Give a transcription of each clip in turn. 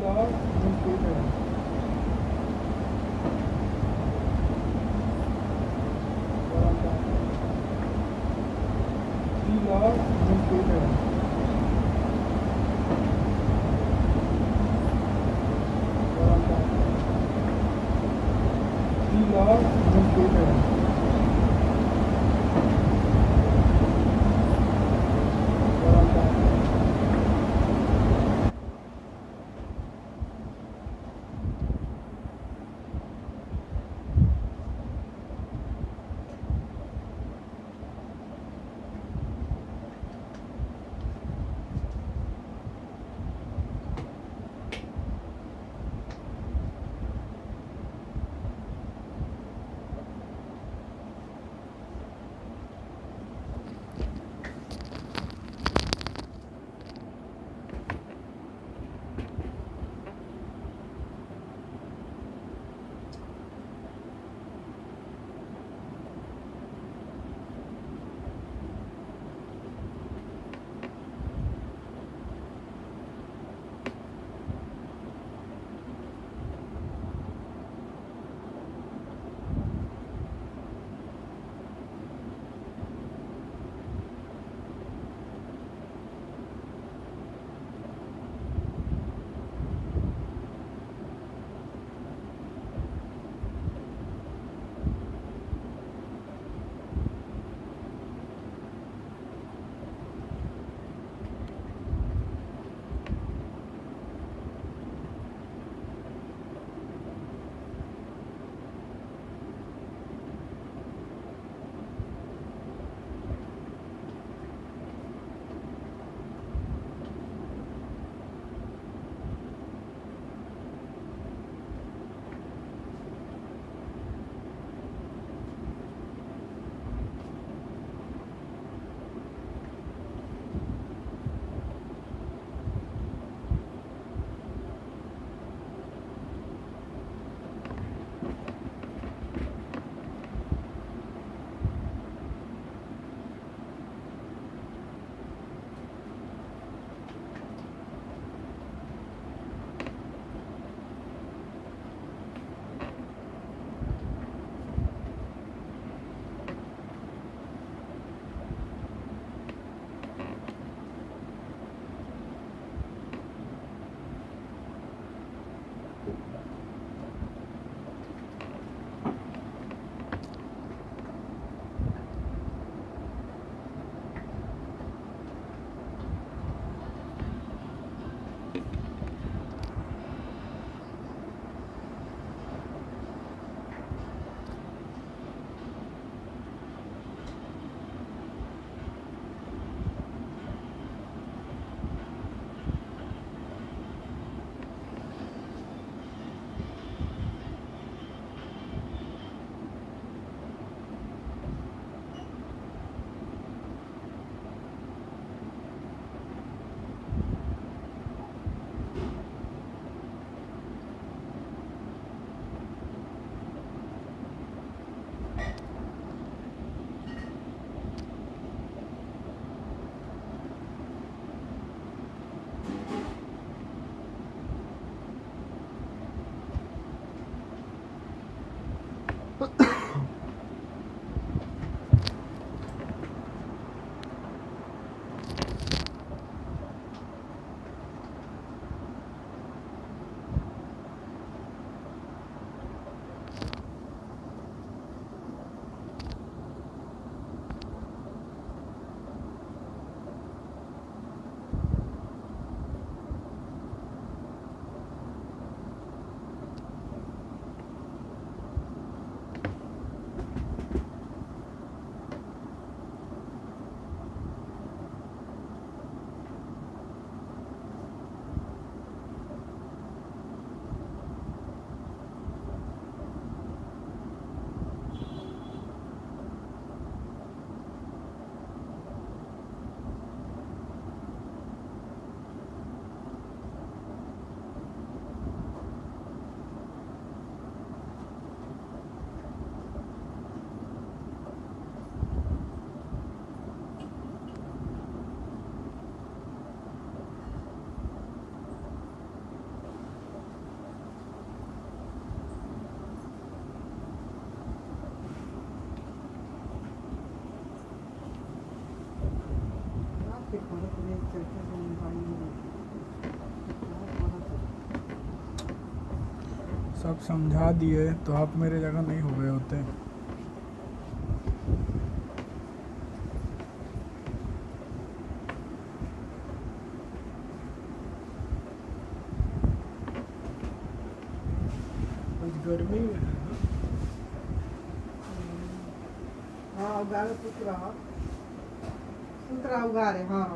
are located? Three are located. Three are located. सब समझा दिए तो आप मेरे जगह नहीं हो गए होते। कुछ गर्मी में है ना। हाँ उगारे सुतरा उगारे हाँ।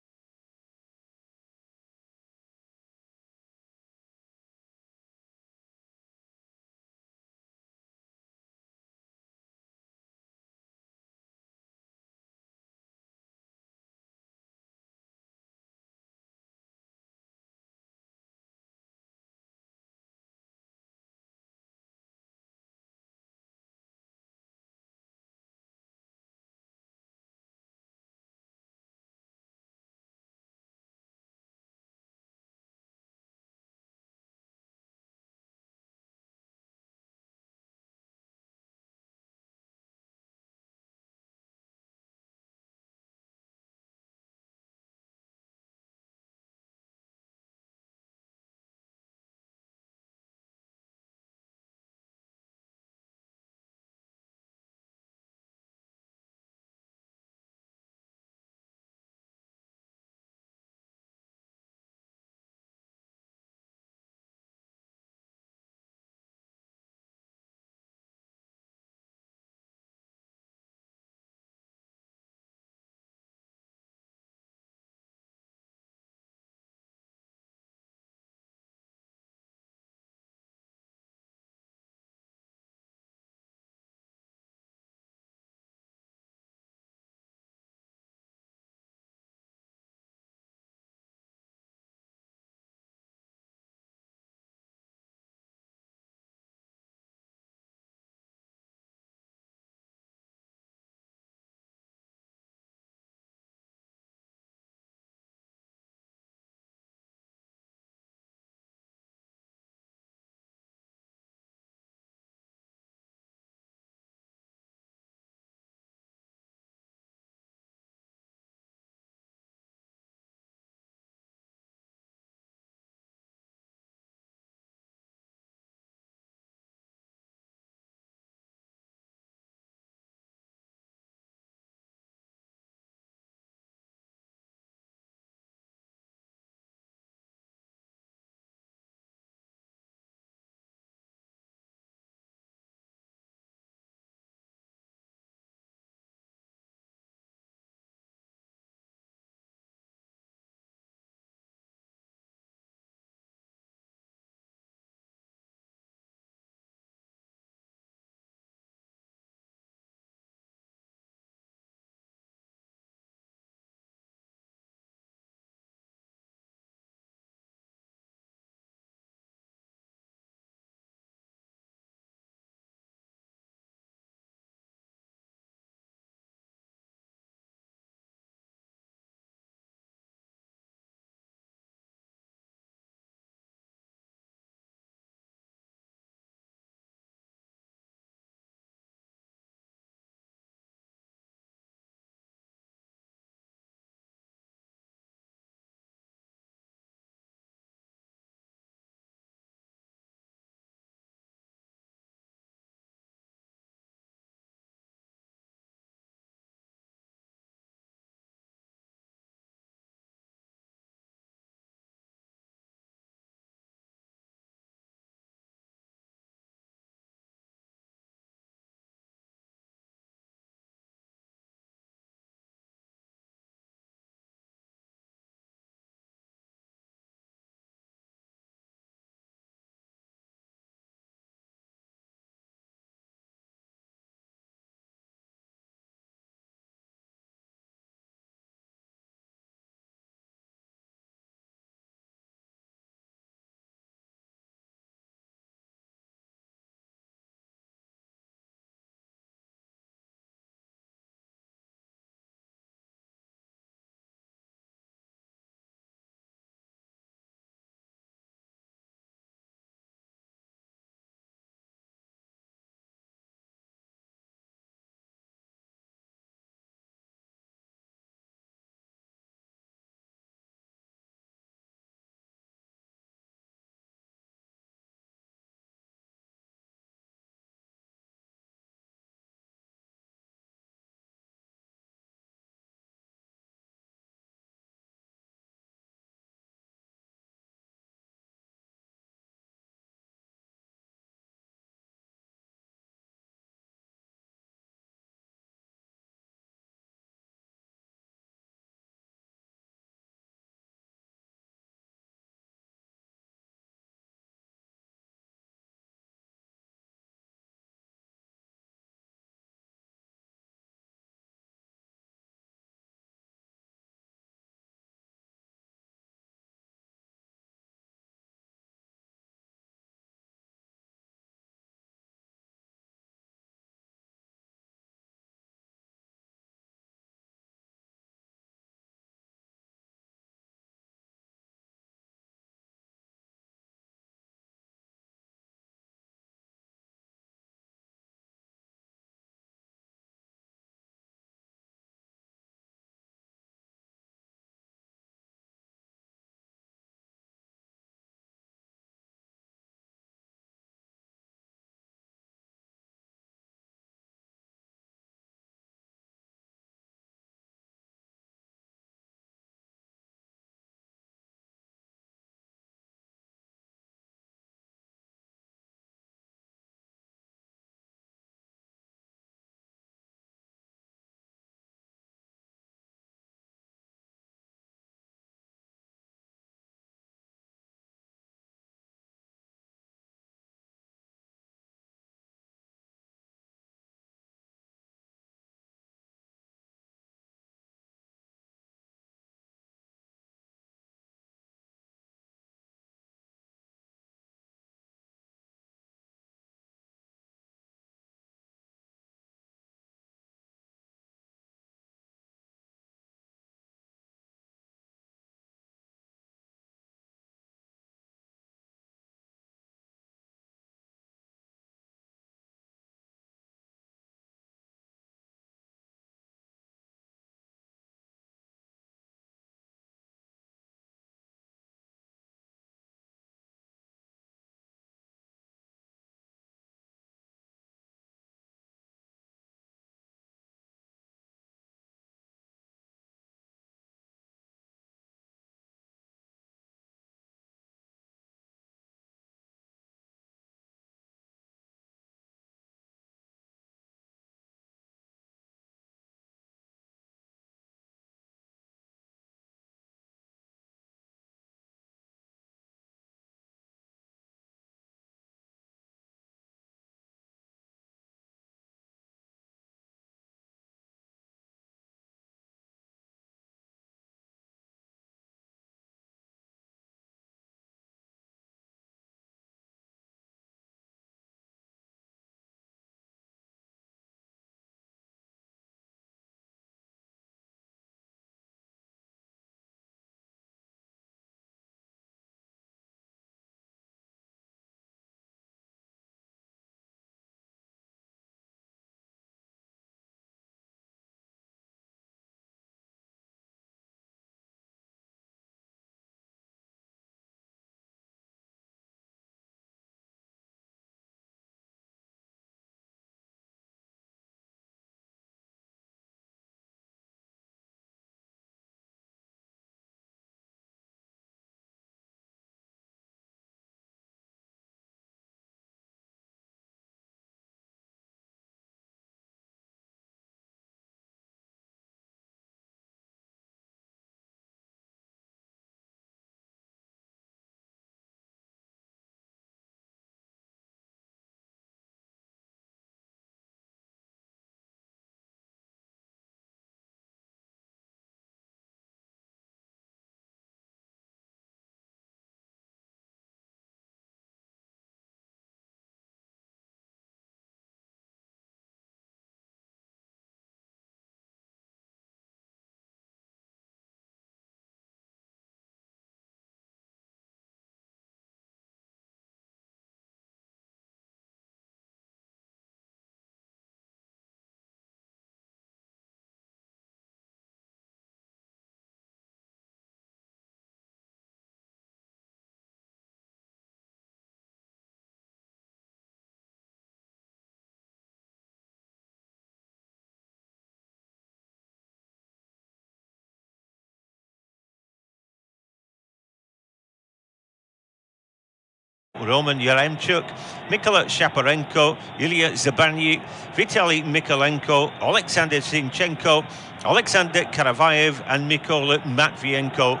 Roman Yaremchuk, Mykola Shaparenko, Ilya Zabarny, Vitaly Mikolenko, Alexander Zinchenko, Alexander Karavayev and Mykola Matvienko.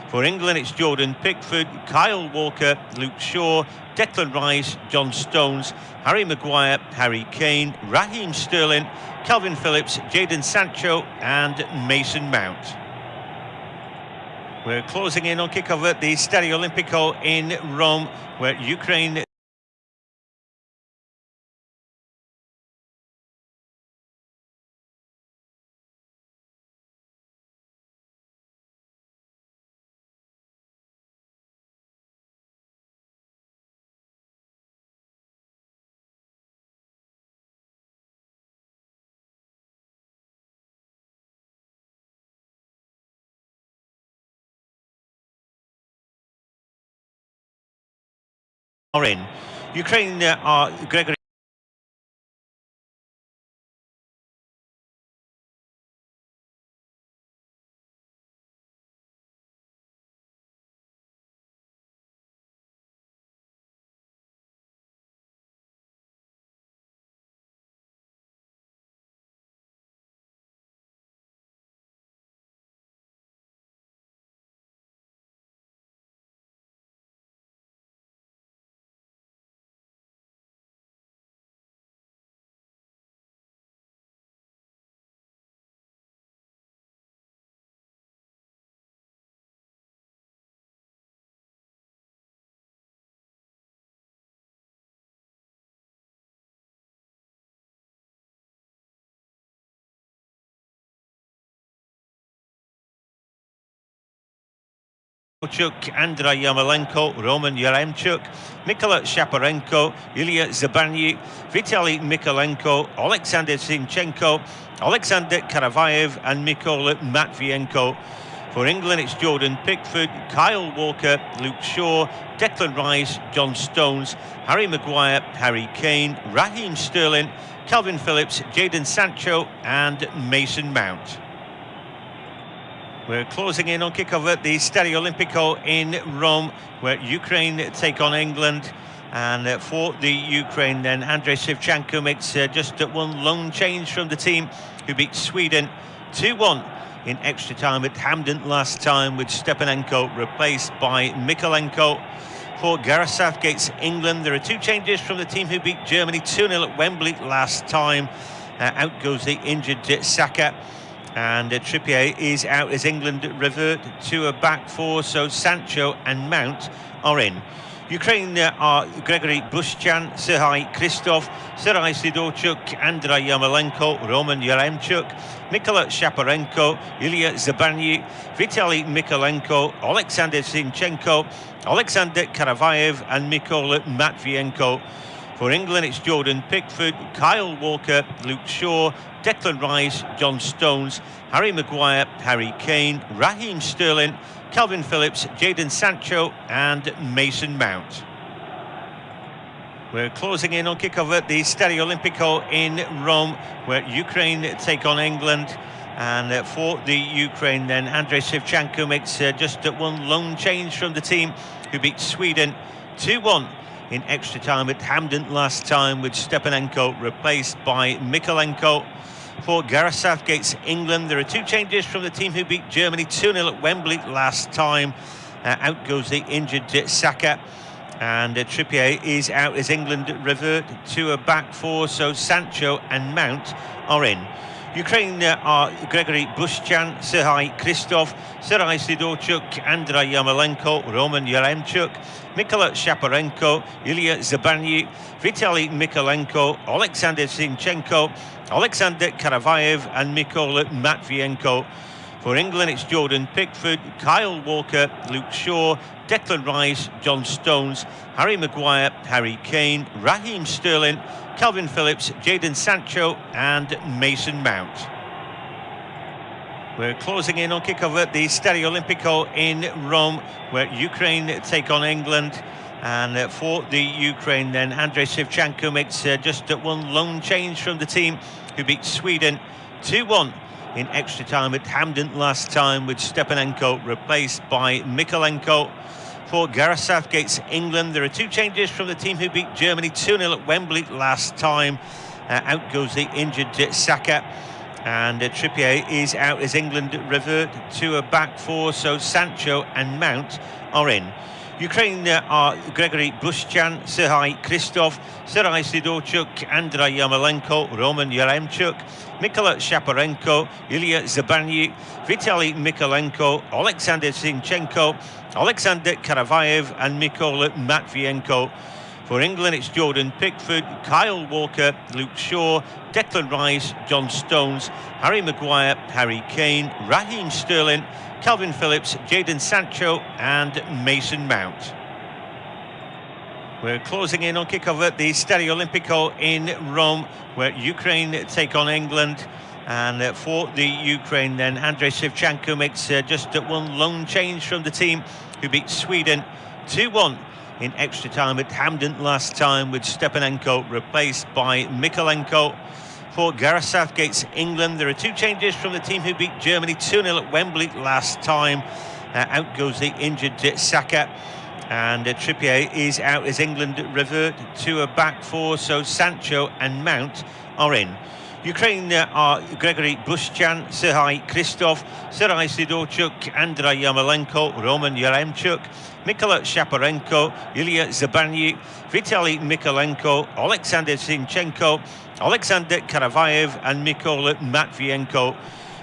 For England, it's Jordan Pickford, Kyle Walker, Luke Shaw, Declan Rice, John Stones, Harry Maguire, Harry Kane, Raheem Sterling, Calvin Phillips, Jadon Sancho and Mason Mount. We're closing in on kickoff at the Stadio Olimpico in Rome, where Ukraine are in. Ukraine are Gregory Andrei Yarmolenko, Roman Yaremchuk, Mykola Shaparenko, Ilya Zabarny, Vitaly Mikolenko, Alexander Zinchenko, Alexander Karavayev and Mykola Matvienko. For England, it's Jordan Pickford, Kyle Walker, Luke Shaw, Declan Rice, John Stones, Harry Maguire, Harry Kane, Raheem Sterling, Calvin Phillips, Jadon Sancho and Mason Mount. We're closing in on kickoff at the Stadio Olimpico in Rome, where Ukraine take on England. And for the Ukraine, then Andrei Shevchenko makes just one lone change from the team, who beat Sweden 2-1 in extra time at Hampden last time, with Stepanenko replaced by Mikolenko. For Gareth Southgate's England, there are two changes from the team who beat Germany 2-0 at Wembley last time. Out goes the injured Saka. And Trippier is out as England revert to a back four, so Sancho and Mount are in. Ukraine are Gregory Bushchan, Serhii Kristov, Serhii Sidorchuk, Andrei Yarmolenko, Roman Yaremchuk, Mykola Shaparenko, Ilya Zabarny, Vitaly Mikolenko, Alexander Zinchenko, Alexander Karavayev and Mykola Matvienko. For England, it's Jordan Pickford, Kyle Walker, Luke Shaw, Declan Rice, John Stones, Harry Maguire, Harry Kane, Raheem Sterling, Calvin Phillips, Jadon Sancho and Mason Mount. We're closing in on kickoff at the Stadio Olimpico in Rome, where Ukraine take on England. And for the Ukraine, then Andrei Shevchenko makes just one lone change from the team, who beat Sweden 2-1 in extra time at Hampden last time, with Stepanenko replaced by Mikolenko. For Gareth Southgate's England, there are two changes from the team who beat Germany 2-0 at Wembley last time. Out goes the injured Saka. And Trippier is out as England revert to a back four, so Sancho and Mount are in. Ukraine are Gregory Bushchan, Serhii Kristov, Serhii Sidorchuk, Andrei Yarmolenko, Roman Yaremchuk, Mykola Shaparenko, Ilya Zabarny, Vitaly Mikolenko, Alexander Zinchenko, Alexander Karavayev and Mykola Matvienko. For England, it's Jordan Pickford, Kyle Walker, Luke Shaw, Declan Rice, John Stones, Harry Maguire, Harry Kane, Raheem Sterling, Calvin Phillips, Jadon Sancho and Mason Mount. We're closing in on kickoff at the Stadio Olimpico in Rome, where Ukraine take on England. And for the Ukraine, then Andrei Shevchenko makes just one lone change from the team, who beat Sweden 2-1 in extra time at Hampden last time, with Stepanenko replaced by Mikolenko. for Gareth Southgate's England. There are two changes from the team who beat Germany 2-0 at Wembley last time. Out goes the injured Saka, and Trippier is out as England revert to a back four, so Sancho and Mount are in. Ukraine are Gregory Bushchan, Serhii Kristov, Serhii Sidorchuk, Andrei Yarmolenko, Roman Yaremchuk, Mykola Shaparenko, Ilya Zabarny, Vitaly Mykolenko, Alexander Zinchenko, Alexander Karavayev and Mykola Matvienko. For England, it's Jordan Pickford, Kyle Walker, Luke Shaw, Declan Rice, John Stones, Harry Maguire, Harry Kane, Raheem Sterling, Calvin Phillips, Jadon Sancho and Mason Mount. We're closing in on kickoff at the Stadio Olimpico in Rome, where Ukraine take on England. And for the Ukraine then, Andrei Shevchenko makes just one lone change from the team who beat Sweden 2-1 in extra time at Hampden last time, with Stepanenko replaced by Mykolenko. For Gareth Southgate's England, there are two changes from the team who beat Germany 2-0 at Wembley last time. Out goes the injured Saka, and Trippier is out as England revert to a back four, so Sancho and Mount are in. Ukraine are Gregory Bushchan, Serhii Kristov, Serhii Sidorchuk, Andrei Yarmolenko, Roman Yaremchuk, Mykola Shaparenko, Ilya Zabarny, Vitaly Mykolenko, Alexander Zinchenko, Alexander Karavayev and Mykola Matvienko.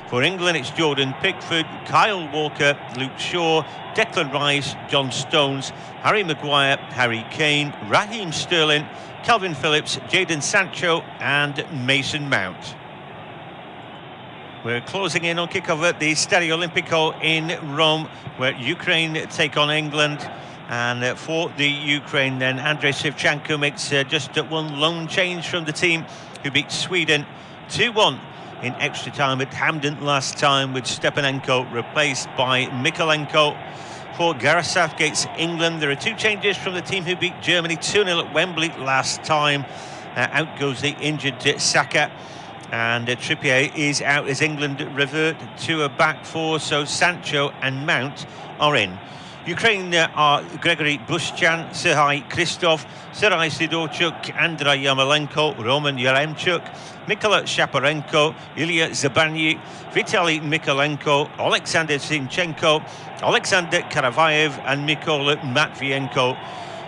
For England, it's Jordan Pickford, Kyle Walker, Luke Shaw, Declan Rice, John Stones, Harry Maguire, Harry Kane, Raheem Sterling, Calvin Phillips, Jadon Sancho and Mason Mount. We're closing in on kickoff at the Stadio Olimpico in Rome, where Ukraine take on England. And for the Ukraine then, Andrei Shevchenko makes just one lone change from the team who beat Sweden 2-1 in extra time at Hampden last time, with Stepanenko replaced by Mykolenko. For Gareth Southgate's England, there are two changes from the team who beat Germany 2-0 at Wembley last time. Out goes the injured Saka, and Trippier is out as England revert to a back four, so Sancho and Mount are in. Ukraine are Gregory Bushchan, Serhii Kristov, Serhii Sidorchuk, Andrei Yarmolenko, Roman Yaremchuk, Mykola Shaparenko, Ilya Zabarny, Vitaly Mykolenko, Alexander Zinchenko, Alexander Karavayev and Mykola Matvienko.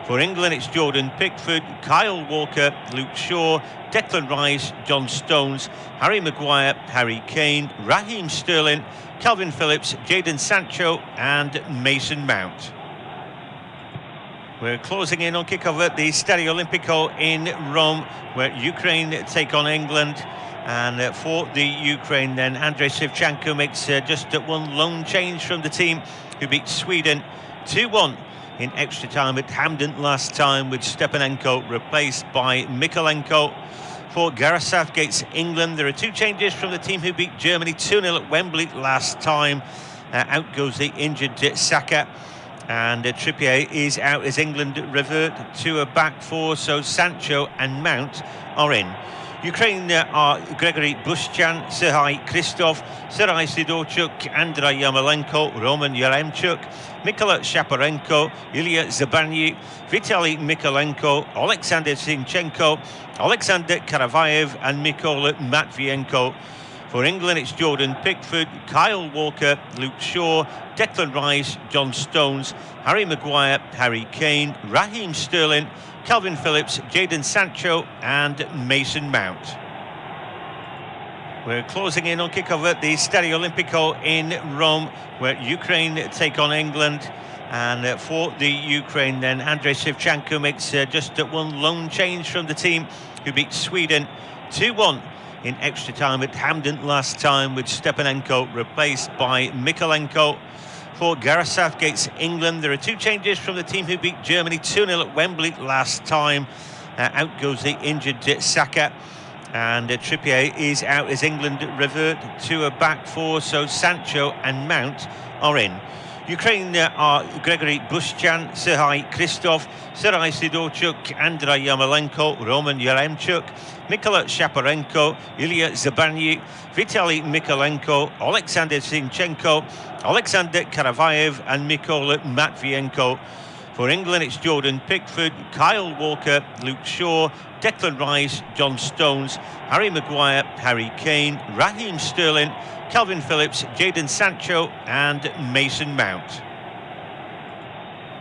For England, it's Jordan Pickford, Kyle Walker, Luke Shaw, Declan Rice, John Stones, Harry Maguire, Harry Kane, Raheem Sterling, Calvin Phillips, Jadon Sancho and Mason Mount. We're closing in on kickoff at the Stadio Olimpico in Rome, where Ukraine take on England. And for the Ukraine then, Andrei Shevchenko makes just one lone change from the team who beat Sweden 2-1 in extra time at Hampden last time, with Stepanenko replaced by Mykolenko. For Gareth Southgate's England, there are two changes from the team who beat Germany 2-0 at Wembley last time. Out goes the injured Saka, and Trippier is out as England revert to a back four, so Sancho and Mount are in. Ukraine are Gregory Bushchan, Serhii Kristov, Serhii Sidorchuk, Andrei Yarmolenko, Roman Yaremchuk, Mykola Shaparenko, Ilya Zabarny, Vitaly Mykolenko, Alexander Zinchenko, Alexander Karavayev and Mykola Matvienko. For England, it's Jordan Pickford, Kyle Walker, Luke Shaw, Declan Rice, John Stones, Harry Maguire, Harry Kane, Raheem Sterling, Calvin Phillips, Jadon Sancho and Mason Mount. We're closing in on kickoff at the Stadio Olimpico in Rome, where Ukraine take on England. And for the Ukraine then, Andrei Shevchenko makes just one lone change from the team who beat Sweden 2-1 in extra time at Hampden last time, with Stepanenko replaced by Mykolenko. For Gareth Southgate's England, there are two changes from the team who beat Germany 2-0 at Wembley last time. Out goes the injured Saka, and Trippier is out as England revert to a back four, so Sancho and Mount are in. Ukraine are Gregory Bushchan, Serhii Kristov, Serhii Sidorchuk, Andrei Yarmolenko, Roman Yaremchuk, Mykola Shaparenko, Ilya Zabarny, Vitaly Mykolenko, Alexander Zinchenko, Alexander Karavayev and Mykola Matvienko. For England, it's Jordan Pickford, Kyle Walker, Luke Shaw, Declan Rice, John Stones, Harry Maguire, Harry Kane, Raheem Sterling, Calvin Phillips, Jadon Sancho and Mason Mount.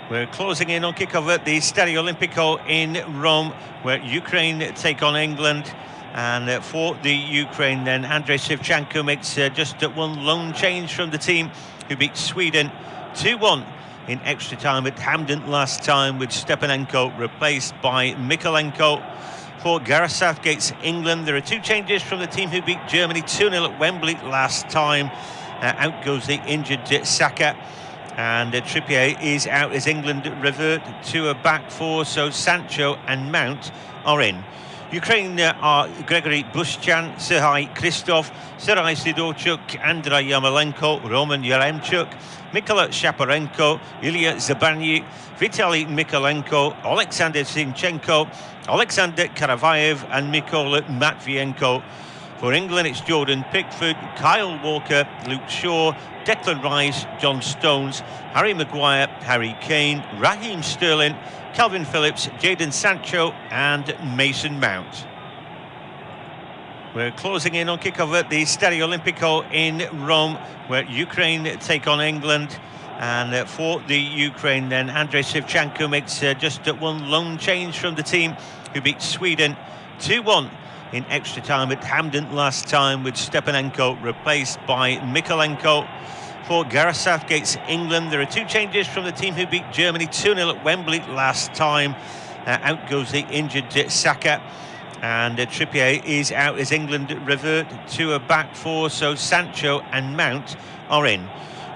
We're closing in on kickoff at the Stadio Olimpico in Rome, where Ukraine take on England. And for the Ukraine then, Andrei Shevchenko makes just one lone change from the team, who beat Sweden 2-1 in extra time at Hampden last time, with Stepanenko replaced by Mykolenko. For Gareth Southgate's England, there are two changes from the team who beat Germany 2-0 at Wembley last time. Out goes the injured Saka, and Trippier is out as England revert to a back four, so Sancho and Mount are in. Ukraine are Gregory Bushchan, Serhii Kristov, Serhii Sidorchuk, Andrei Yarmolenko, Roman Yaremchuk, Mykola Shaparenko, Ilya Zabanyi, Vitaly Mykolenko, Alexander Zinchenko, Alexander Karavayev and Mykola Matvienko. For England, it's Jordan Pickford, Kyle Walker, Luke Shaw, Declan Rice, John Stones, Harry Maguire, Harry Kane, Raheem Sterling, Calvin Phillips, Jadon Sancho and Mason Mount. We're closing in on kickoff at the Stadio Olimpico in Rome, where Ukraine take on England. And for the Ukraine then, Andrei Shevchenko makes just one lone change from the team, who beat Sweden 2-1 in extra time at Hampden last time, with Stepanenko replaced by Mykolenko. For Gareth Southgate's England, there are two changes from the team who beat Germany 2-0 at Wembley last time. Out goes the injured Saka, and Trippier is out as England revert to a back four, so Sancho and Mount are in.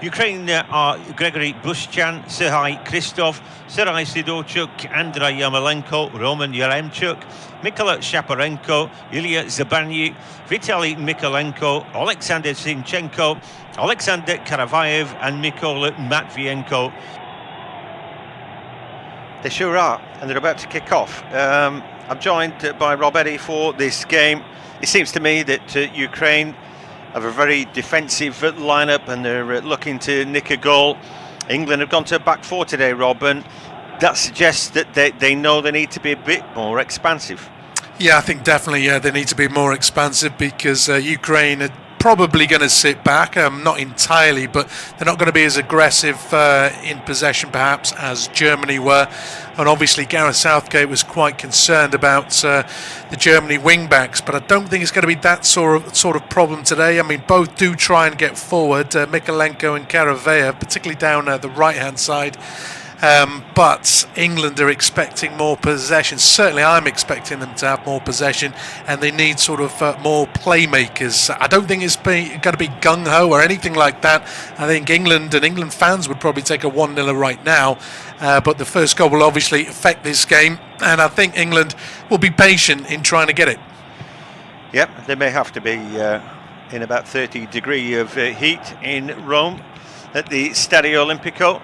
Ukraine are Gregory Bushchan, Serhii Kristov, Serhii Sidorchuk, Andrei Yarmolenko, Roman Yaremchuk, Mykola Shaparenko, Ilya Zabanyi, Vitaly Mykolenko, Alexander Zinchenko, Alexander Karavayev and Mykola Matvienko. They sure are, and they're about to kick off. I'm joined by Rob Eddy for this game. It seems to me that Ukraine have a very defensive lineup, and they're looking to nick a goal. England have gone to a back four today, Rob, and that suggests that they know they need to be a bit more expansive. Yeah, I think definitely they need to be more expansive, because Ukraine are probably going to sit back, not entirely, but they're not going to be as aggressive in possession perhaps as Germany were. And obviously Gareth Southgate was quite concerned about the Germany wing-backs, but I don't think it's going to be that sort of problem today. I mean, both do try and get forward, Mykolenko and Karavayev, particularly down the right-hand side. But England are expecting more possession. Certainly I'm expecting them to have more possession, and they need sort of more playmakers. I don't think it's going to be gung-ho or anything like that. I think England and England fans would probably take a 1-0 right now, but the first goal will obviously affect this game, and I think England will be patient in trying to get it. Yep, they may have to be in about 30 degrees of heat in Rome at the Stadio Olimpico.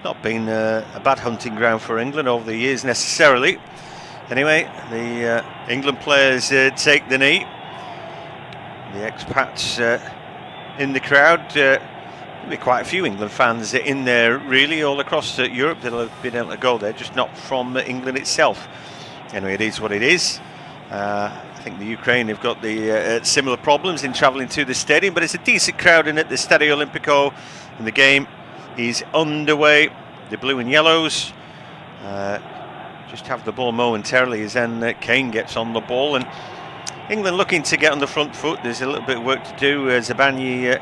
Not been a bad hunting ground for England over the years necessarily. Anyway, the England players take the knee. The expats in the crowd. There'll be quite a few England fans in there, really, all across Europe that'll have been able to go there, just not from England itself. Anyway, it is what it is. I think the Ukraine have got the similar problems in travelling to the stadium, but it's a decent crowd in at the Stadio Olimpico, and the game is underway. The blue and yellows just have the ball momentarily as then Kane gets on the ball, and England looking to get on the front foot. There's a little bit of work to do. Zabanyi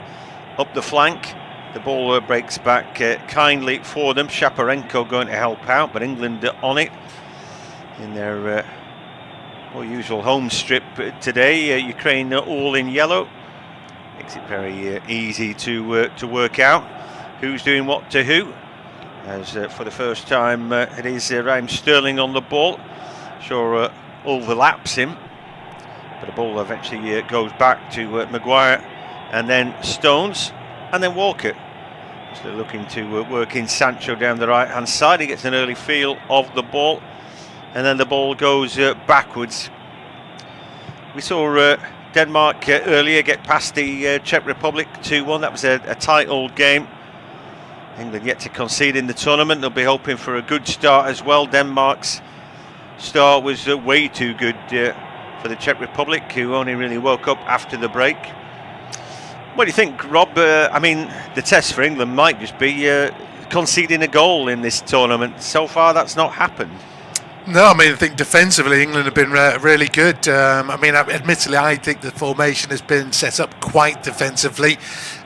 up the flank. The ball breaks back kindly for them. Shaparenko going to help out, but England on it in their more usual home strip today. Ukraine all in yellow. Makes it very easy to work out who's doing what to who, as for the first time it is Raheem Sterling on the ball. Sure overlaps him, but the ball eventually goes back to Maguire, and then Stones, and then Walker. So looking to work in Sancho down the right hand side. He gets an early feel of the ball, and then the ball goes backwards. We saw Denmark earlier get past the Czech Republic 2-1. That was a tight old game. England yet to concede in the tournament. They'll be hoping for a good start as well. Denmark's start was way too good for the Czech Republic, who only really woke up after the break. What do you think, Rob? I mean, the test for England might just be conceding a goal in this tournament. So far, that's not happened. No, I mean, I think defensively England have been really good. Admittedly, I think the formation has been set up quite defensively.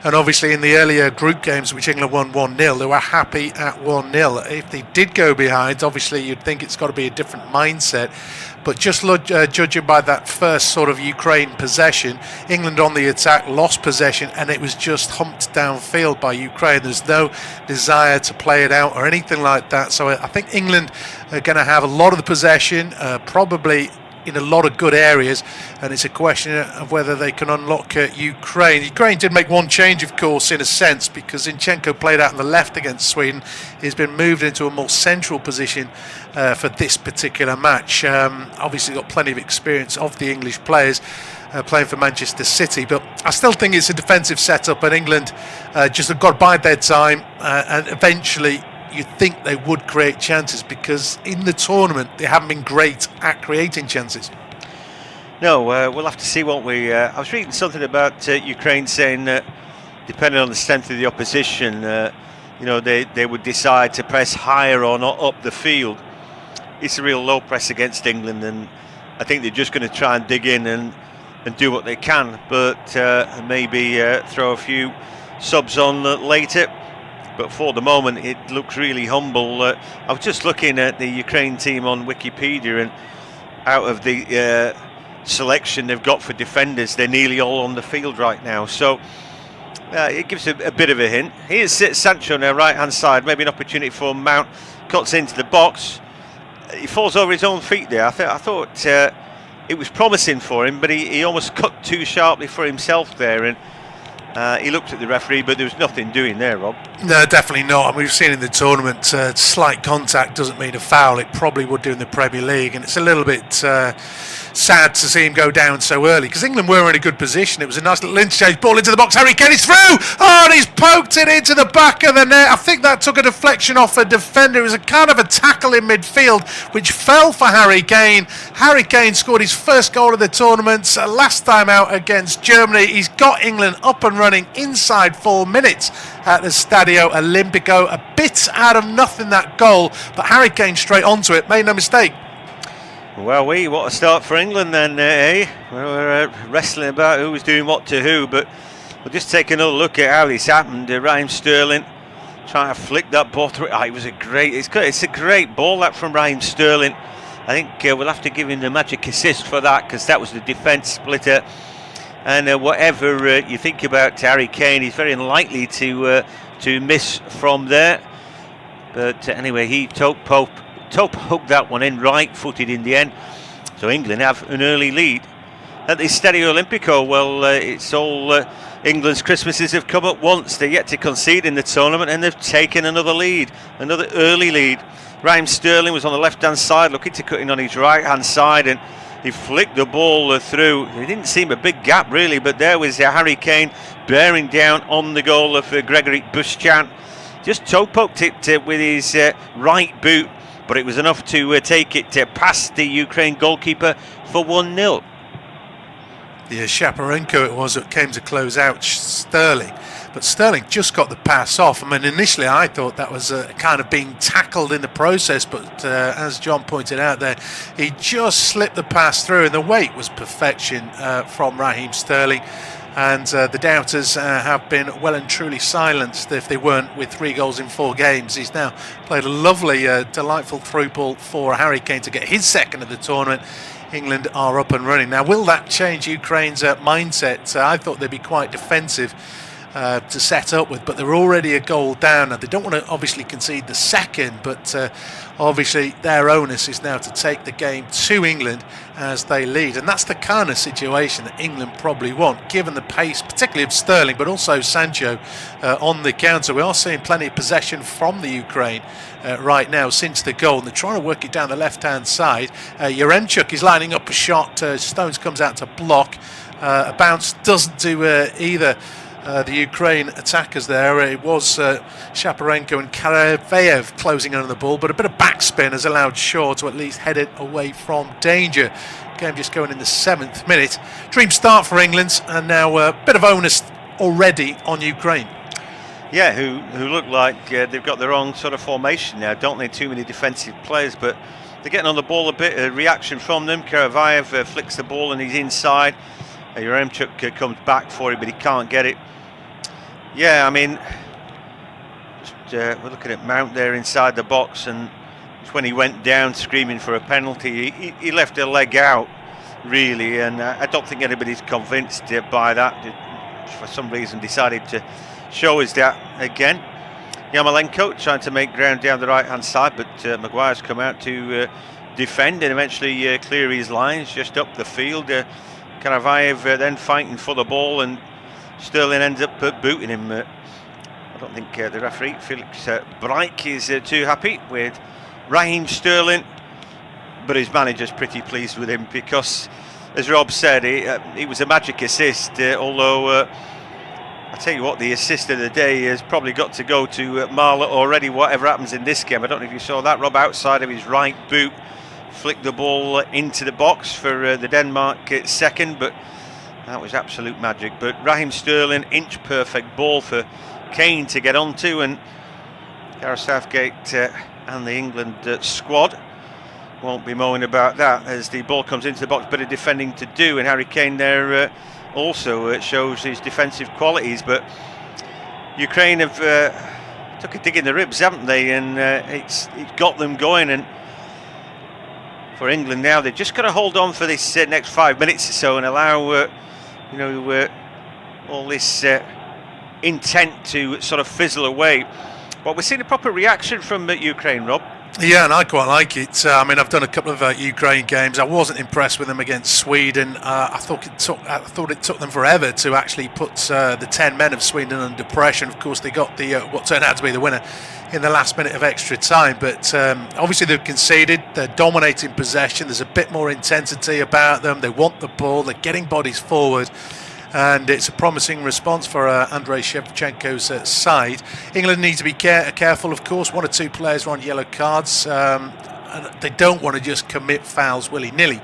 And obviously in the earlier group games, which England won 1-0, they were happy at 1-0. If they did go behind, obviously you'd think it's got to be a different mindset. But just judging by that first sort of Ukraine possession, England on the attack lost possession and it was just humped downfield by Ukraine. There's no desire to play it out or anything like that. So I think England are going to have a lot of the possession, probably in a lot of good areas, and it's a question of whether they can unlock Ukraine. Ukraine did make one change, of course, in a sense, because Zinchenko played out on the left against Sweden. He's been moved into a more central position for this particular match. Obviously got plenty of experience of the English players playing for Manchester City, but I still think it's a defensive setup, and England just have got to bide their time, and eventually you'd think they would create chances, because in the tournament they haven't been great at creating chances. No, we'll have to see, won't we? I was reading something about Ukraine saying that depending on the strength of the opposition, they would decide to press higher or not up the field. It's a real low press against England, and I think they're just going to try and dig in and do what they can, but maybe throw a few subs on later. But for the moment, it looks really humble. I was just looking at the Ukraine team on Wikipedia, and out of the selection they've got for defenders, they're nearly all on the field right now. So it gives a bit of a hint. Here's Sancho on their right-hand side. Maybe an opportunity for Mount. Cuts into the box. He falls over his own feet there. I thought it was promising for him, but he almost cut too sharply for himself there. And he looked at the referee, but there was nothing doing there, Rob. No, definitely not. And we've seen in the tournament, slight contact doesn't mean a foul. It probably would do in the Premier League, and it's a little bit sad to see him go down so early, because England were in a good position. It was a nice little interchange, ball into the box. Harry Kane is through. Oh, and he's poked it into the back of the net. I think that took a deflection off a defender. It was a kind of a tackle in midfield, which fell for Harry Kane. Harry Kane scored his first goal of the tournament last time out against Germany. He's got England up and running inside 4 minutes at the Stadio Olimpico. A bit out of nothing, that goal, but Harry Kane straight onto it, made no mistake. Well, what a start for England then, eh? We're wrestling about who was doing what to who, but we'll just take another look at how this happened. Raheem Sterling trying to flick that ball through. It's a great ball, that, from Raheem Sterling. I think we'll have to give him the magic assist for that, because that was the defence splitter. And whatever you think about Harry Kane, he's very unlikely to miss from there. But anyway, Tope hooked that one in, right-footed in the end. So England have an early lead at the Stadio Olimpico. Well, it's all England's Christmases have come at once. They're yet to concede in the tournament, and they've taken another lead, another early lead. Raheem Sterling was on the left-hand side, looking to cut in on his right-hand side, and he flicked the ball through. It didn't seem a big gap, really, but there was Harry Kane bearing down on the goal of Gregory Buschan. Just toe-poked it with his right boot, but it was enough to take it past the Ukraine goalkeeper for 1-0. Yeah, Shaparenko it was that came to close out Sterling, but Sterling just got the pass off. I mean, initially I thought that was kind of being tackled in the process, but as John pointed out there, he just slipped the pass through, and the weight was perfection from Raheem Sterling. And the doubters have been well and truly silenced if they weren't with 3 goals in 4 games. He's now played a lovely, delightful through ball for Harry Kane to get his second of the tournament. England are up and running. Now, will that change Ukraine's mindset? I thought they'd be quite defensive to set up with, but they're already a goal down. Now, they don't want to obviously concede the second, but obviously their onus is now to take the game to England as they lead, and that's the kind of situation that England probably want, given the pace particularly of Sterling, but also Sancho on the counter. We are seeing plenty of possession from the Ukraine right now since the goal, and they're trying to work it down the left hand side. Yaremchuk is lining up a shot. Stones comes out to block. A bounce doesn't do either the Ukraine attackers there. It was Shaparenko and Karavayev closing in on the ball, but a bit of backspin has allowed Shaw to at least head it away from danger. Game just going in the 7th minute. Dream start for England, and now a bit of onus already on Ukraine. Yeah, who look like they've got their own sort of formation now. Don't need too many defensive players, but they're getting on the ball a bit. A reaction from them. Karavayev flicks the ball and he's inside. Yaremchuk comes back for it, but he can't get it. Yeah, I mean, we're looking at Mount there inside the box, and when he went down screaming for a penalty, he left a leg out, really, and I don't think anybody's convinced by that. For some reason decided to show us that again. Yarmolenko trying to make ground down the right hand side, but Maguire's come out to defend and eventually clear his lines just up the field. Karavayev then fighting for the ball, and Sterling ends up booting him. I don't think the referee, Felix Breich, is too happy with Raheem Sterling, but his manager's pretty pleased with him because, as Rob said, it was a magic assist, although I tell you what, the assist of the day has probably got to go to Marla already, whatever happens in this game. I don't know if you saw that. Rob, outside of his right boot, flicked the ball into the box for the Denmark second, but that was absolute magic. But Raheem Sterling, inch perfect ball for Kane to get onto, and Gareth Southgate and the England squad won't be mowing about that as the ball comes into the box. Bit of defending to do, and Harry Kane there also shows his defensive qualities. But Ukraine have took a dig in the ribs, haven't they? And it's got them going. And for England now, they've just got to hold on for this next 5 minutes or so and allow all this intent to sort of fizzle away. But we're seeing a proper reaction from Ukraine, Rob. Yeah, and I quite like it. I mean, I've done a couple of Ukraine games. I wasn't impressed with them against Sweden. I thought it took them forever to actually put the 10 men of Sweden under pressure. Of course, they got the what turned out to be the winner in the last minute of extra time. But obviously, they've conceded. They're dominating possession. There's a bit more intensity about them. They want the ball. They're getting bodies forward. And it's a promising response for Andrei Shevchenko's side. England need to be careful, of course. 1 or 2 players are on yellow cards. And they don't want to just commit fouls willy-nilly.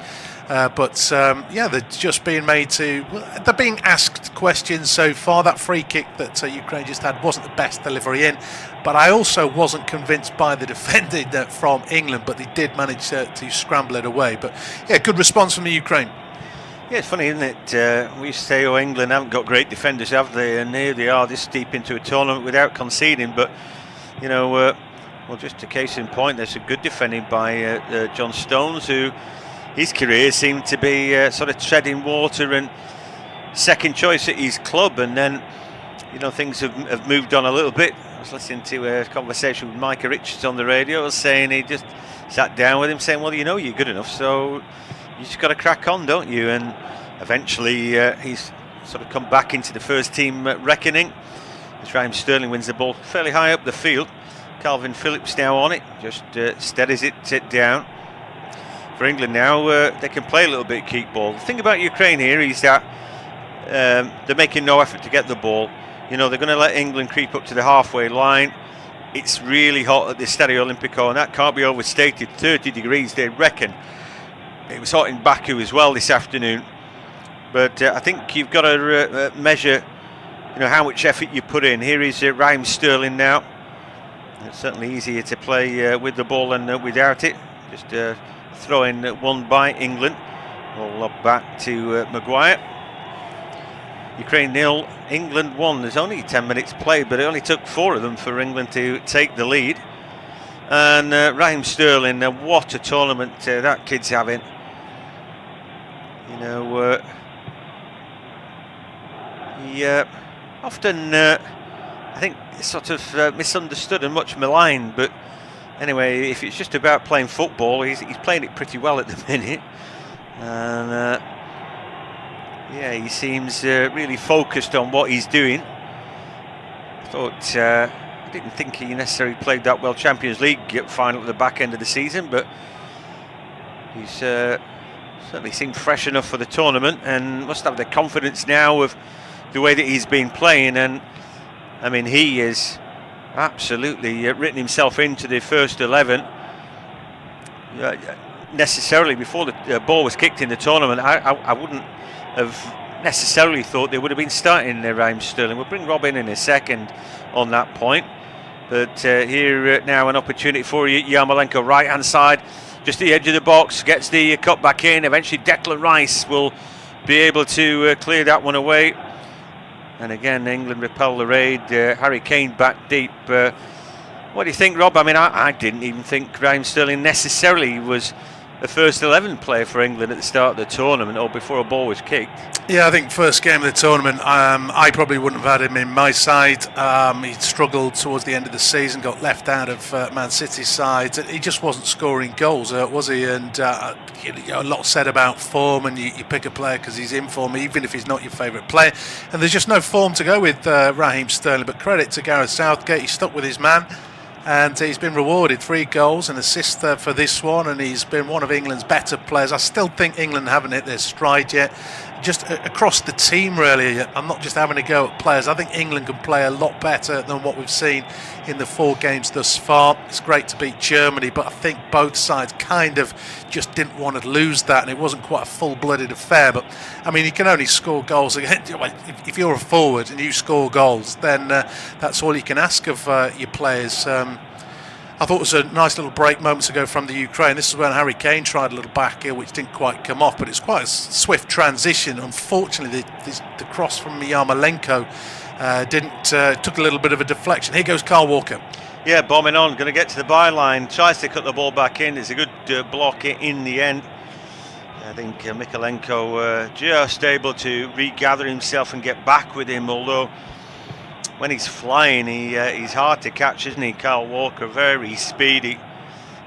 Yeah, they're just being made to... They're being asked questions so far. That free kick that Ukraine just had wasn't the best delivery in. But I also wasn't convinced by the defending from England. But they did manage to scramble it away. But yeah, good response from the Ukraine. Yeah, it's funny, isn't it? We used to say, oh, England haven't got great defenders, have they? And here they are, this deep into a tournament without conceding. But, well, just a case in point, there's a good defending by John Stones, who his career seemed to be sort of treading water and second choice at his club. And then, things have moved on a little bit. I was listening to a conversation with Micah Richards on the radio, saying he just sat down with him, saying, well, you're good enough, so you just got to crack on, don't you? And eventually he's sort of come back into the first team reckoning as Raheem Sterling wins the ball fairly high up the field. Calvin Phillips now on it, just steadies it down. For England now, they can play a little bit keep ball. The thing about Ukraine here is that they're making no effort to get the ball. They're going to let England creep up to the halfway line. It's really hot at the Stadio Olimpico, and that can't be overstated. 30 degrees, they reckon. It was hot in Baku as well this afternoon, but I think you've got to measure, how much effort you put in. Here is Raheem Sterling now. It's certainly easier to play with the ball than without it. Just throwing one by England. All up back to Maguire. Ukraine 0, England 1. There's only 10 minutes played, but it only took 4 of them for England to take the lead. And Raheem Sterling, what a tournament that kid's having. He often, I think, sort of misunderstood and much maligned. But anyway, if it's just about playing football, he's playing it pretty well at the minute. And yeah, he seems really focused on what he's doing. I didn't think he necessarily played that well Champions League final at the back end of the season, but he's certainly seemed fresh enough for the tournament and must have the confidence now of the way that he's been playing, and I mean he is absolutely written himself into the first 11. Necessarily before the ball was kicked in the tournament, I wouldn't have necessarily thought they would have been starting Raheem Sterling. We'll bring Rob in a second on that point, but here now an opportunity for Yarmolenko, right hand side, just the edge of the box, gets the cut back in. Eventually Declan Rice will be able to clear that one away, and again England repel the raid. Harry Kane back deep. What do you think, Rob? I mean, I didn't even think Raheem Sterling necessarily was the first 11 player for England at the start of the tournament, or before a ball was kicked. Yeah, I think first game of the tournament, I probably wouldn't have had him in my side. He struggled towards the end of the season, got left out of Man City's side. He just wasn't scoring goals, was he? And a lot said about form, and you pick a player because he's in form, even if he's not your favourite player. And there's just no form to go with Raheem Sterling. But credit to Gareth Southgate, he stuck with his man. And he's been rewarded 3 goals and assists for this one, and he's been one of England's better players. I still think England haven't hit their stride yet, just across the team really. I'm not just having a go at players. I think England can play a lot better than what we've seen in the 4 games thus far. It's great to beat Germany, but I think both sides kind of just didn't want to lose that, and it wasn't quite a full-blooded affair. But I mean, you can only score goals again. If you're a forward and you score goals, then that's all you can ask of your players. I thought it was a nice little break moments ago from the Ukraine. This is when Harry Kane tried a little back heel, which didn't quite come off, but it's quite a swift transition. Unfortunately, the cross from Yarmolenko took a little bit of a deflection. Here goes Kyle Walker. Yeah, bombing on, going to get to the byline, tries to cut the ball back in. It's a good block in the end. I think Mykolenko just able to regather himself and get back with him, although when he's flying, he's hard to catch, isn't he? Kyle Walker, very speedy.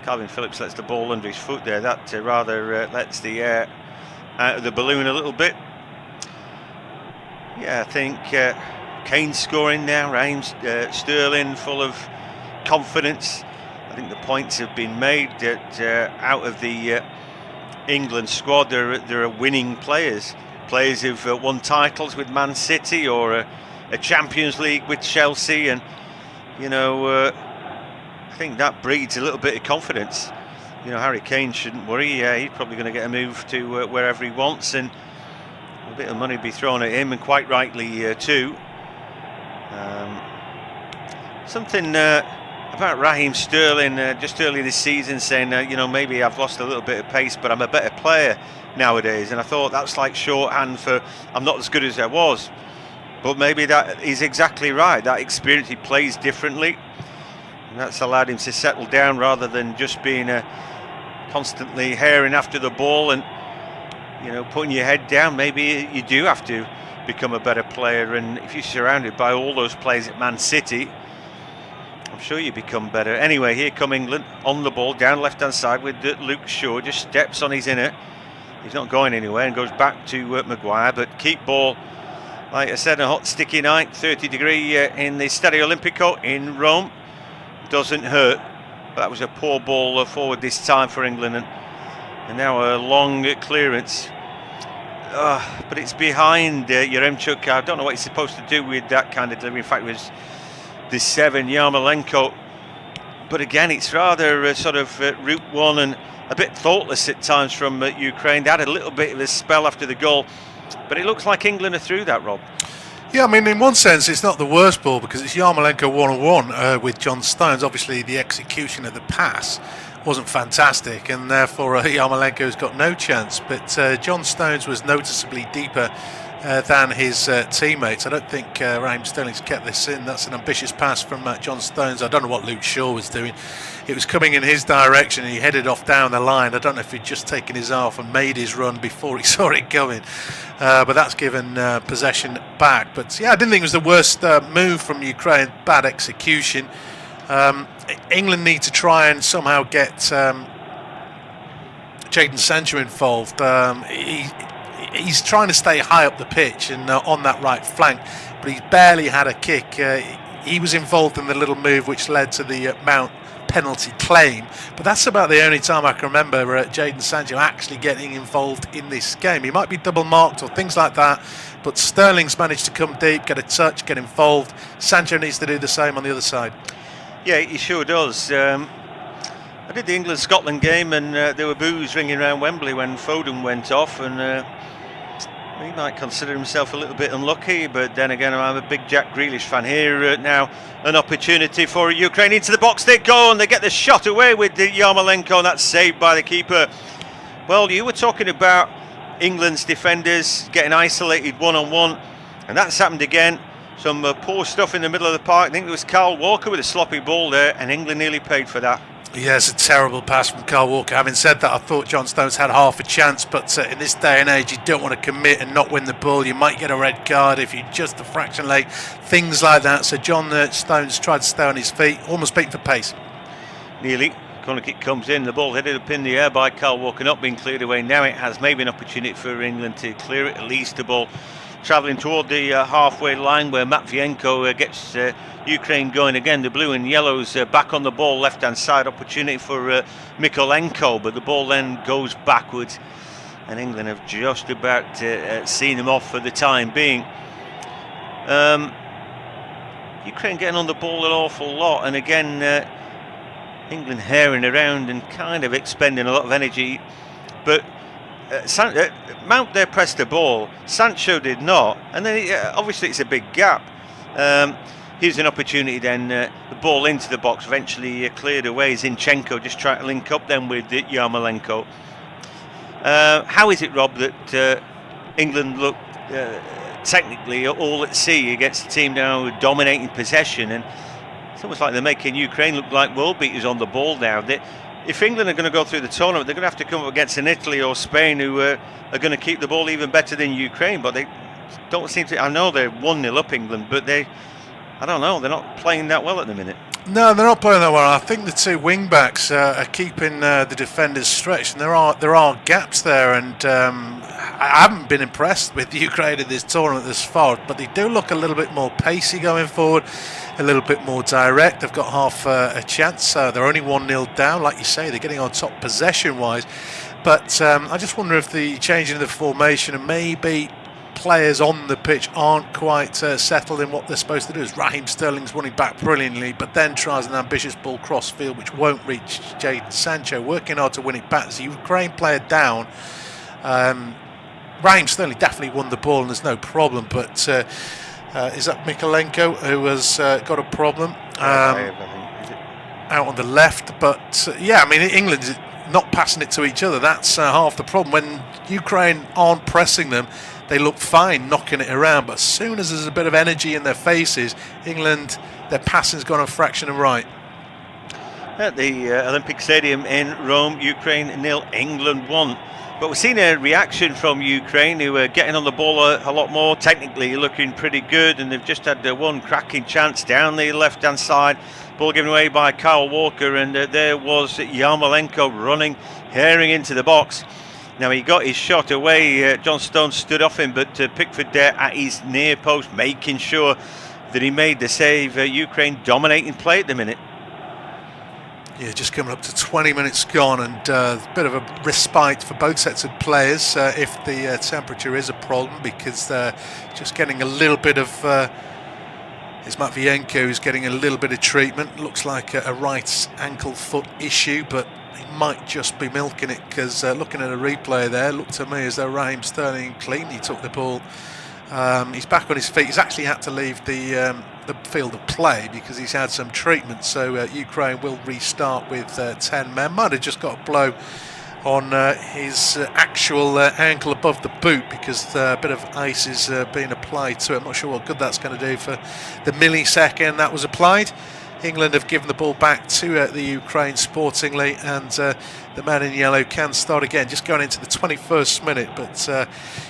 Calvin Phillips lets the ball under his foot there. That rather lets the air out of the balloon a little bit. Yeah, I think Kane scoring now. Raheem Sterling full of confidence. I think the points have been made that out of the England squad, there are winning players. Players who've won titles with Man City, or a Champions League with Chelsea, and I think that breeds a little bit of confidence. Harry Kane shouldn't worry. He's probably going to get a move to wherever he wants, and a bit of money be thrown at him, and quite rightly too. Something about Raheem Sterling just earlier this season saying, maybe I've lost a little bit of pace, but I'm a better player nowadays. And I thought that's like shorthand for I'm not as good as I was. But maybe that is exactly right. That experience, he plays differently, and that's allowed him to settle down rather than just being constantly herring after the ball and putting your head down. Maybe you do have to become a better player, and if you're surrounded by all those players at Man City, I'm sure you become better. Anyway, here come England on the ball, down left hand side with Luke Shaw, just steps on his inner. He's not going anywhere and goes back to Maguire, but keep ball. Like I said, a hot sticky night, 30 degree in the Stadio Olimpico in Rome. Doesn't hurt, but that was a poor ball forward this time for England, and now a long clearance. But it's behind Yaremchuk. I don't know what he's supposed to do with that kind of delivery. In fact, it was the 7, Yarmolenko. But again, it's rather sort of route one and a bit thoughtless at times from Ukraine. They had a little bit of a spell after the goal, but it looks like England are through that, Rob. Yeah, I mean, in one sense, it's not the worst ball because it's Yarmolenko one-on-one with John Stones. Obviously, the execution of the pass wasn't fantastic, and therefore Yarmolenko's got no chance. But John Stones was noticeably deeper than his teammates. I don't think Raheem Sterling's kept this in. That's an ambitious pass from John Stones. I don't know what Luke Shaw was doing. It was coming in his direction and he headed off down the line. I don't know if he'd just taken his off and made his run before he saw it coming. But that's given possession back. But yeah, I didn't think it was the worst move from Ukraine. Bad execution. England need to try and somehow get Jadon Sancho involved. He's trying to stay high up the pitch and on that right flank, but he's barely had a kick. He was involved in the little move which led to the Mount penalty claim, but that's about the only time I can remember Jadon Sancho actually getting involved in this game. He might be double marked or things like that, but Sterling's managed to come deep, get a touch, get involved. Sancho needs to do the same on the other side. Yeah, he sure does. I did the England-Scotland game, and there were boos ringing around Wembley when Foden went off, and he might consider himself a little bit unlucky, but then again, I'm a big Jack Grealish fan here. Now an opportunity for Ukraine. Into the box they go, and they get the shot away with the Yarmolenko, and that's saved by the keeper. Well, you were talking about England's defenders getting isolated one-on-one, and that's happened again. Some poor stuff in the middle of the park. I think it was Kyle Walker with a sloppy ball there, and England nearly paid for that. Yeah, it's a terrible pass from Kyle Walker. Having said that, I thought John Stones had half a chance, but in this day and age, you don't want to commit and not win the ball. You might get a red card if you're just a fraction late, things like that. So John Stones tried to stay on his feet, almost beaten for pace. Nearly. Corner kick comes in, the ball headed up in the air by Kyle Walker, not being cleared away. Now it has maybe an opportunity for England to clear it. At least the ball travelling toward the halfway line where Matvienko gets Ukraine going again. The blue and yellows back on the ball, left hand side, opportunity for Mykolenko, but the ball then goes backwards, and England have just about seen him off for the time being. Ukraine getting on the ball an awful lot, and again England herring around and kind of expending a lot of energy, but Mount there pressed the ball, Sancho did not, and then obviously it's a big gap. Here's an opportunity then, the ball into the box, eventually cleared away. Zinchenko just trying to link up then with Yarmolenko. How is it, Rob, that England look technically all at sea against a team now dominating possession, and it's almost like they're making Ukraine look like world beaters on the ball now. If England are going to go through the tournament, they're going to have to come up against an Italy or Spain who are going to keep the ball even better than Ukraine, but they don't seem to. I know they're 1-0 up, England, but I don't know, they're not playing that well at the minute. No, they're not playing that well. I think the two wing backs are keeping the defenders stretched, and there are gaps there, and I haven't been impressed with Ukraine in this tournament this far, but they do look a little bit more pacey going forward, a little bit more direct. They've got half a chance. They're only 1-0 down, like you say. They're getting on top possession-wise, but I just wonder if the changing of the formation and maybe players on the pitch aren't quite settled in what they're supposed to do. As Raheem Sterling's running back brilliantly, but then tries an ambitious ball cross field which won't reach Jadon Sancho, working hard to win it back. As the Ukraine player down, Raheem Sterling definitely won the ball and there's no problem, but is that Mykolenko who has got a problem out on the left? But yeah, I mean, England's not passing it to each other. That's half the problem. When Ukraine aren't pressing them, they look fine knocking it around, but as soon as there's a bit of energy in their faces, England, their passing's gone a fraction of right. At the Olympic Stadium in Rome, Ukraine 0, England 1. But we've seen a reaction from Ukraine, who are getting on the ball a lot more, technically looking pretty good, and they've just had one cracking chance down the left-hand side. Ball given away by Kyle Walker, and there was Yarmolenko running, herring into the box. Now he got his shot away, John Stones stood off him, but Pickford there at his near post, making sure that he made the save. Ukraine dominating play at the minute. Yeah, just coming up to 20 minutes gone, and a bit of a respite for both sets of players if the temperature is a problem, because they're just getting a little bit of... It's Matvienko who's getting a little bit of treatment. Looks like a right ankle foot issue, but he might just be milking it, because looking at a replay there, looked to me as though Raheem Sterling cleanly took the ball. He's back on his feet. He's actually had to leave the field of play because he's had some treatment, so Ukraine will restart with 10 men. Might have just got a blow on his actual ankle above the boot, because a bit of ice is being applied to it. I'm not sure what good that's going to do for the millisecond that was applied. England have given the ball back to the Ukraine sportingly, and the man in yellow can start again, just going into the 21st minute. But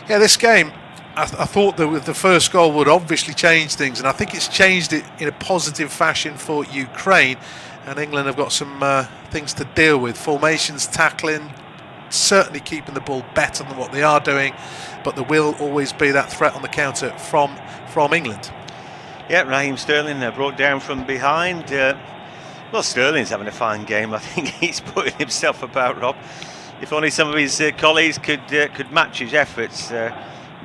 yeah, this game, I thought that the first goal would obviously change things, and I think it's changed it in a positive fashion for Ukraine, and England have got some things to deal with. Formations, tackling, certainly keeping the ball better than what they are doing, but there will always be that threat on the counter from England. Yeah, Raheem Sterling brought down from behind. Well, Sterling's having a fine game. I think he's putting himself about, Rob. If only some of his colleagues could match his efforts.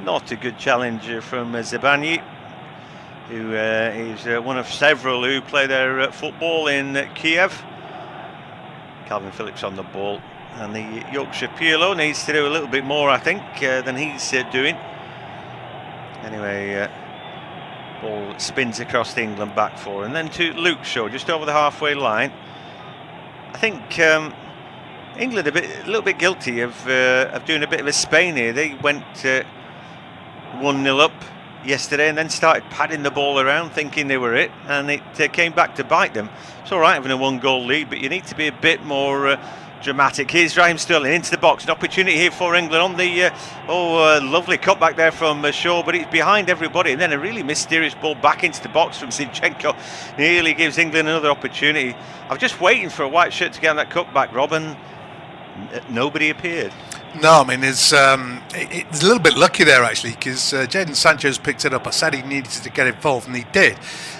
Not a good challenge from Zabani, who is one of several who play their football in Kiev. Calvin Phillips on the ball, and the Yorkshire Pirlo needs to do a little bit more, I think, than he's doing. Anyway, ball spins across the England back four, and then to Luke Shaw, just over the halfway line. I think England a little bit guilty of doing a bit of a Spain here. They went 1-0 up yesterday and then started padding the ball around thinking they were it, and it came back to bite them. It's all right having a 1-goal lead, but you need to be a bit more dramatic. Here's Raheem Sterling into the box, an opportunity here for England on the lovely cut back there from Shaw, but it's behind everybody, and then a really mysterious ball back into the box from Zinchenko nearly gives England another opportunity. I was just waiting for a white shirt to get on that cut back, Robin. Nobody appeared. No, I mean, it's a little bit lucky there, actually, because Jadon Sancho's picked it up. I said he needed to get involved, and he did.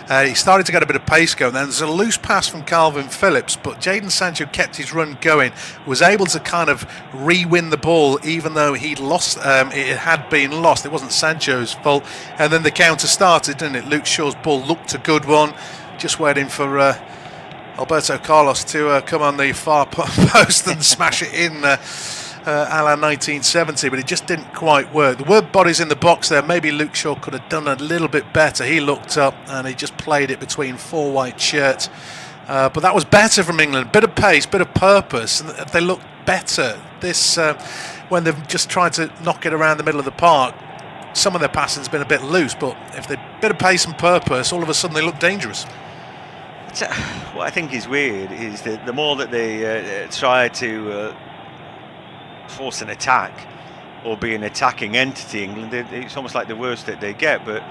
He started to get a bit of pace going. Then there's a loose pass from Calvin Phillips, but Jadon Sancho kept his run going, was able to kind of re-win the ball, even though he'd lost. It had been lost. It wasn't Sancho's fault. And then the counter started, didn't it? Luke Shaw's ball looked a good one. Just waiting for Alberto Carlos to come on the far post and smash it in a la 1970, but it just didn't quite work. There were bodies in the box there. Maybe Luke Shaw could have done a little bit better. He looked up and he just played it between four white shirts. But that was better from England. Bit of pace, bit of purpose, and they looked better. This when they've just tried to knock it around the middle of the park, some of their passing's been a bit loose, but if they've a bit of pace and purpose, all of a sudden they look dangerous. What I think is weird is that the more that they try to force an attack or be an attacking entity, England, it's almost like the worst that they get. But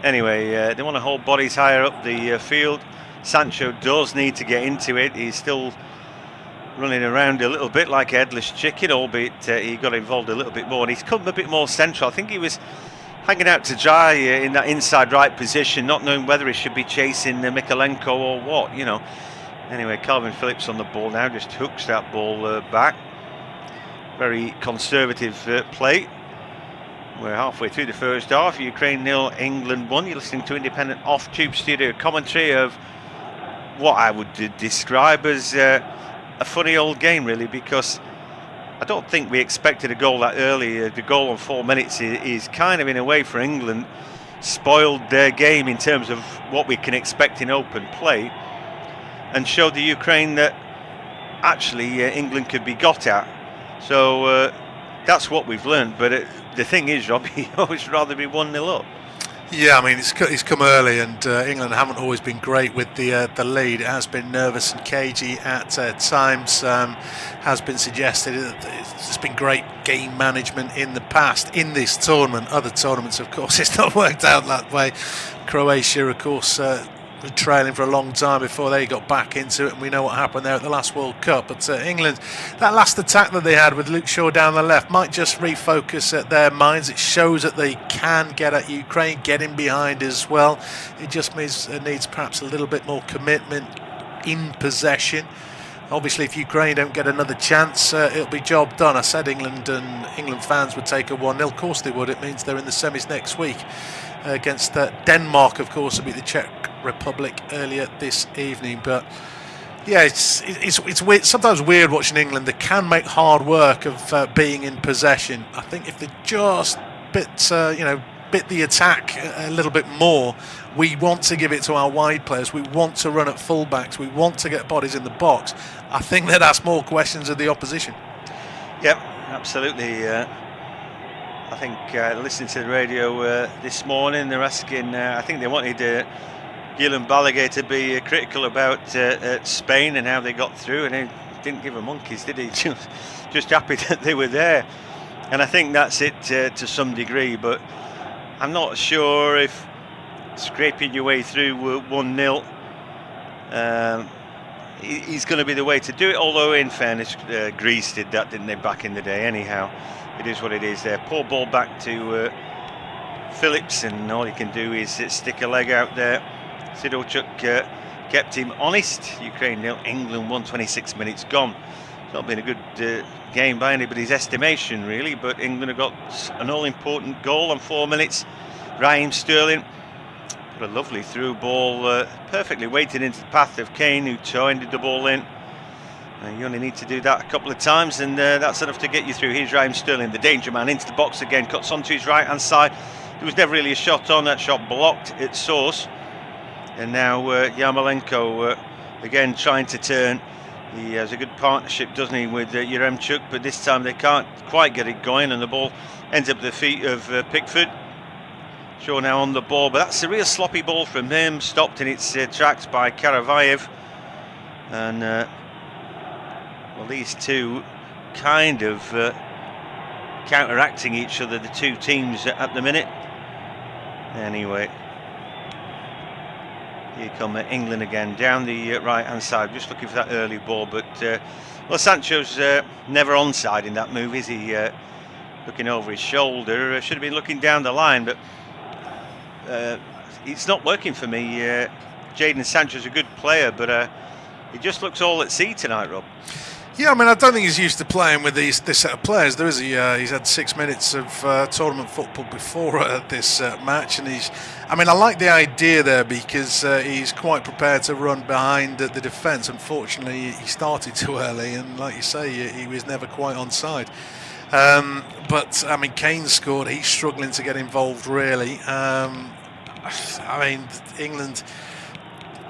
anyway, they want to hold bodies higher up the field. Sancho does need to get into it. He's still running around a little bit like a headless chicken, albeit he got involved a little bit more, and he's come a bit more central. I think he was hanging out to dry in that inside right position, not knowing whether he should be chasing Mikalenko or what, you know. Anyway, Calvin Phillips on the ball now, just hooks that ball back. Very conservative play. We're halfway through the first half. Ukraine 0, England 1. You're listening to independent off-tube studio commentary of what I would describe as a funny old game, really, because I don't think we expected a goal that early. The goal on 4 minutes is kind of, in a way, for England, spoiled their game in terms of what we can expect in open play, and showed the Ukraine that actually England could be got at. So that's what we've learned. But the thing is, Rob, you always rather be 1-0 up. Yeah, I mean, it's come early, and England haven't always been great with the lead. It has been nervous and cagey at times. Has been suggested that there's been great game management in the past in this tournament. Other tournaments, of course, it's not worked out that way. Croatia, of course, were trailing for a long time before they got back into it, and we know what happened there at the last World Cup. But England, that last attack that they had with Luke Shaw down the left might just refocus at their minds. It shows that they can get at Ukraine, get in behind as well. It just needs perhaps a little bit more commitment in possession. Obviously, if Ukraine don't get another chance, it'll be job done. I said England fans would take a 1-0. Of course they would. It means they're in the semis next week against Denmark, of course, will be the Czech Republic earlier this evening. But yeah, it's weird, sometimes weird watching England. They can make hard work of being in possession. I think if they just bit the attack a little bit more, we want to give it to our wide players, we want to run at fullbacks, we want to get bodies in the box, I think they'd ask more questions of the opposition. Yep, absolutely. I think listening to the radio this morning, they're asking, I think they wanted Guillem Balaguer to be critical about Spain and how they got through, and he didn't give a monkeys, did he? Just happy that they were there. And I think that's it to some degree, but I'm not sure if scraping your way through 1-0 is going to be the way to do it, although in fairness Greece did that, didn't they, back in the day. Anyhow, it is what it is there. Poor ball back to Phillips, and all he can do is stick a leg out there. Sidorchuk kept him honest. Ukraine 0, England 1, 26 minutes gone. It's not been a good game by anybody's estimation, really, but England have got an all-important goal on 4 minutes. Raheem Sterling put a lovely through ball, perfectly weighted into the path of Kane, who turned the ball in. You only need to do that a couple of times, and that's enough to get you through. Here's Raheem Sterling, the danger man, into the box again, cuts onto his right-hand side. There was never really a shot on, that shot blocked at source. And now Yarmolenko again trying to turn. He has a good partnership, doesn't he, with Yaremchuk, but this time they can't quite get it going, and the ball ends up at the feet of Pickford. Shaw now on the ball, but that's a real sloppy ball from him, stopped in its tracks by Karavayev. And well, these two kind of counteracting each other, the two teams at the minute. Anyway, here come England again down the right hand side, just looking for that early ball, but well, Sancho's never onside in that move, is he? Looking over his shoulder, should have been looking down the line, but it's not working for me. Jadon Sancho's a good player, but he just looks all at sea tonight, Rob. Yeah, I mean, I don't think he's used to playing with this set of players. There is he's had 6 minutes of tournament football before this match, and I like the idea there because he's quite prepared to run behind the defence. Unfortunately, he started too early, and like you say, he was never quite onside. But I mean, Kane scored. He's struggling to get involved, really. England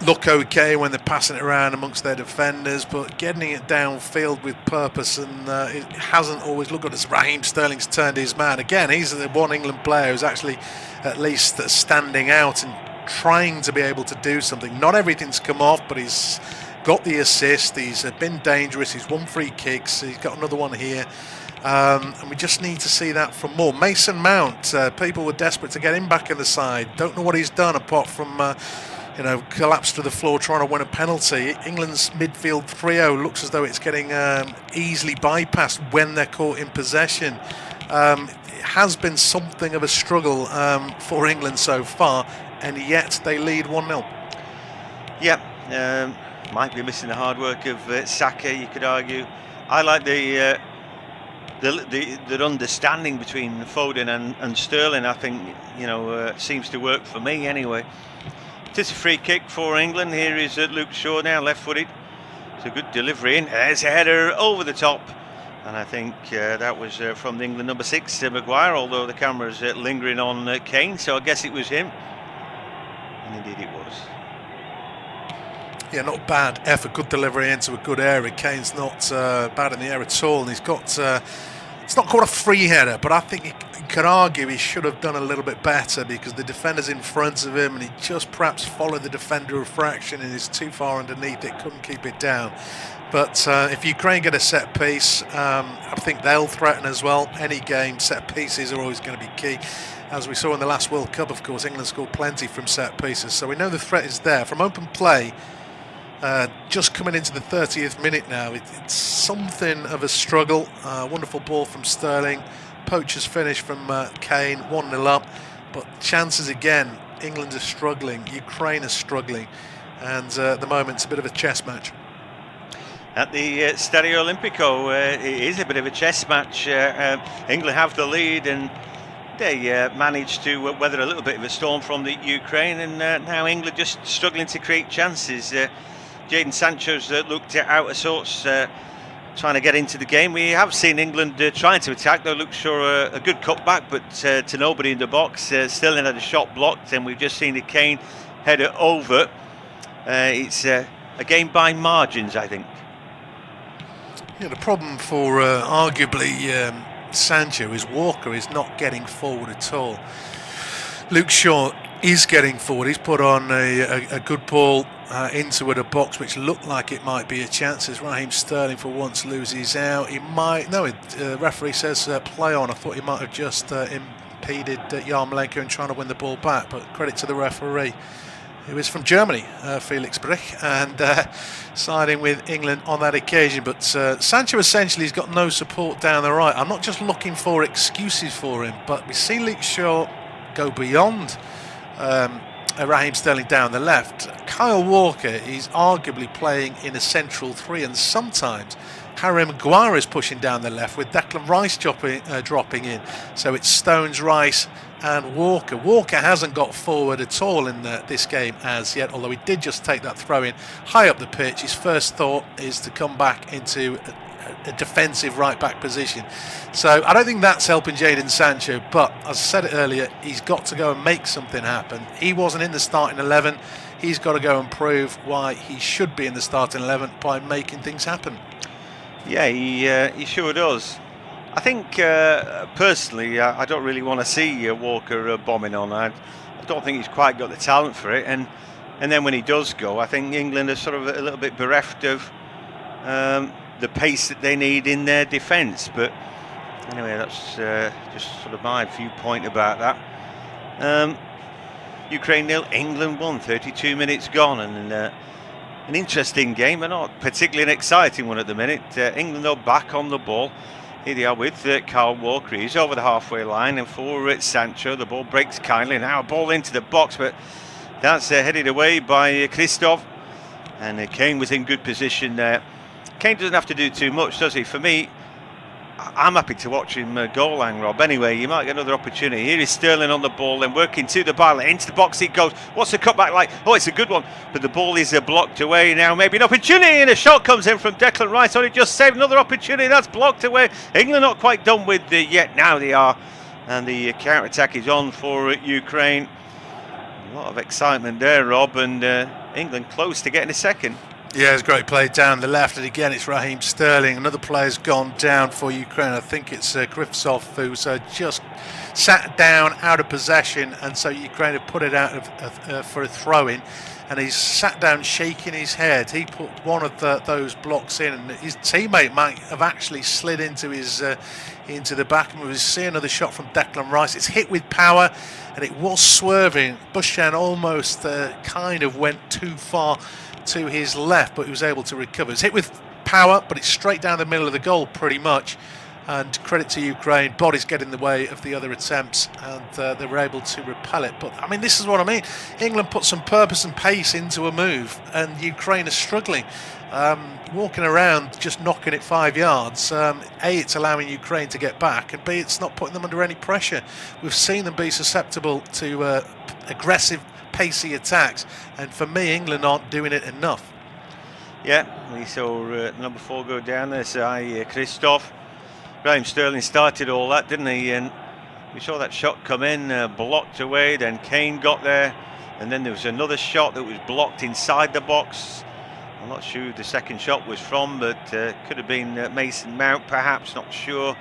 look okay when they're passing it around amongst their defenders, but getting it downfield with purpose, and it hasn't always looked good. As Raheem Sterling's turned his man again, he's the one England player who's actually at least standing out and trying to be able to do something. Not everything's come off, but he's got the assist. He's been dangerous. He's won free kicks. He's got another one here. And we just need to see that from more. Mason Mount, people were desperate to get him back in the side. Don't know what he's done apart from collapse to the floor trying to win a penalty. England's midfield trio looks as though it's getting easily bypassed when they're caught in possession. It has been something of a struggle for England so far, and yet they lead 1-0. Yeah, might be missing the hard work of Saka, you could argue. I like the understanding between Foden and Sterling. I think seems to work for me anyway. It is a free kick for England. Here is Luke Shaw now, left-footed. It's a good delivery in. There's a header over the top, and I think that was from the England number 6, Maguire. Although the camera's lingering on Kane, so I guess it was him. And indeed it was. Yeah, not bad effort, good delivery into a good area. Kane's not bad in the air at all, and he's got. It's not called a free header, but I think you could argue he should have done a little bit better because the defender's in front of him and he just perhaps followed the defender a fraction and is too far underneath it, couldn't keep it down. But if Ukraine get a set piece, I think they'll threaten as well. Any game, set pieces are always going to be key. As we saw in the last World Cup, of course, England scored plenty from set pieces, so we know the threat is there. From open play, just coming into the 30th minute now, it's something of a struggle. Wonderful ball from Sterling, poacher's finish from Kane, 1-0 up, but chances again. England are struggling, Ukraine is struggling, and at the moment it's a bit of a chess match. At the Stadio Olimpico, it is a bit of a chess match. England have the lead, and they managed to weather a little bit of a storm from the Ukraine, and now England just struggling to create chances. Jadon Sancho's looked out of sorts, trying to get into the game. We have seen England trying to attack, though. Look sure a good cutback, but to nobody in the box. Sterling had a shot blocked, and we've just seen the Kane header over. It's a game by margins, I think. Yeah, the problem for arguably Sancho is Walker is not getting forward at all. Luke Shaw is getting forward. He's put on a good ball into a box which looked like it might be a chance as Raheem Sterling for once loses out. He might, no, the referee says play on. I thought he might have just impeded Yarmolenko in trying to win the ball back, but credit to the referee. He was from Germany, Felix Brich, and siding with England on that occasion. But Sancho essentially has got no support down the right. I'm not just looking for excuses for him, but we've seen Luke Shaw go beyond Raheem Sterling down the left, Kyle Walker is arguably playing in a central three, and sometimes Harry Maguire is pushing down the left with Declan Rice dropping in. So it's Stones, Rice and Walker. Walker hasn't got forward at all in this game as yet, although he did just take that throw in high up the pitch. His first thought is to come back into a defensive right back position. So I don't think that's helping Jadon Sancho, but as I said it earlier, he's got to go and make something happen. He wasn't in the starting 11. He's got to go and prove why he should be in the starting 11 by making things happen. Yeah, he sure does. I think personally, I don't really want to see Walker bombing on. I don't think he's quite got the talent for it, and then when he does go, I think England are sort of a little bit bereft of the pace that they need in their defence. But anyway, that's just sort of my viewpoint about that. Ukraine 0, England 1, 32 minutes gone, and an interesting game, but not particularly an exciting one at the minute. England though back on the ball. Here they are with Kyle Walker. He's over the halfway line, and for Sancho, the ball breaks kindly. Now a ball into the box, but that's headed away by Christoph, and Kane was in good position there. Kane doesn't have to do too much, does he? For me, I'm happy to watch him goal line, Rob. Anyway, you might get another opportunity. Here is Sterling on the ball, then working to the byline, into the box it goes. What's the cutback like? Oh, it's a good one, but the ball is blocked away now. Maybe an opportunity, and a shot comes in from Declan Rice. Oh, he just saved another opportunity. That's blocked away. England not quite done with yet. Now they are, and the counter-attack is on for Ukraine. A lot of excitement there, Rob, and England close to getting a second. Yeah, it's great play down the left, and again it's Raheem Sterling. Another player's gone down for Ukraine. I think it's Krivtsov who's just sat down out of possession, and so Ukraine have put it out for a throw-in, and he's sat down shaking his head. He put one of those blocks in, and his teammate might have actually slid into the back, and we'll see another shot from Declan Rice. It's hit with power, and it was swerving. Bushan almost kind of went too far to his left, but he was able to recover. It's hit with power, but it's straight down the middle of the goal pretty much, and credit to Ukraine. Bodies get in the way of the other attempts, and they were able to repel it. But I mean, this is what I mean. England put some purpose and pace into a move, and Ukraine is struggling, walking around just knocking it 5 yards. A, it's allowing Ukraine to get back, and B, it's not putting them under any pressure. We've seen them be susceptible to aggressive, pacey attacks, and for me, England aren't doing it enough. Yeah, we saw number 4 go down there, so Christoph. Raheem Sterling started all that, didn't he? And we saw that shot come in, blocked away, then Kane got there, and then there was another shot that was blocked inside the box. I'm not sure who the second shot was from, but could have been Mason Mount, perhaps, not sure.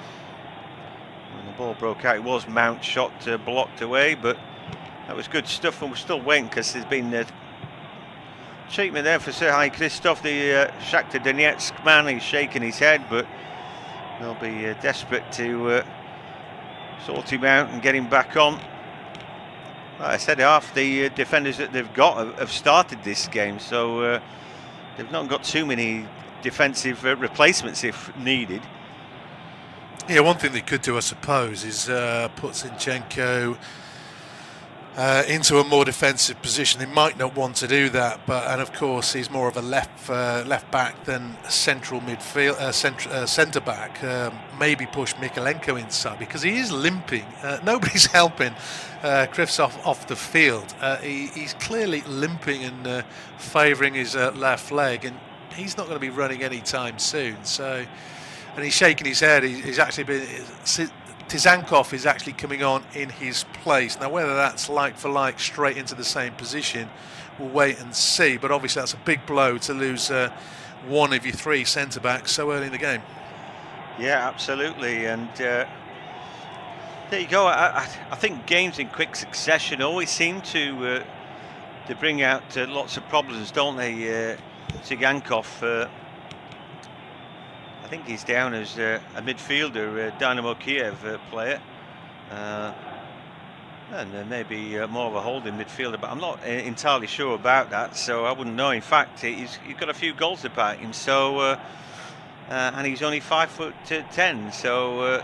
When the ball broke out, it was Mount's shot blocked away, but that was good stuff, and we're still waiting because there's been treatment there for Serhii Christoph, the Shakhtar Donetsk man. He's shaking his head, but they'll be desperate to sort him out and get him back on. Like I said, half the defenders that they've got have started this game, so they've not got too many defensive replacements if needed. Yeah, one thing they could do, I suppose, is put Zinchenko into a more defensive position. They might not want to do that, and of course he's more of a left back than a central midfield, centre back. Maybe push Mykolenko inside because he is limping. Nobody's helping Krivtsov off the field. He's clearly limping and favouring his left leg, and he's not going to be running anytime soon. So, and he's shaking his head. He's actually been. Tizankov is actually coming on in his place. Now, whether that's like for like straight into the same position, we'll wait and see. But obviously that's a big blow to lose one of your 3 centre-backs so early in the game. Yeah, absolutely. And there you go. I think games in quick succession always seem to bring out lots of problems, don't they? Tsigankov, I think he's down as a midfielder, Dynamo Kiev player, and maybe more of a holding midfielder, but I'm not entirely sure about that, so I wouldn't know. In fact, he's got a few goals about him, so and he's only 5'10", so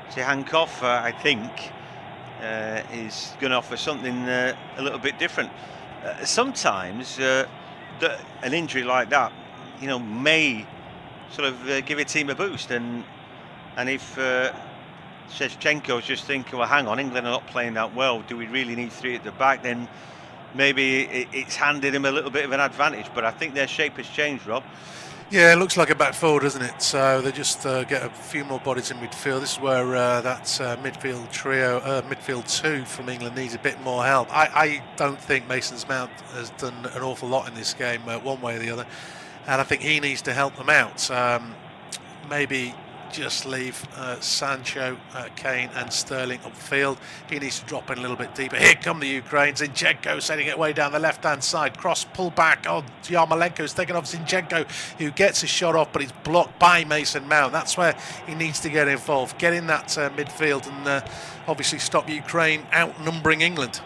Tsigankov, I think, is going to offer something a little bit different. Sometimes an injury like that, may sort of give a team a boost, and if Shevchenko's just thinking, well, hang on, England are not playing that well, do we really need three at the back? Then maybe it's handed him a little bit of an advantage, but I think their shape has changed, Rob. Yeah, it looks like a back four, doesn't it? So they just get a few more bodies in midfield. This is where that midfield trio, midfield two from England needs a bit more help. I don't think Mason's Mount has done an awful lot in this game, one way or the other, and I think he needs to help them out. Maybe just leave Sancho, Kane and Sterling upfield. He needs to drop in a little bit deeper. Here come the Ukrainians. Zinchenko sending it way down the left-hand side. Cross, pull back. Oh, Yarmolenko's taken off Zinchenko, who gets a shot off, but he's blocked by Mason Mount. That's where he needs to get involved. Get in that midfield and obviously stop Ukraine outnumbering England.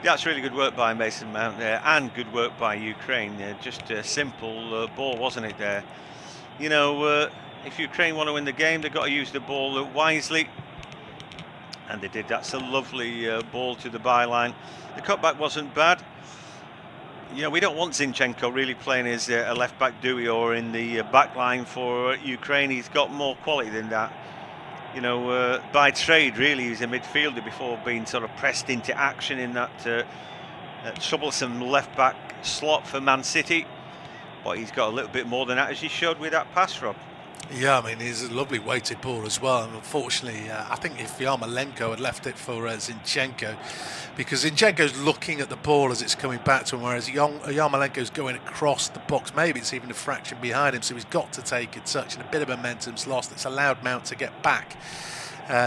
Yeah, that's really good work by Mason Mount there, and good work by Ukraine. Just a simple ball, wasn't it there? If Ukraine want to win the game, they've got to use the ball wisely, and they did. That's a lovely ball to the byline. The cutback wasn't bad. We don't want Zinchenko really playing as a left-back, do we, or in the back line for Ukraine. He's got more quality than that. By trade, really, he's a midfielder before being sort of pressed into action in that troublesome left-back slot for Man City. But he's got a little bit more than that, as he showed with that pass, Rob. Yeah, I mean, he's a lovely weighted ball as well. And unfortunately, I think if Yarmolenko had left it for Zinchenko, because Zinchenko's looking at the ball as it's coming back to him, whereas Yarmolenko's going across the box. Maybe it's even a fraction behind him, so he's got to take a touch, and a bit of momentum's lost. It's allowed Mount to get back.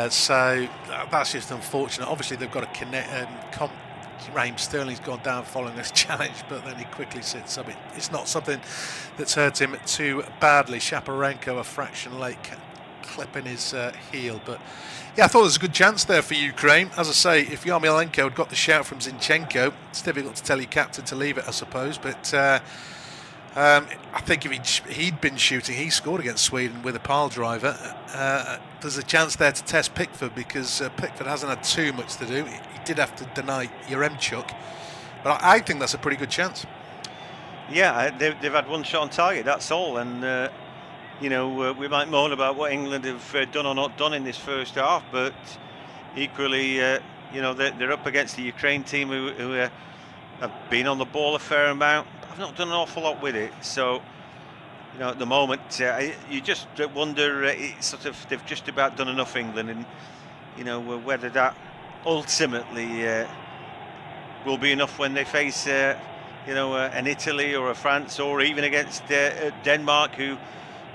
So that's just unfortunate. Obviously, they've got to connect. Raheem Sterling's gone down following this challenge, but then he quickly sits up. It's not something that's hurt him too badly. Shaparenko a fraction late, clipping his heel. But yeah, I thought there was a good chance there for Ukraine. As I say, if Yarmolenko had got the shout from Zinchenko, it's difficult to tell your captain to leave it, I suppose. But I think if he'd been shooting, he scored against Sweden with a pile driver. There's a chance there to test Pickford, because Pickford hasn't had too much to do. He did have to deny Yaremchuk, but I think that's a pretty good chance. Yeah, they've had one shot on target, that's all. And we might moan about what England have done or not done in this first half, but equally, they're up against the Ukraine team who have been on the ball a fair amount. I've not done an awful lot with it, so at the moment you just wonder. It's sort of, they've just about done enough, England, and whether that ultimately will be enough when they face an Italy or a France, or even against Denmark, who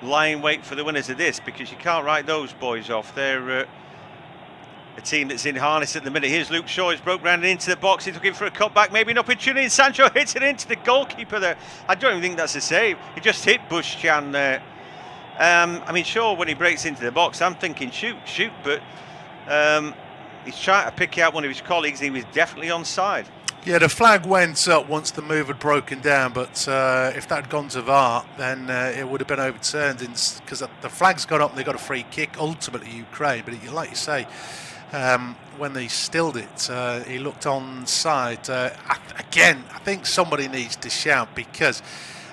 lie in wait for the winners of this, because you can't write those boys off. They're a team that's in harness at the minute. Here's Luke Shaw. He's broke round and into the box. He's looking for a cutback, maybe an opportunity. And Sancho hits it into the goalkeeper there. I don't even think that's a save. He just hit Bushchan there. I mean, Shaw, when he breaks into the box, I'm thinking shoot, but he's trying to pick out one of his colleagues. He was definitely onside. Yeah, the flag went up once the move had broken down, but if that had gone to VAR, then it would have been overturned, because the flag's gone up and they got a free kick, ultimately Ukraine. But like you say, when they stilled it, he looked onside. Again, I think somebody needs to shout, because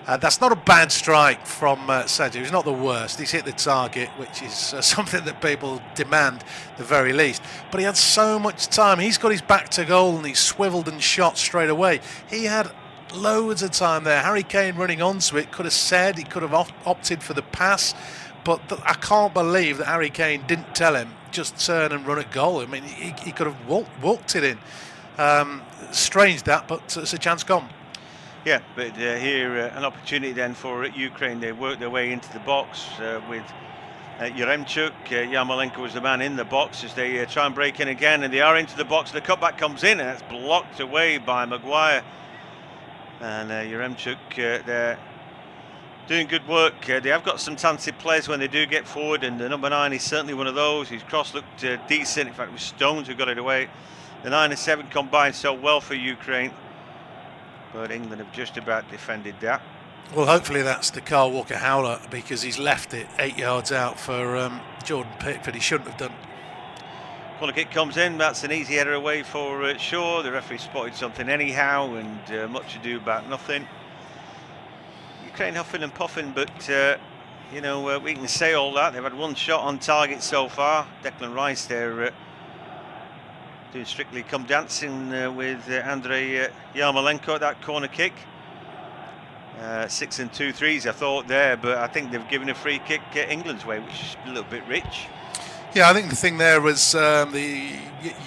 that's not a bad strike from Sancho. It's not the worst. He's hit the target, which is something that people demand, at the very least. But he had so much time. He's got his back to goal and he swiveled and shot straight away. He had loads of time there. Harry Kane running onto it, could have said, he could have opted for the pass. But I can't believe that Harry Kane didn't tell him, just turn and run a goal. I mean, he could have walked it in. Strange that, but it's a chance gone. Yeah, but here an opportunity then for Ukraine. They work their way into the box with Yaremchuk. Yarmolenko was the man in the box as they try and break in again, and they are into the box. The cutback comes in, and it's blocked away by Maguire. And Yaremchuk there doing good work. They have got some talented players when they do get forward, and the number 9 is certainly one of those. His cross looked decent. In fact, it was Stones who got it away. The 9 and 7 combined so well for Ukraine, but England have just about defended that. Well, hopefully that's the Kyle Walker-Howler, because he's left it 8 yards out for Jordan Pickford. He shouldn't have done. Corner kick comes in, that's an easy header away for Shaw. The referee spotted something anyhow, and much ado about nothing. Ukraine huffing and puffing, but you know, we can say all that. They've had one shot on target so far. Declan Rice there doing strictly come dancing with Andrei Yarmolenko at that corner kick. 6 and 2 threes I thought there, but I think they've given a free kick England's way, which is a little bit rich. Yeah, I think the thing there was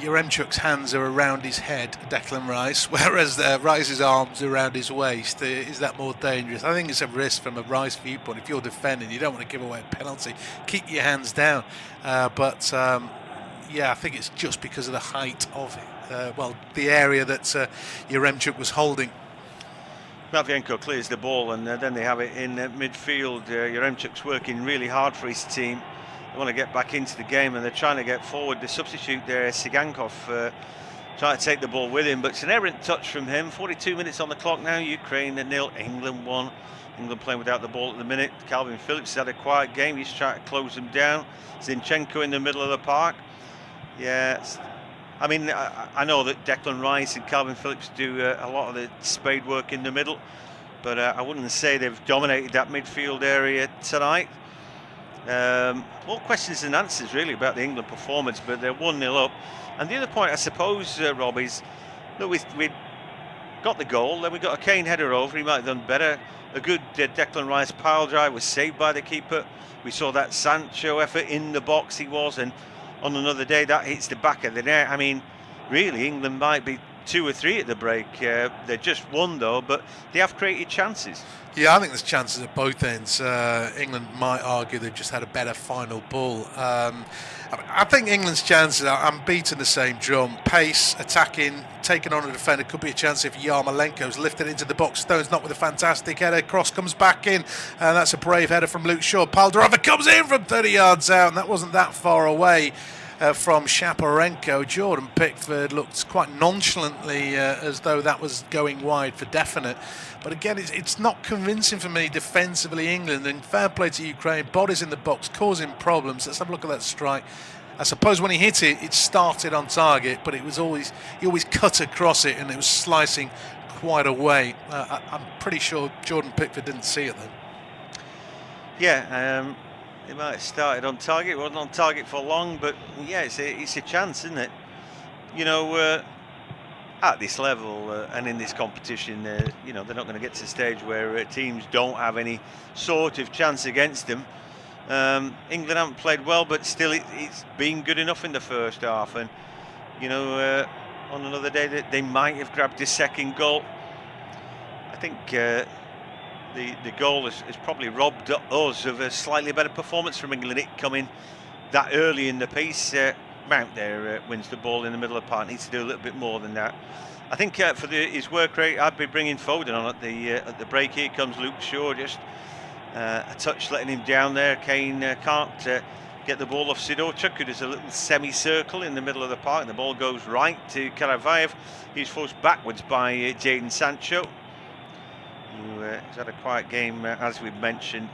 Yaremchuk's hands are around his head, Declan Rice, whereas Rice's arms are around his waist. Is that more dangerous? I think it's a risk from a Rice viewpoint. If you're defending, you don't want to give away a penalty. Keep your hands down. Yeah, I think it's just because of the height of the area that Yaremchuk was holding. Matvienko clears the ball, and then they have it in midfield. Yaremchuk's working really hard for his team. They want to get back into the game, and they're trying to get forward. The substitute there, Sigankov, trying to take the ball with him, but it's an errant touch from him. 42 minutes on the clock now. Ukraine 0, England 1. England playing without the ball at the minute. Calvin Phillips has had a quiet game. He's trying to close them down. Zinchenko in the middle of the park. Yes. I mean, I know that Declan Rice and Calvin Phillips do a lot of the spade work in the middle, but I wouldn't say they've dominated that midfield area tonight. More questions than answers really about the England performance, but they're 1-0 up. And the other point, I suppose, Rob, is that we got the goal, then we got a Kane header over. He might have done better. A good Declan Rice pile drive was saved by the keeper. We saw that Sancho effort in the box, he was, and on another day that hits the back of the net. I mean, really, England might be 2 or 3 at the break. They're just 1 though, but they have created chances. Yeah, I think there's chances at both ends. England might argue they've just had a better final ball. I think England's chances are, I'm beating the same drum. Pace, attacking, taking on a defender. Could be a chance if Yarmolenko's lifted into the box. Stones not with a fantastic header. Cross comes back in, and that's a brave header from Luke Shaw. Paldarova comes in from 30 yards out, and that wasn't that far away from Shaporenko. Jordan Pickford looked quite nonchalantly as though that was going wide for definite. But again, it's not convincing for me defensively, England. And fair play to Ukraine. Bodies in the box, causing problems. Let's have a look at that strike. I suppose when he hit it, it started on target, but he always cut across it, and it was slicing quite away. I'm pretty sure Jordan Pickford didn't see it then. Yeah, it might have started on target. It wasn't on target for long, but yeah, it's a chance, isn't it? You know, at this level and in this competition, you know, they're not going to get to the stage where teams don't have any sort of chance against them. England haven't played well, but still it's been good enough in the first half, and you know, on another day that they might have grabbed a second goal. I think the goal has probably robbed us of a slightly better performance from England. It coming that early in the piece. Mount there wins the ball in the middle of the park. Needs to do a little bit more than that. I think for his work rate, I'd be bringing Foden on at the break. Here comes Luke Shaw, just a touch letting him down there. Kane can't get the ball off Sidorchuk, who does a little semicircle in the middle of the park. The ball goes right to Karavayev. He's forced backwards by Jadon Sancho, who has had a quiet game, as we've mentioned.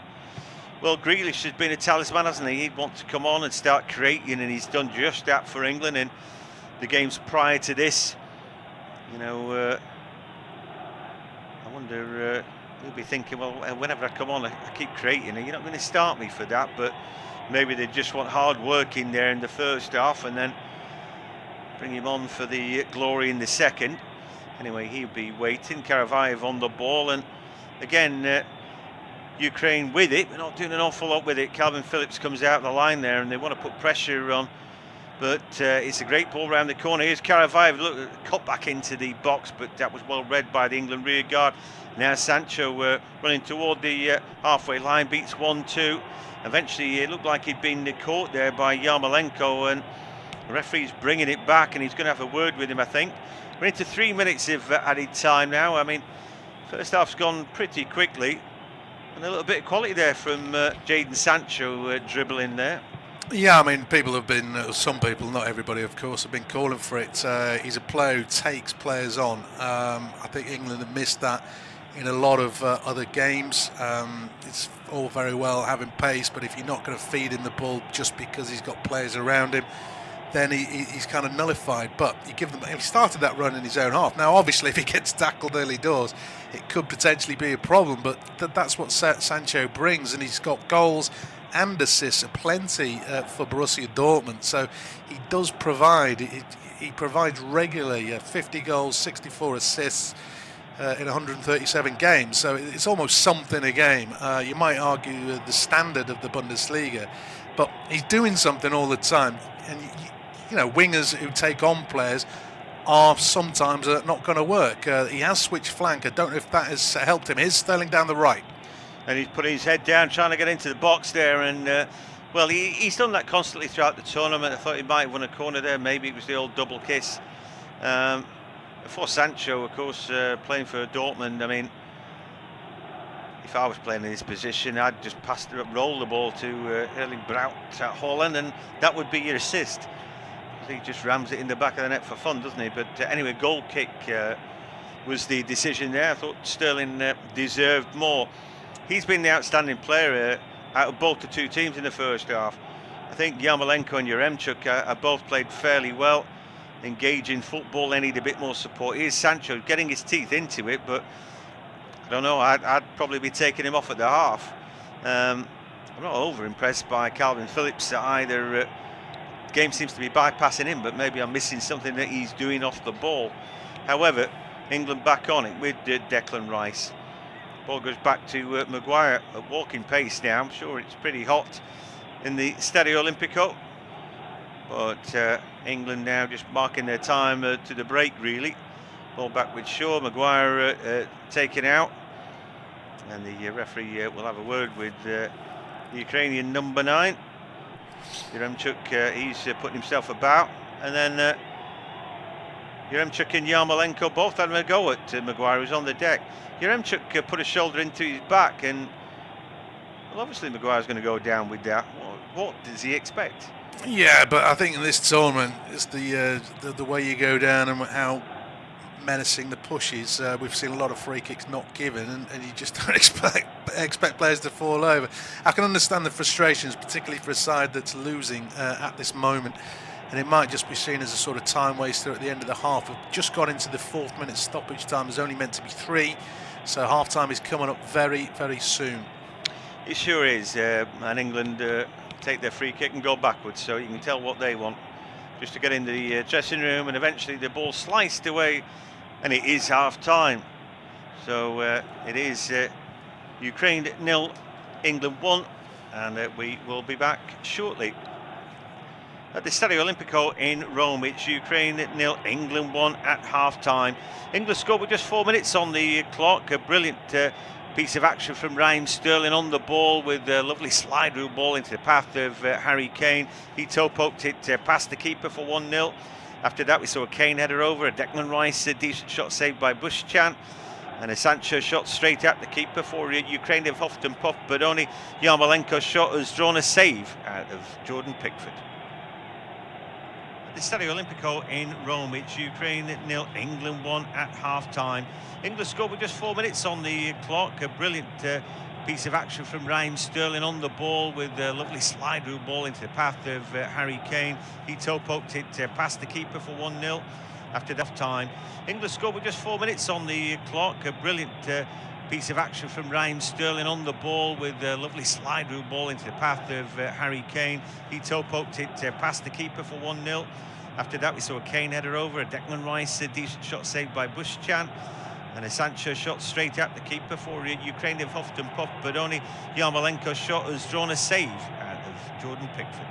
Well, Grealish has been a talisman, hasn't he? He'd want to come on and start creating, and he's done just that for England in the games prior to this. You know, I wonder, he'll be thinking, well, whenever I come on, I keep creating, and you're not going to start me for that, but maybe they just want hard work in there in the first half and then bring him on for the glory in the second. Anyway, he'll be waiting. Karavayev on the ball, and again, Ukraine with it, but not doing an awful lot with it. Calvin Phillips comes out the line there, and they want to put pressure on, but it's a great ball round the corner. Here's Karavayev, look, cut back into the box, but that was well read by the England rear guard. Now Sancho running toward the halfway line, beats 1-2. Eventually it looked like he'd been caught there by Yarmolenko, and the referee's bringing it back, and he's going to have a word with him, I think. We're into 3 minutes of added time now. I mean, first half's gone pretty quickly. And a little bit of quality there from Jadon Sancho dribbling there. Yeah, I mean, people have been, some people, not everybody of course, have been calling for it. He's a player who takes players on. I think England have missed that in a lot of other games. It's all very well having pace, but if you're not going to feed him the ball just because he's got players around him, then he's kind of nullified. But you give them, he started that run in his own half. Now, obviously, if he gets tackled early doors, it could potentially be a problem. But that's what Sancho brings, and he's got goals and assists aplenty for Borussia Dortmund. So he does provide. He provides regularly 50 goals, 64 assists. In 137 games, so it's almost something a game. You might argue the standard of the Bundesliga, but he's doing something all the time. And you know, wingers who take on players are sometimes not going to work. He has switched flank. I don't know if that has helped him. Here's Sterling down the right, and he's putting his head down, trying to get into the box there. And well, he's done that constantly throughout the tournament. I thought he might have won a corner there. Maybe it was the old double kiss. For Sancho, of course, playing for Dortmund, I mean, if I was playing in this position, I'd just roll the ball to Erling Braut at Haaland, and that would be your assist. He just rams it in the back of the net for fun, doesn't he? But anyway, goal kick was the decision there. I thought Sterling deserved more. He's been the outstanding player out of both the two teams in the first half. I think Yarmolenko and Yaremchuk have both played fairly well. Engaging football, they need a bit more support. Here's Sancho getting his teeth into it, but I don't know, I'd probably be taking him off at the half. I'm not over impressed by Calvin Phillips either. Game seems to be bypassing him, but maybe I'm missing something that he's doing off the ball. However, England back on it with Declan Rice. Ball goes back to Maguire at walking pace now. I'm sure it's pretty hot in the Stadio Olimpico. But England now just marking their time to the break, really. Ball back with Shaw, Maguire taken out. And the referee will have a word with the Ukrainian number 9. Yaremchuk, he's putting himself about. And then Yaremchuk and Yarmolenko both had a go at Maguire, who's on the deck. Yaremchuk put a shoulder into his back, and well, obviously Maguire's going to go down with that. What does he expect? Yeah, but I think in this tournament, it's the way you go down and how menacing the push is. We've seen a lot of free kicks not given, and you just don't expect players to fall over. I can understand the frustrations, particularly for a side that's losing at this moment, and it might just be seen as a sort of time waster at the end of the half. We've just got into the 4th minute stoppage time. There's only meant to be 3, so half time is coming up very, very soon. It sure is, and England take their free kick and go backwards, so you can tell what they want, just to get in the dressing room, and eventually the ball sliced away, and it is half time. So it is Ukraine 0, England 1, and we will be back shortly. At the Stadio Olimpico in Rome, it's Ukraine 0, England 1 at half time. England scored with just 4 minutes on the clock. A brilliant piece of action from Raheem Sterling on the ball with a lovely slide rule ball into the path of Harry Kane. He toe poked it past the keeper for 1-0. After that, we saw a Kane header over, a Declan Rice, a decent shot saved by Bushchan, and a Sancho shot straight at the keeper for Ukraine. They've huffed and puffed, but only Yarmolenko's shot has drawn a save out of Jordan Pickford. The Stadio Olimpico in Rome, it's Ukraine 0, England 1 at half time. England scored with just 4 minutes on the clock. A brilliant piece of action from Raheem Sterling on the ball with a lovely slide rule ball into the path of Harry Kane. He toe poked it past the keeper for 1-0. After that time, England scored with just 4 minutes on the clock. A brilliant piece of action from Raheem Sterling on the ball with a lovely slide rule ball into the path of Harry Kane. He toe poked it past the keeper for 1-0. After that, we saw a Kane header over, a Declan Rice, a decent shot saved by Bushchan, and a Sancho shot straight at the keeper for Ukraine. They've huffed and puffed, but only Yarmolenko's shot has drawn a save out of Jordan Pickford.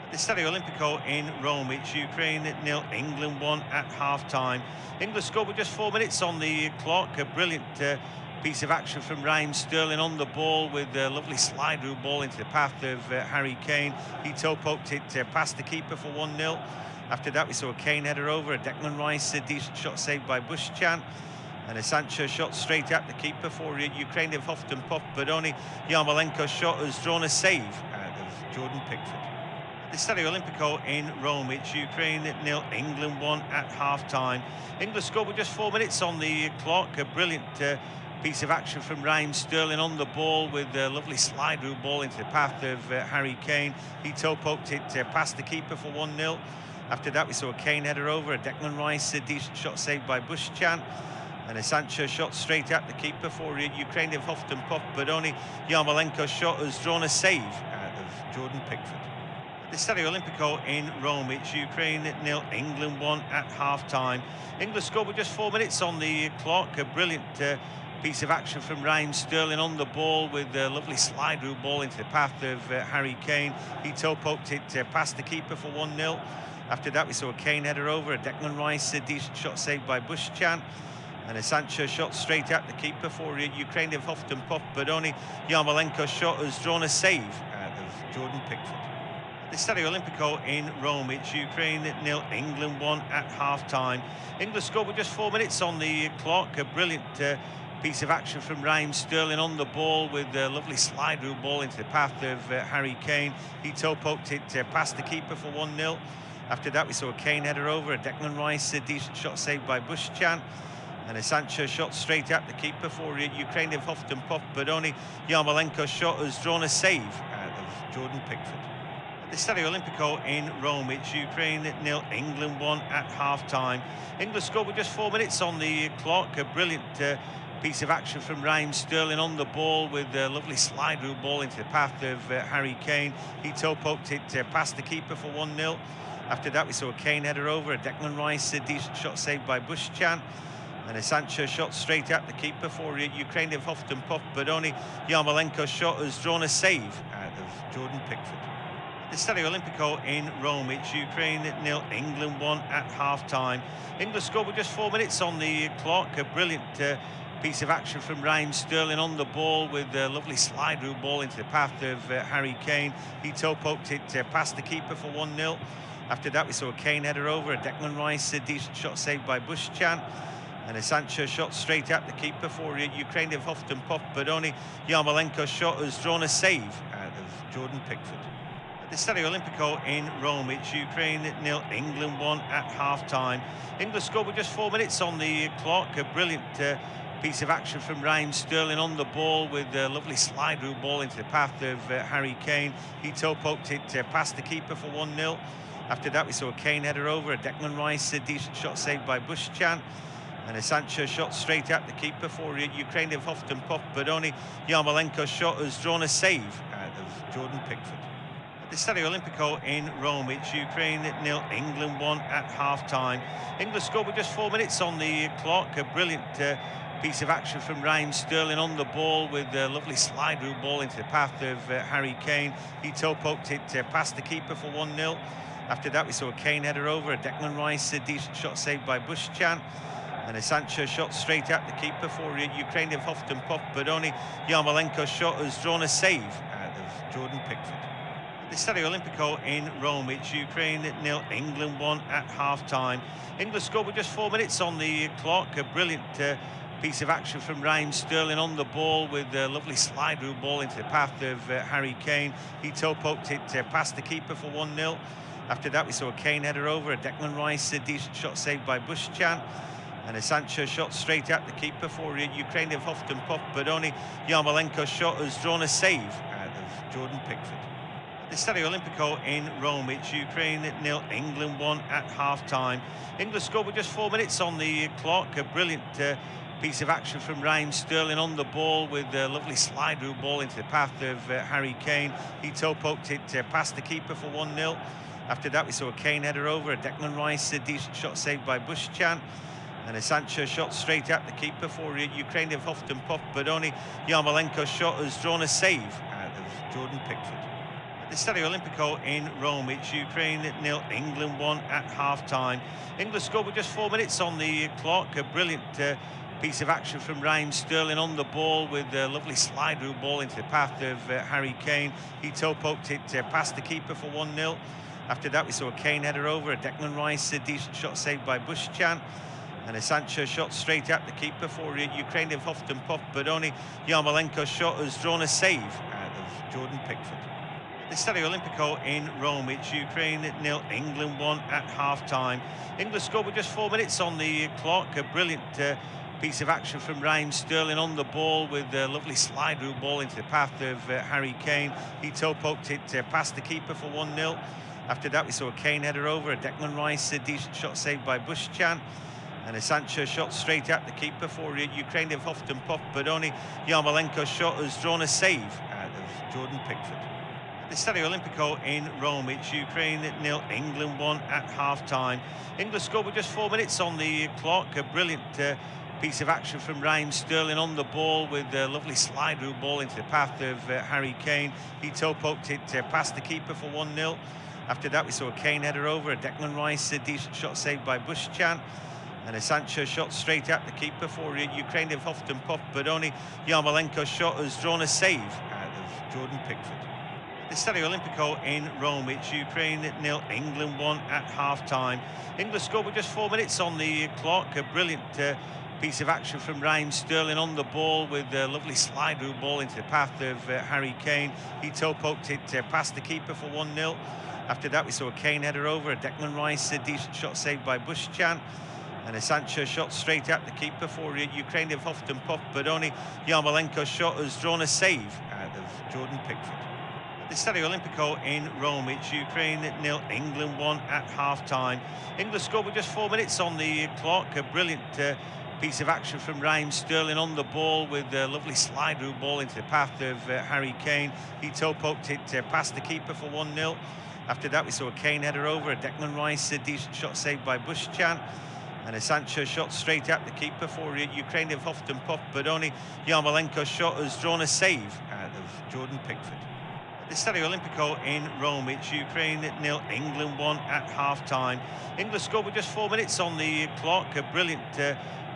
At the Stadio Olimpico in Rome, it's Ukraine 0, England 1 at half time. England scored with just 4 minutes on the clock. A brilliant piece of action from Raheem Sterling on the ball with a lovely slide rule ball into the path of Harry Kane. He toe poked it past the keeper for 1-0. After that, we saw a Kane header over, a Declan Rice, a decent shot saved by Bushchan, and a Sancho shot straight at the keeper for Ukraine. They've huffed and puffed, but only Yarmolenko's shot has drawn a save out of Jordan Pickford. At the Stadio Olimpico in Rome, it's Ukraine 0, England 1 at half time. England scored with just 4 minutes on the clock. A brilliant piece of action from Raheem Sterling on the ball with a lovely slide rule ball into the path of Harry Kane. He toe poked it past the keeper for 1-0. After that, we saw a Kane header over, a Declan Rice, a decent shot saved by Bushchan. And a Sancho shot straight at the keeper for Ukraine. They've huffed and puffed, but only Yarmolenko's shot has drawn a save out of Jordan Pickford. At the Stadio Olimpico in Rome, it's Ukraine 0, England 1 at half-time. England scored with just 4 minutes on the clock. A brilliant piece of action from Raheem Sterling on the ball with a lovely slide rule ball into the path of Harry Kane. He toe-poked it past the keeper for 1-0. After that, we saw a Kane header over, a Declan Rice, a decent shot saved by Bushchan. And a Sancho shot straight at the keeper for Ukraine. They've huffed and puffed, but only Yarmolenko's shot has drawn a save out of Jordan Pickford. At the Stadio Olimpico in Rome, it's Ukraine 0, England 1 at half-time. England scored with just 4 minutes on the clock. A brilliant piece of action from Raheem Sterling on the ball with a lovely slide rule ball into the path of Harry Kane. He toe-poked it past the keeper for 1-0. After that, we saw a Kane header over, a Declan Rice, a decent shot saved by Bushchan. And a Sancho shot straight at the keeper for Ukraine. They've huffed and puffed, but only Yarmolenko's shot has drawn a save out of Jordan Pickford. At the Stadio Olimpico in Rome, it's Ukraine 0, England 1 at half-time. England scored with just 4 minutes on the clock. A brilliant piece of action from Raheem Sterling on the ball with a lovely slide rule ball into the path of Harry Kane. He toe-poked it past the keeper for 1-0. After that, we saw a Kane header over, a Declan Rice, a decent shot saved by Bushchan. And a Sancho shot straight at the keeper for Ukraine. They've huffed and puffed, but only Yarmolenko's shot has drawn a save out of Jordan Pickford. At the Stadio Olimpico in Rome, it's Ukraine 0, England 1 at half-time. England scored with just 4 minutes on the clock. A brilliant piece of action from Raheem Sterling on the ball with a lovely slide rule ball into the path of Harry Kane. He toe-poked it past the keeper for 1-0. After that, we saw a Kane header over, a Declan Rice, a decent shot saved by Bushchan. And a Sancho shot straight at the keeper for Ukraine. They've huffed and puffed, but only Yarmolenko's shot has drawn a save out of Jordan Pickford. At the Stadio Olimpico in Rome, it's Ukraine 0, England 1 at half-time. England scored with just 4 minutes on the clock. A brilliant piece of action from Raheem Sterling on the ball with a lovely slide rule ball into the path of Harry Kane. He toe-poked it past the keeper for 1-0. After that, we saw a Kane header over, a Declan Rice, a decent shot saved by Bushchan. And a Sancho shot straight at the keeper for Ukraine. They've huffed and puffed, but only Yarmolenko's shot has drawn a save out of Jordan Pickford. At the Stadio Olimpico in Rome, it's Ukraine 0, England 1 at half-time. England scored with just 4 minutes on the clock. A brilliant piece of action from Raheem Sterling on the ball with a lovely slide rule ball into the path of Harry Kane. He toe-poked it past the keeper for 1-0. After that, we saw a Kane header over, a Declan Rice, a decent shot saved by Bushchan. And a Sancho shot straight at the keeper for Ukraine. They've huffed and puffed, but only Yarmolenko's shot has drawn a save out of Jordan Pickford. At the Stadio Olimpico in Rome, it's Ukraine 0, England 1 at half-time. England scored with just 4 minutes on the clock. A brilliant piece of action from Raheem Sterling on the ball with a lovely slide rule ball into the path of Harry Kane. He toe-poked it past the keeper for 1-0. After that, we saw a Kane header over, a Declan Rice, a decent shot saved by Bushchan. And a Sancho shot straight at the keeper for Ukraine. They've huffed and puffed, but only Yarmolenko's shot has drawn a save out of Jordan Pickford. At the Stadio Olimpico in Rome, it's Ukraine 0, England 1 at half-time. England scored with just 4 minutes on the clock. A brilliant piece of action from Raheem Sterling on the ball with a lovely slide rule ball into the path of Harry Kane. He toe-poked it past the keeper for 1-0. After that, we saw a Kane header over, a Declan Rice, a decent shot saved by Bushchan. And a Sancho shot straight at the keeper for Ukraine. They've huffed and puffed, but only Yarmolenko's shot has drawn a save out of Jordan Pickford. At the Stadio Olimpico in Rome, it's Ukraine 0, England 1 at half-time. England scored with just 4 minutes on the clock. A brilliant piece of action from Raheem Sterling on the ball with a lovely slide rule ball into the path of Harry Kane. He toe-poked it past the keeper for 1-0. After that, we saw a Kane header over, a Declan Rice, a decent shot saved by Bushchan. And a Sancho shot straight at the keeper for Ukraine. They've huffed and puffed, but only Yarmolenko's shot has drawn a save out of Jordan Pickford. At the Stadio Olimpico in Rome, it's Ukraine 0, England 1 at half-time. England scored with just 4 minutes on the clock. A brilliant piece of action from Raheem Sterling on the ball with a lovely slide rule ball into the path of Harry Kane. He toe-poked it past the keeper for 1-0. After that, we saw a Kane header over, a Declan Rice, a decent shot saved by Bushchan, and a Sancho shot straight at the keeper for Ukraine. They've huffed and puffed, but only Yarmolenko's shot has drawn a save out of Jordan Pickford. The Stadio Olimpico in Rome, it's Ukraine 0, England 1 at half-time. England scored with just 4 minutes on the clock. A brilliant piece of action from Raheem Sterling on the ball with a lovely slide rule ball into the path of Harry Kane. He toe-poked it past the keeper for 1-0. After that, we saw a Kane header over, a Declan Rice, a decent shot saved by Bushchan, and a Sancho shot straight at the keeper for Ukraine. They've huffed and puffed, but only Yarmolenko's shot has drawn a save out of Jordan Pickford. The Stadio Olimpico in Rome, it's Ukraine 0, England 1 at half-time. England scored with just 4 minutes on the clock. A brilliant piece of action from Raheem Sterling on the ball with a lovely slide rule ball into the path of Harry Kane. He toe-poked it past the keeper for 1-0. After that, we saw a Kane header over, a Declan Rice, a decent shot saved by Bushchan, and a Sancho shot straight at the keeper for Ukraine. They've huffed and puffed, but only Yarmolenko's shot has drawn a save out of Jordan Pickford. The Stadio Olimpico in Rome, it's Ukraine 0, England 1 at half-time. England scored with just 4 minutes on the clock. A brilliant piece of action from Raheem Sterling on the ball with a lovely slide rule ball into the path of Harry Kane. He toe-poked it past the keeper for 1-0. After that, we saw a Kane header over, a Declan Rice, a decent shot saved by Bushchan, and a Sancho shot straight at the keeper for Ukraine. They've huffed and puffed, but only Yarmolenko's shot has drawn a save out of Jordan Pickford. The Stadio Olimpico in Rome, it's Ukraine 0, England 1 at half-time. England scored with just 4 minutes on the clock. A brilliant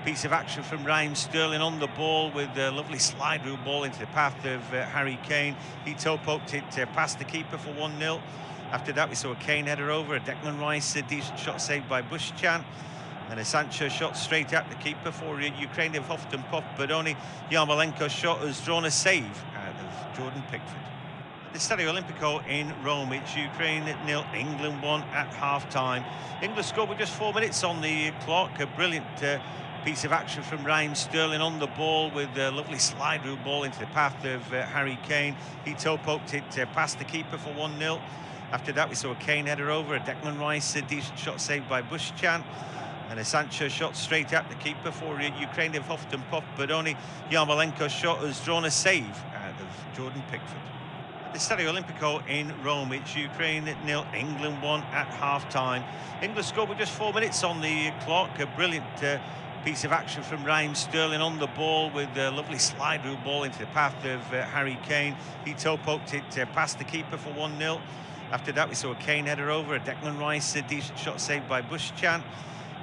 piece of action from Raheem Sterling on the ball with a lovely slide rule ball into the path of Harry Kane. He toe-poked it past the keeper for 1-0. After that, we saw a Kane header over, a Declan Rice, a decent shot saved by Bushchan, and a Sancho shot straight at the keeper for Ukraine. They've huffed and puffed, but only Yarmolenko's shot has drawn a save out of Jordan Pickford. The Stadio Olimpico in Rome, it's Ukraine 0, England 1 at half-time. England scored with just 4 minutes on the clock. A brilliant piece of action from Raheem Sterling on the ball with a lovely slide rule ball into the path of Harry Kane. He toe-poked it past the keeper for 1-0. After that, we saw a Kane header over, a Declan Rice, a decent shot saved by Bushchan, and a Sancho shot straight at the keeper for Ukraine. They've huffed and puffed, but only Yarmolenko's shot has drawn a save out of Jordan Pickford. The Stadio Olimpico in Rome, it's Ukraine 0, England 1 at half-time. England scored with just 4 minutes on the clock. A brilliant piece of action from Raheem Sterling on the ball with a lovely slide rule ball into the path of Harry Kane. He toe-poked it past the keeper for 1-0. After that, we saw a Kane header over, a Declan Rice, a decent shot saved by Bushchan,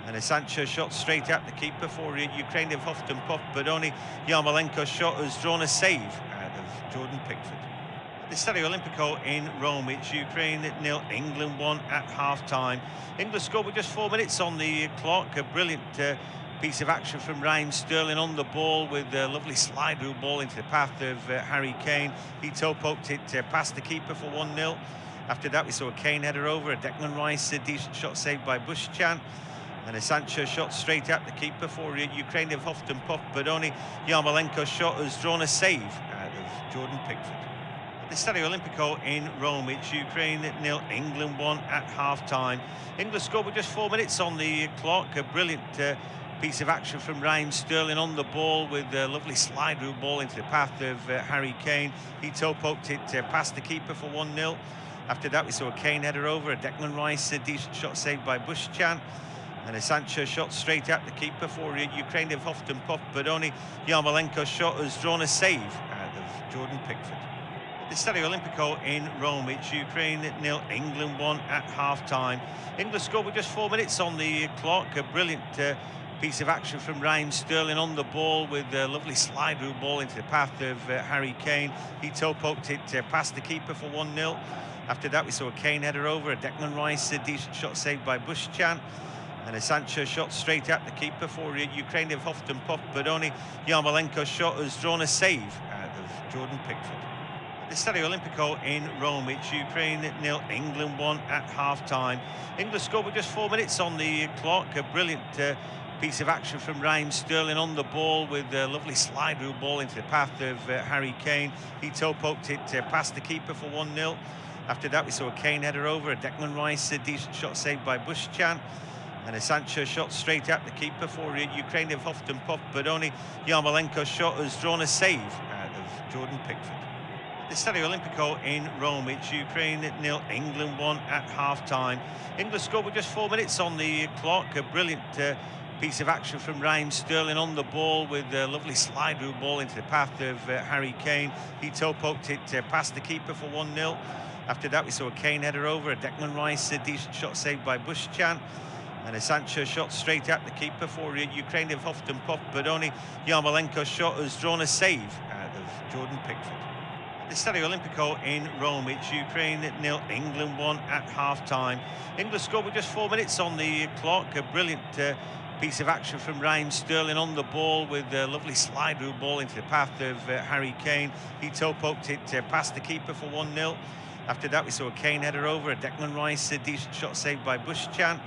and a Sancho shot straight at the keeper for Ukraine. They've huffed and puffed, but only Yarmolenko's shot has drawn a save out of Jordan Pickford. The Stadio Olimpico in Rome, it's Ukraine 0, England 1 at half-time. England scored with just 4 minutes on the clock. A brilliant piece of action from Raheem Sterling on the ball with a lovely slide rule ball into the path of Harry Kane. He toe-poked it past the keeper for 1-0. After that, we saw a Kane header over, a Declan Rice, a decent shot saved by Bushchan, and a Sancho shot straight at the keeper for Ukraine. They've huffed and puffed, but only Yarmolenko's shot has drawn a save out of Jordan Pickford. The Stadio Olimpico in Rome, it's Ukraine 0, England 1 at half-time. England scored with just 4 minutes on the clock. A brilliant piece of action from Raheem Sterling on the ball with a lovely slide rule ball into the path of Harry Kane. He toe-poked it past the keeper for 1-0. After that, we saw a Kane header over, a Declan Rice, a decent shot saved by Bushchan, and a Sancho shot straight at the keeper for Ukraine. They've huffed and puffed, but only Yarmolenko's shot has drawn a save out of Jordan Pickford. The Stadio Olimpico in Rome, it's Ukraine 0, England 1 at half-time. England scored with just 4 minutes on the clock. A brilliant piece of action from Raheem Sterling on the ball with a lovely slide rule ball into the path of Harry Kane. He toe-poked it past the keeper for 1-0. After that, we saw a Kane header over, a Declan Rice, a decent shot saved by Bushchan, and a Sancho shot straight at the keeper for Ukraine. They've huffed and puffed, but only Yarmolenko's shot has drawn a save out of Jordan Pickford. The Stadio Olimpico in Rome, it's Ukraine 0, England 1 at half-time. England scored with just 4 minutes on the clock. A brilliant piece of action from Raheem Sterling on the ball with a lovely slide rule ball into the path of Harry Kane. He toe-poked it past the keeper for 1-0. After that, we saw a Kane header over, a Declan Rice, a decent shot saved by Bushchan, and a Sancho shot straight at the keeper for Ukraine. They've huffed and puffed, but only Yarmolenko's shot has drawn a save out of Jordan Pickford. The Stadio Olimpico in Rome, it's Ukraine 0, England 1 at half-time. England scored with just 4 minutes on the clock. A brilliant piece of action from Ryan Sterling on the ball with a lovely slide-rule ball into the path of Harry Kane. He toe-poked it past the keeper for 1-0. After that, we saw a Kane header over, a Declan Rice, a decent shot saved by Bushchan, and a Sancho shot straight at the keeper for Ukraine. They've huffed and puffed, but only Yarmolenko's shot has drawn a save out of Jordan Pickford. The Stadio Olimpico in Rome, it's Ukraine 0, England 1 at half-time. England scored with just 4 minutes on the clock. A brilliant piece of action from Ryan Sterling on the ball with a lovely slide-rule ball into the path of Harry Kane. He toe-poked it past the keeper for 1-0. After that, we saw a Kane header over, a Declan Rice, a decent shot saved by Bushchan,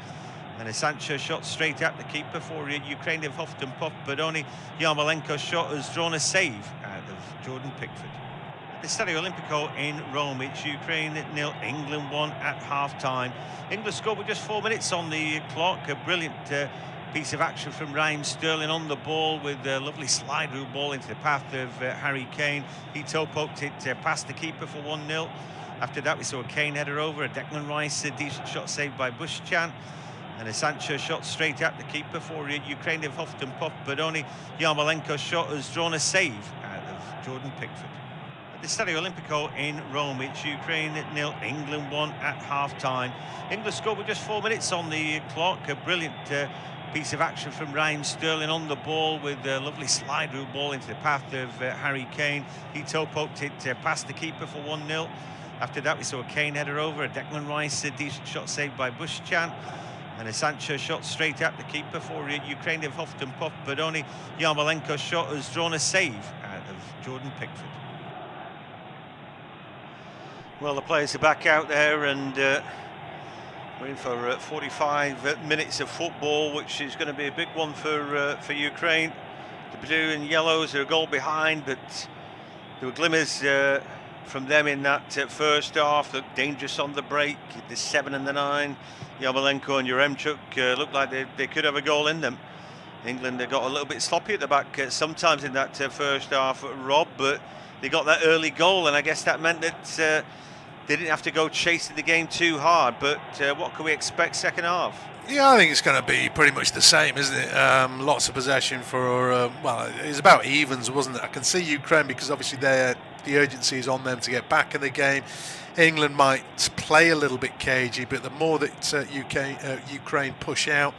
and a Sancho shot straight at the keeper for Ukraine. They've huffed and puffed, but only Yarmolenko's shot has drawn a save out of Jordan Pickford. The Stadio Olimpico in Rome, it's Ukraine 0, England 1 at half-time. England scored with just 4 minutes on the clock. A brilliant piece of action from Ryan Sterling on the ball with a lovely slide-rule ball into the path of Harry Kane. He toe-poked it past the keeper for 1-0. After that, we saw a Kane header over, a Declan Rice, a decent shot saved by Bushchan, and a Sancho shot straight at the keeper for Ukraine. They've huffed and puffed, but only Yarmolenko's shot has drawn a save out of Jordan Pickford. The Stadio Olimpico in Rome, it's Ukraine 0, England 1 at half-time. England scored with just 4 minutes on the clock. A brilliant piece of action from Ryan Sterling on the ball with a lovely slide-rule ball into the path of Harry Kane. He toe-poked it past the keeper for 1-0. After that, we saw a Kane header over, a Declan Rice, a decent shot saved by Bushchan, and a Sancho shot straight at the keeper for Ukraine. They've huffed and puffed, but only Yarmolenko's shot has drawn a save out of Jordan Pickford. Well, the players are back out there, and we're in for 45 minutes of football, which is going to be a big one for Ukraine. The blue and yellows are a goal behind, but there were glimmers from them in that first half. Looked dangerous on the break. The 7 and the 9, Yarmolenko and Yaremchuk looked like they could have a goal in them. England got a little bit sloppy at the back sometimes in that first half, Rob, but they got that early goal, and I guess that meant that they didn't have to go chasing the game too hard. But what can we expect second half? Yeah, I think it's going to be pretty much the same, isn't it? Lots of possession for, well, it was about evens, wasn't it? I can see Ukraine because obviously the urgency is on them to get back in the game. England might play a little bit cagey, but the more that Ukraine push out,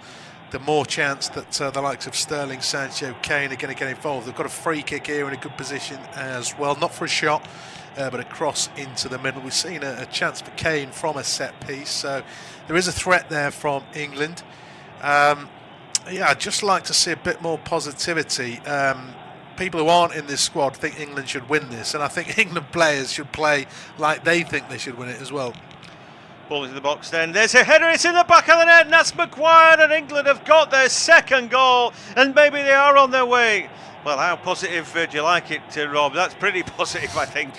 the more chance that the likes of Sterling, Sancho, Kane are going to get involved. They've got a free kick here in a good position as well, not for a shot, but a cross into the middle. We've seen a chance for Kane from a set piece, so there is a threat there from England. Yeah, I'd just like to see a bit more positivity. People who aren't in this squad think England should win this, and I think England players should play like they think they should win it as well. Ball into the box then. There's a header, it's in the back of the net, and that's Maguire, and England have got their second goal, and maybe they are on their way. Well, how positive do you like it, Rob? That's pretty positive, I think.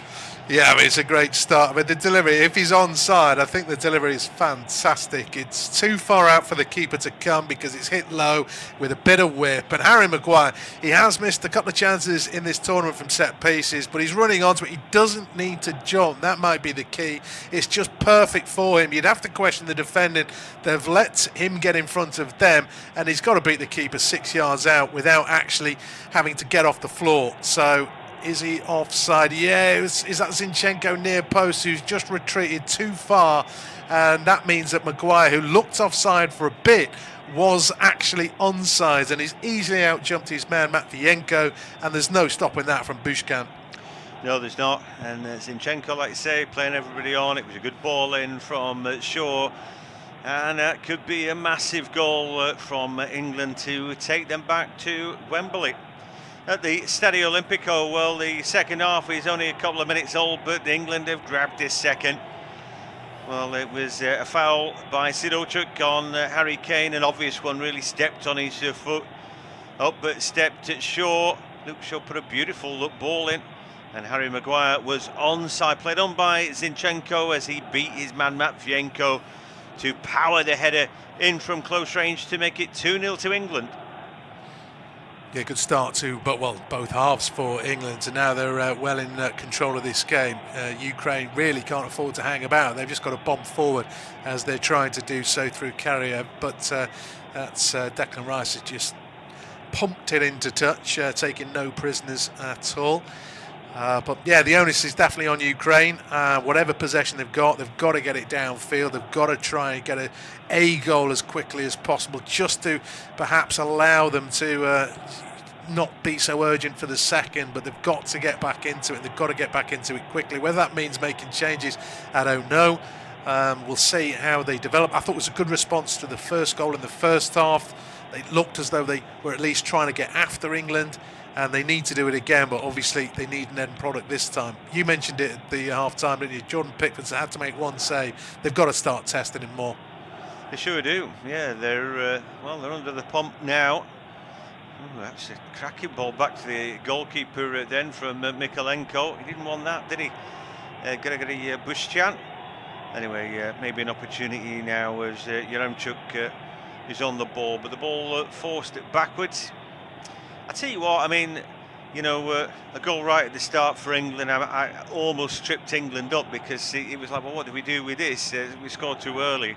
Yeah, I mean, it's a great start. I mean, the delivery, if he's onside, I think the delivery is fantastic. It's too far out for the keeper to come because it's hit low with a bit of whip. And Harry Maguire, he has missed a couple of chances in this tournament from set pieces, but he's running onto it. He doesn't need to jump. That might be the key. It's just perfect for him. You'd have to question the defending. They've let him get in front of them, and he's got to beat the keeper 6 yards out without actually having to get off the floor. So, is he offside? Yeah, is that Zinchenko near post who's just retreated too far, and that means that Maguire, who looked offside for a bit, was actually onside, and he's easily out-jumped his man Matvienko, and there's no stopping that from Bushchan. No, there's not, and Zinchenko, like you say, playing everybody on. It was a good ball in from Shaw, and that could be a massive goal from England to take them back to Wembley. At the Stadio Olimpico, well, the second half is only a couple of minutes old, but England have grabbed this second. Well, it was a foul by Sidorchuk on Harry Kane, an obvious one, really stepped on his foot. Up but stepped at Shaw. Luke Shaw put a beautiful ball in. And Harry Maguire was onside, played on by Zinchenko as he beat his man Matvienko to power the header in from close range to make it 2-0 to England. Yeah, good start to, both halves for England, and now they're well in control of this game. Ukraine really can't afford to hang about. They've just got to bomb forward as they're trying to do so through Kariev, but that's Declan Rice has just pumped it into touch, taking no prisoners at all. But yeah, the onus is definitely on Ukraine. Whatever possession they've got to get it downfield. They've got to try and get a goal as quickly as possible, just to perhaps allow them to not be so urgent for the second. But they've got to get back into it. They've got to get back into it quickly. Whether that means making changes, I don't know. We'll see how they develop. I thought it was a good response to the first goal in the first half. They looked as though they were at least trying to get after England, and they need to do it again, but obviously they need an end product this time. You mentioned it at the half-time, didn't you? Jordan Pickford's had to make one save. They've got to start testing him more. They sure do. Yeah, they're under the pump now. Ooh, that's a cracking ball back to the goalkeeper then from Mikolenko. He didn't want that, did he? Gregory Bushchan. Anyway, maybe an opportunity now as Yaremchuk is on the ball, but the ball forced it backwards. I tell you what, I mean, a goal right at the start for England. I almost tripped England up because it was like, well, what do we do with this? We scored too early.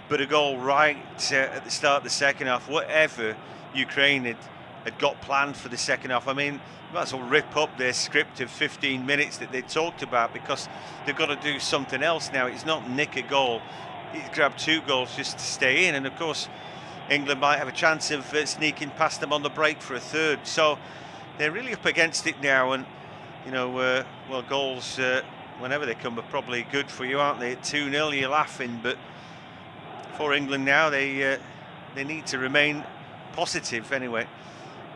But a goal right at the start of the second half, whatever Ukraine had got planned for the second half. I mean, might as well rip up their script of 15 minutes that they talked about, because they've got to do something else now. It's not nick a goal. He's grabbed 2 goals just to stay in, and of course England might have a chance of sneaking past them on the break for a third. So they're really up against it now, and goals whenever they come are probably good for you, aren't they? At 2-0 you're laughing, but for England now they need to remain positive anyway.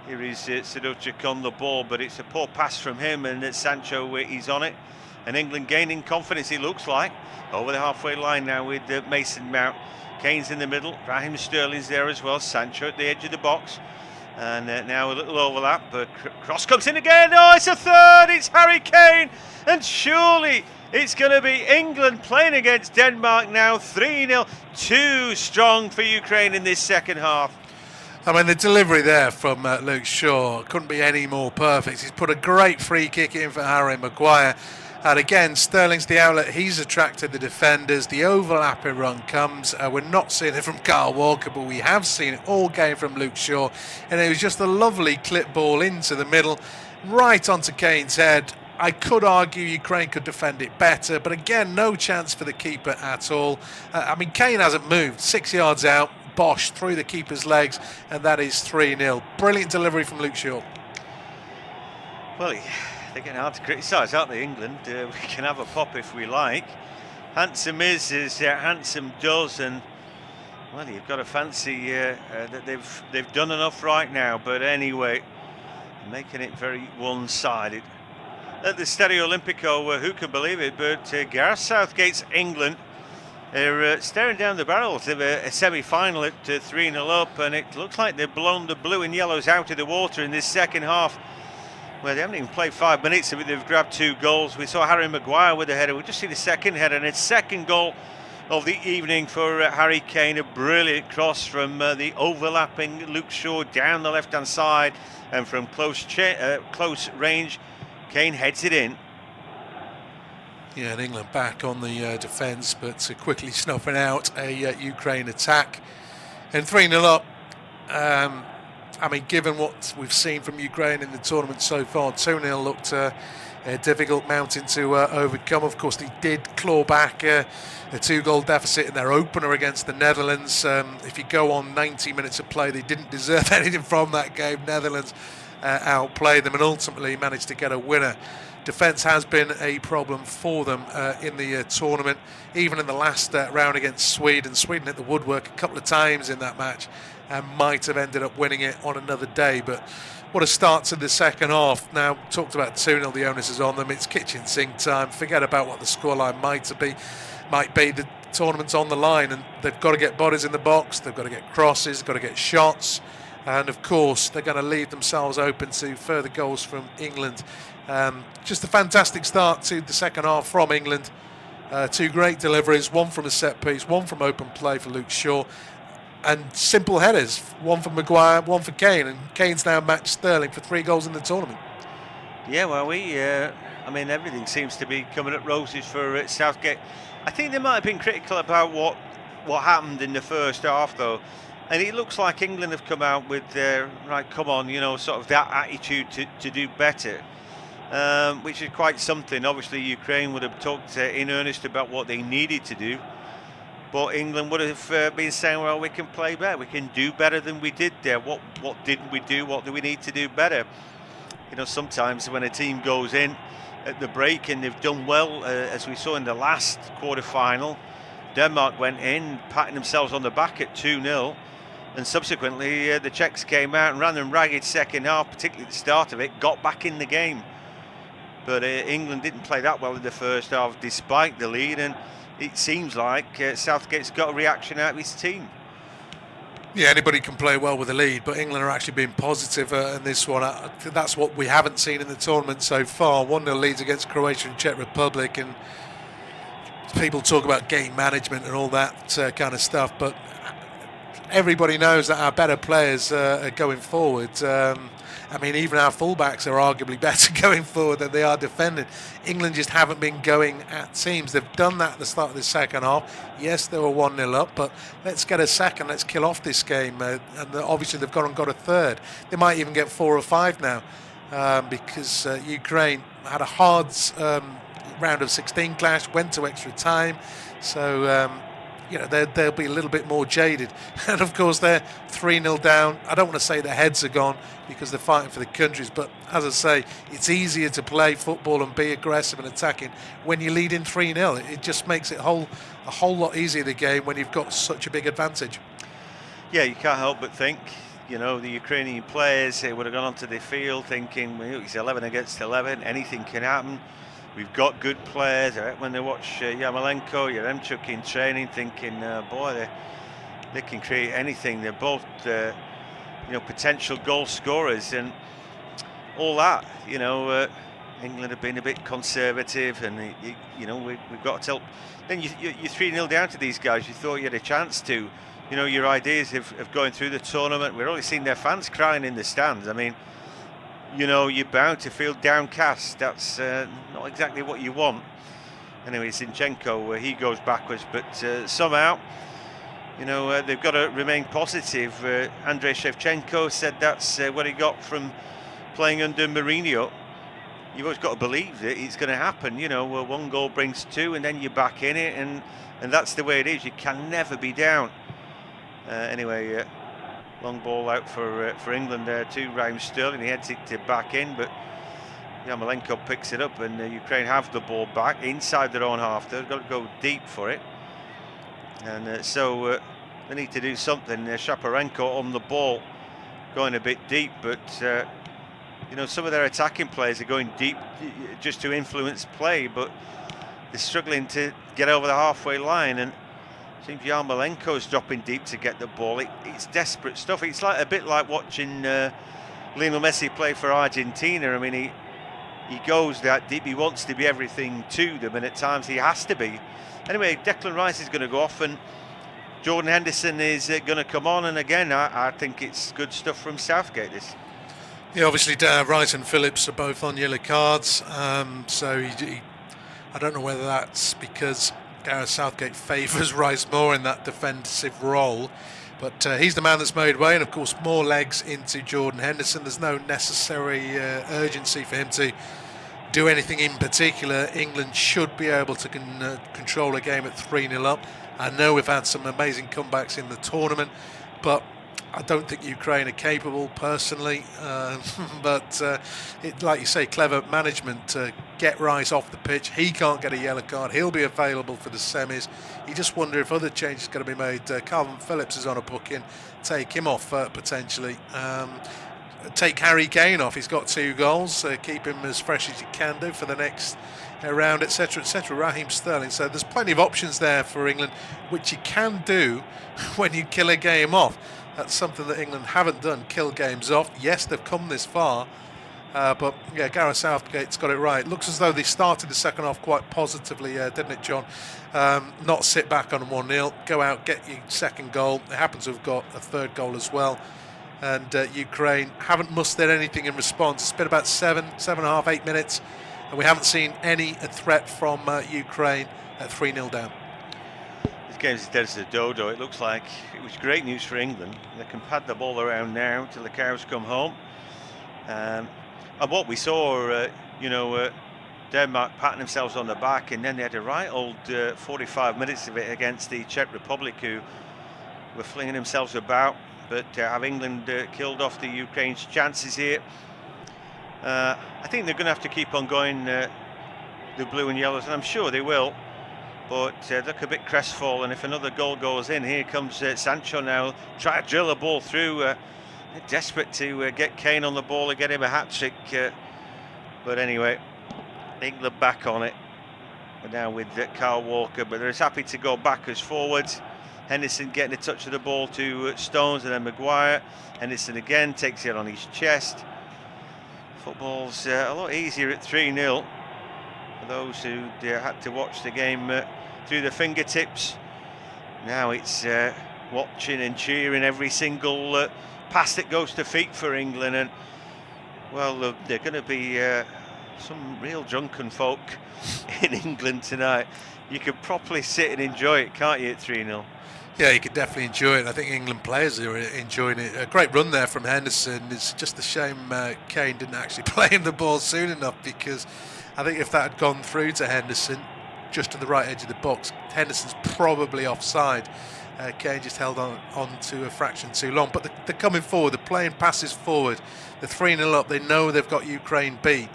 Here is Sadovchuk on the ball, but it's a poor pass from him, and Sancho he's on it, and England gaining confidence, it looks like, over the halfway line now with Mason Mount. Kane's in the middle, Raheem Sterling's there as well, Sancho at the edge of the box, and now a little overlap, but cross comes in again. Oh, it's a third, it's Harry Kane, and surely it's going to be England playing against Denmark now. 3-0, too strong for Ukraine in this second half. I mean, the delivery there from Luke Shaw couldn't be any more perfect. He's put a great free kick in for Harry Maguire. And again, Sterling's the outlet. He's attracted the defenders. The overlapping run comes. We're not seeing it from Kyle Walker, but we have seen it all game from Luke Shaw. And it was just a lovely clip ball into the middle, right onto Kane's head. I could argue Ukraine could defend it better, but again, no chance for the keeper at all. Kane hasn't moved. 6 yards out. Bosch through the keeper's legs, and that is 3-0. Brilliant delivery from Luke Shaw. Well, they're getting hard to criticise, aren't they, England? We can have a pop if we like. Handsome is as handsome does, and well, you've got to fancy that they've done enough right now. But anyway, making it very one-sided. At the Stadio Olimpico, who can believe it, but Gareth Southgate's England, they're staring down the barrels of a semi-final at 3-0 up, and it looks like they've blown the blue and yellows out of the water in this second half, where they haven't even played 5 minutes, but they've grabbed 2 goals. We saw Harry Maguire with a header. We just see the second header, and a second goal of the evening for Harry Kane. A brilliant cross from the overlapping Luke Shaw down the left-hand side, and from close range, Kane heads it in. Yeah, and England back on the defence, but quickly snuffing out a Ukraine attack. And 3-0 up. Given what we've seen from Ukraine in the tournament so far, 2-0 looked difficult mountain to overcome. Of course, they did claw back a 2-goal deficit in their opener against the Netherlands. If you go on 90 minutes of play, they didn't deserve anything from that game. Netherlands outplayed them and ultimately managed to get a winner. Defence has been a problem for them in the tournament. Even in the last round against Sweden, Sweden hit the woodwork a couple of times in that match and might have ended up winning it on another day. But what a start to the second half. Now, talked about 2-0, the onus is on them. It's kitchen sink time. Forget about what the scoreline might be. The tournament's on the line, and they've got to get bodies in the box. They've got to get crosses, got to get shots. And of course, they're going to leave themselves open to further goals from England. Just a fantastic start to the second half from England. 2 great deliveries, one from a set piece, one from open play for Luke Shaw, and simple headers, one for Maguire, one for Kane, and Kane's now matched Sterling for 3 goals in the tournament. Yeah, well, I mean, everything seems to be coming at roses for Southgate. I think they might have been critical about what happened in the first half, though. And it looks like England have come out with right, come on, sort of that attitude to do better, which is quite something. Obviously, Ukraine would have talked in earnest about what they needed to do, but England would have been saying, well, we can play better, we can do better than we did there. What didn't we do? What do we need to do better? Sometimes when a team goes in at the break and they've done well, as we saw in the last quarter-final, Denmark went in, patting themselves on the back at 2-0. And subsequently, the Czechs came out and ran them ragged second half, particularly at the start of it, got back in the game. But England didn't play that well in the first half, despite the lead, and it seems like Southgate's got a reaction out of his team. Yeah, anybody can play well with a lead, but England are actually being positive in this one. That's what we haven't seen in the tournament so far. 1-0 leads against Croatia and Czech Republic, and people talk about game management and all that kind of stuff, but everybody knows that our better players are going forward. I mean, even our fullbacks are arguably better going forward than they are defending. England just haven't been going at teams. They've done that at the start of the second half. Yes, they were 1-0 up, but let's get a second. Let's kill off this game. And obviously, they've gone and got a third. They might even get 4 or 5 now because Ukraine had a hard round of 16 clash, went to extra time. So, they'll be a little bit more jaded. And of course, they're 3-0 down. I don't want to say their heads are gone because they're fighting for the countries, but as I say, it's easier to play football and be aggressive and attacking when you lead in 3-0. It just makes it a whole lot easier, the game, when you've got such a big advantage. Yeah, you can't help but think, the Ukrainian players would have gone onto the field thinking, well, it's 11 against 11, anything can happen. We've got good players. When they watch Yarmolenko, Yaremchuk in training, thinking, boy, they can create anything. They're both, potential goal scorers and all that. England have been a bit conservative, and we've got to tell. Then you're 3-0 down to these guys. You thought you had a chance to. Your ideas of going through the tournament. We're only seeing their fans crying in the stands. I mean, you're bound to feel downcast. That's not exactly what you want. Anyway, Zinchenko, he goes backwards, but somehow, they've got to remain positive. Andrei Shevchenko said that's what he got from playing under Mourinho. You've always got to believe that it's going to happen. Where 1 goal brings 2, and then you're back in it, and that's the way it is. You can never be down. Anyway. Long ball out for England there to Raheem Sterling. He heads it back in, but Yarmolenko picks it up, and Ukraine have the ball back inside their own half. They've got to go deep for it, and so they need to do something. Shaparenko on the ball, going a bit deep, but some of their attacking players are going deep just to influence play, but they're struggling to get over the halfway line, and seems Yarmolenko's dropping deep to get the ball. It's desperate stuff. It's a bit like watching Lionel Messi play for Argentina. I mean, he goes that deep. He wants to be everything to them, and at times he has to be. Anyway, Declan Rice is going to go off, and Jordan Henderson is going to come on. And again, I think it's good stuff from Southgate. This. Yeah, obviously Rice and Phillips are both on yellow cards. So I don't know whether that's because Gareth Southgate favours Rice more in that defensive role, but he's the man that's made way, and of course more legs into Jordan Henderson. There's no necessary urgency for him to do anything in particular. England should be able to control a game at 3-0 up. I know we've had some amazing comebacks in the tournament, but I don't think Ukraine are capable personally, but like you say, clever management to get Rice off the pitch. He can't get a yellow card. He'll be available for the semis. You just wonder if other changes are going to be made. Calvin Phillips is on a booking. Take him off potentially. Take Harry Kane off. He's got 2 goals. Keep him as fresh as you can do for the next round, etc., etc. Raheem Sterling. So there's plenty of options there for England, which you can do when you kill a game off. That's something that England haven't done, kill games off. Yes, they've come this far, but yeah, Gareth Southgate's got it right. Looks as though they started the second half quite positively, didn't it, John? Not sit back on 1-0, go out, get your second goal. They happen to have got a third goal as well. And Ukraine haven't mustered anything in response. It's been about 7.5, 8 minutes, and we haven't seen any threat from Ukraine at 3-0 down. This game's as dead as a dodo. It looks like it was great news for England. They can pad the ball around now till the cows come home. And what we saw, Denmark patting themselves on the back, and then they had a right old 45 minutes of it against the Czech Republic, who were flinging themselves about. But have England killed off the Ukraine's chances here? I think they're going to have to keep on going, the blue and yellows, and I'm sure they will. But look a bit crestfallen if another goal goes in. Here comes Sancho now, try to drill a ball through. They're desperate to get Kane on the ball and get him a hat-trick. But anyway, England back on it. We're now with Kyle Walker, but they're as happy to go back as forwards. Henderson getting a touch of the ball to Stones, and then Maguire. Henderson again takes it on his chest. Football's a lot easier at 3-0 for those who had to watch the game through the fingertips. Now it's watching and cheering every single pass that goes to feet for England, and well, they're going to be some real drunken folk in England tonight. You can properly sit and enjoy it, can't you, at 3-0? Yeah, you could definitely enjoy it. I think England players are enjoying it. A great run there from Henderson. It's just a shame Kane didn't actually play him the ball soon enough, because I think if that had gone through to Henderson, just to the right edge of the box, Henderson's probably offside. Kane just held on to a fraction too long. But they're coming forward, they're playing passes forward. They're 3-0 up, they know they've got Ukraine beat.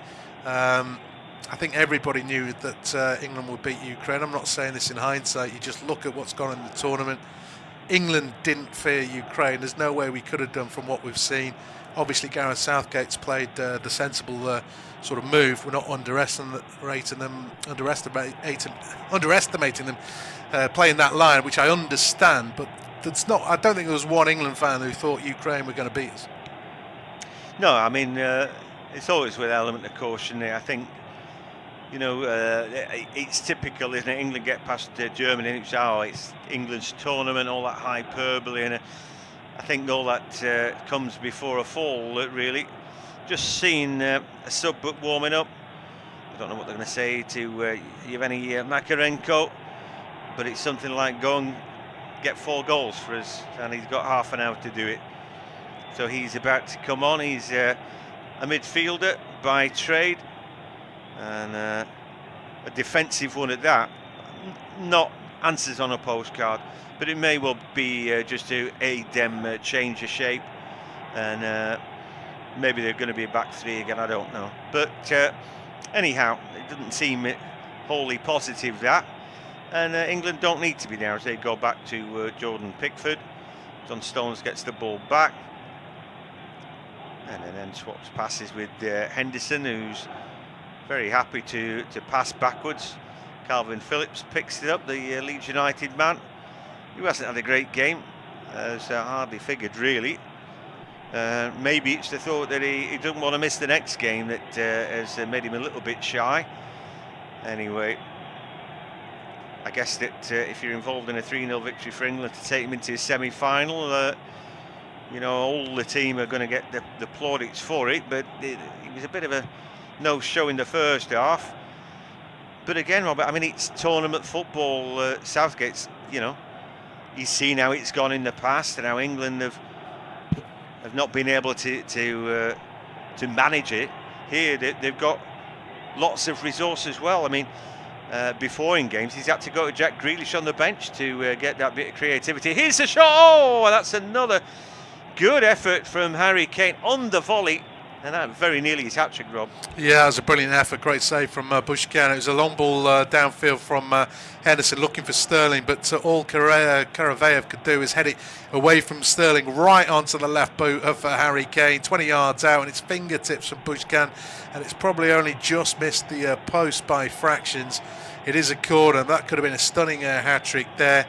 I think everybody knew that England would beat Ukraine. I'm not saying this in hindsight. You just look at what's gone on in the tournament. England didn't fear Ukraine. There's no way we could have done from what we've seen. Obviously, Gareth Southgate's played the sensible sort of move. We're not underestimating them, playing that line, which I understand. But that's not. I don't think there was one England fan who thought Ukraine were going to beat us. No, I mean it's always with an element of caution there. I think. It's typical, isn't it? England get past Germany, and it's England's tournament, all that hyperbole, and I think all that comes before a fall, really. Just seeing a sub warming up. I don't know what they're going to say to Yevgeny Makarenko, but it's something like go and get 4 goals for us, and he's got half an hour to do it. So he's about to come on. He's a midfielder by trade, and a defensive one at that. Not answers on a postcard, but it may well be just to aid them change of shape, and maybe they're going to be a back 3 again, I don't know. But anyhow, it doesn't seem wholly positive, that, and England don't need to be there as they go back to Jordan Pickford. John Stones gets the ball back, and then swaps passes with Henderson, who's very happy to pass backwards. Calvin Phillips picks it up, the Leeds United man, who hasn't had a great game, as hardly figured really. Maybe it's the thought that he doesn't want to miss the next game that has made him a little bit shy. Anyway, I guess that if you're involved in a 3-0 victory for England to take him into a semi-final, all the team are going to get the plaudits for it, but it was a bit of a no-show in the first half. But again, Robert, I mean, it's tournament football. Southgate's, he's seen how it's gone in the past and how England have not been able to manage it. Here, they've got lots of resource as well. I mean, before in games, he's had to go to Jack Grealish on the bench to get that bit of creativity. Here's a shot. Oh, that's another good effort from Harry Kane on the volley. And that very nearly his hat-trick, Rob. Yeah, it was a brilliant effort. Great save from Bushkan. It was a long ball downfield from Henderson looking for Sterling, but all Karaveyev could do is head it away from Sterling right onto the left boot of Harry Kane, 20 yards out, and it's fingertips from Bushkan, and it's probably only just missed the post by fractions. It is a corner. That could have been a stunning hat-trick there.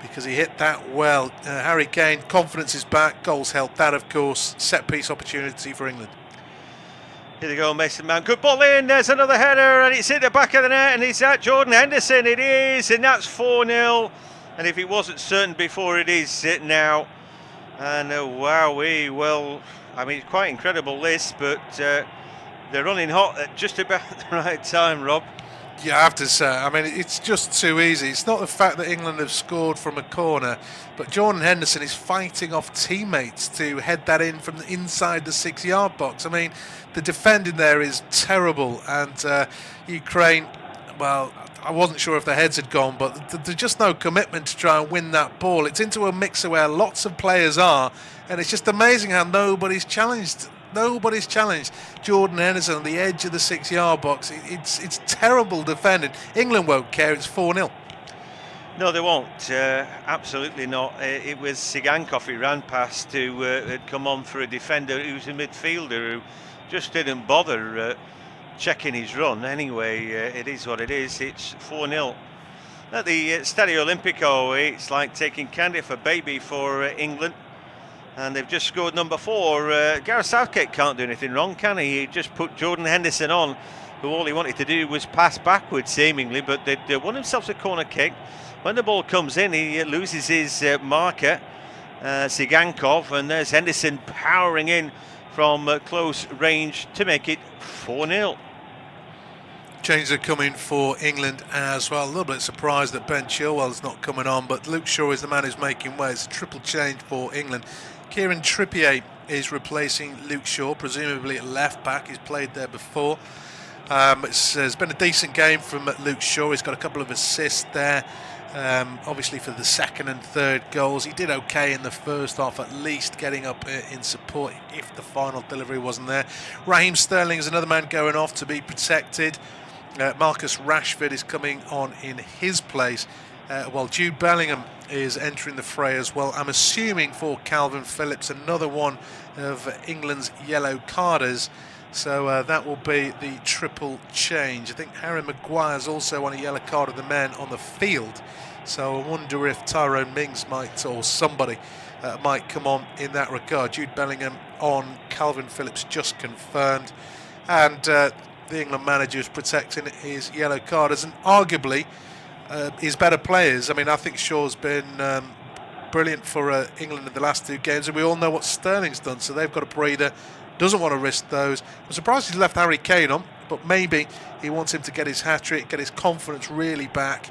because he hit that well. Harry Kane, confidence is back, goals helped that, of course. Set piece opportunity for England. Here they go, Mason Mount. Good ball in. There's another header, and it's hit the back of the net, and it's at Jordan Henderson. It is, and that's 4-0. And if it wasn't certain before, it is now. And wowee, well, I mean, it's quite incredible this, but they're running hot at just about the right time, Rob. Yeah, I have to say, I mean, it's just too easy. It's not the fact that England have scored from a corner, but Jordan Henderson is fighting off teammates to head that in from inside the 6-yard box. I mean, the defending there is terrible, and Ukraine, well, I wasn't sure if their heads had gone, but there's just no commitment to try and win that ball. It's into a mixer where lots of players are, and it's just amazing how nobody's challenged. Nobody's challenged Jordan Henderson on the edge of the 6-yard box. It's terrible defending. England won't care. It's 4-0. No, they won't. Absolutely not. It was Sigankov who ran past, who had come on for a defender who's a midfielder who just didn't bother checking his run. Anyway, it is what it is. It's 4-0. At the Stadio Olimpico, it's like taking candy for baby for England. And they've just scored number 4. Gareth Southgate can't do anything wrong, can he? He just put Jordan Henderson on, who all he wanted to do was pass backwards, seemingly. But they won themselves a corner kick. When the ball comes in, he loses his marker, Sigankov, and there's Henderson powering in from close range to make it 4-0. Changes are coming for England as well. A little bit surprised that Ben Chilwell's not coming on, but Luke Shaw is the man who's making waves. Triple change for England. Kieran Trippier is replacing Luke Shaw, presumably at left back. He's played there before. It's been a decent game from Luke Shaw. He's got a couple of assists there, obviously for the second and third goals. He did okay in the first half, at least getting up in support if the final delivery wasn't there. Raheem Sterling is another man going off to be protected. Marcus Rashford is coming on in his place, while Jude Bellingham is entering the fray as well. I'm assuming for Calvin Phillips, another one of England's yellow carders. So that will be the triple change. I think Harry Maguire's also on a yellow card of the men on the field. So I wonder if Tyrone Mings might, or somebody might come on in that regard. Jude Bellingham on, Calvin Phillips just confirmed. And the England manager is protecting his yellow carders and arguably his better players. I mean, I think Shaw's been brilliant for England in the last 2 games, and we all know what Sterling's done, so they've got a breather. Doesn't want to risk those. I'm surprised he's left Harry Kane on, but maybe he wants him to get his hat-trick, get his confidence really back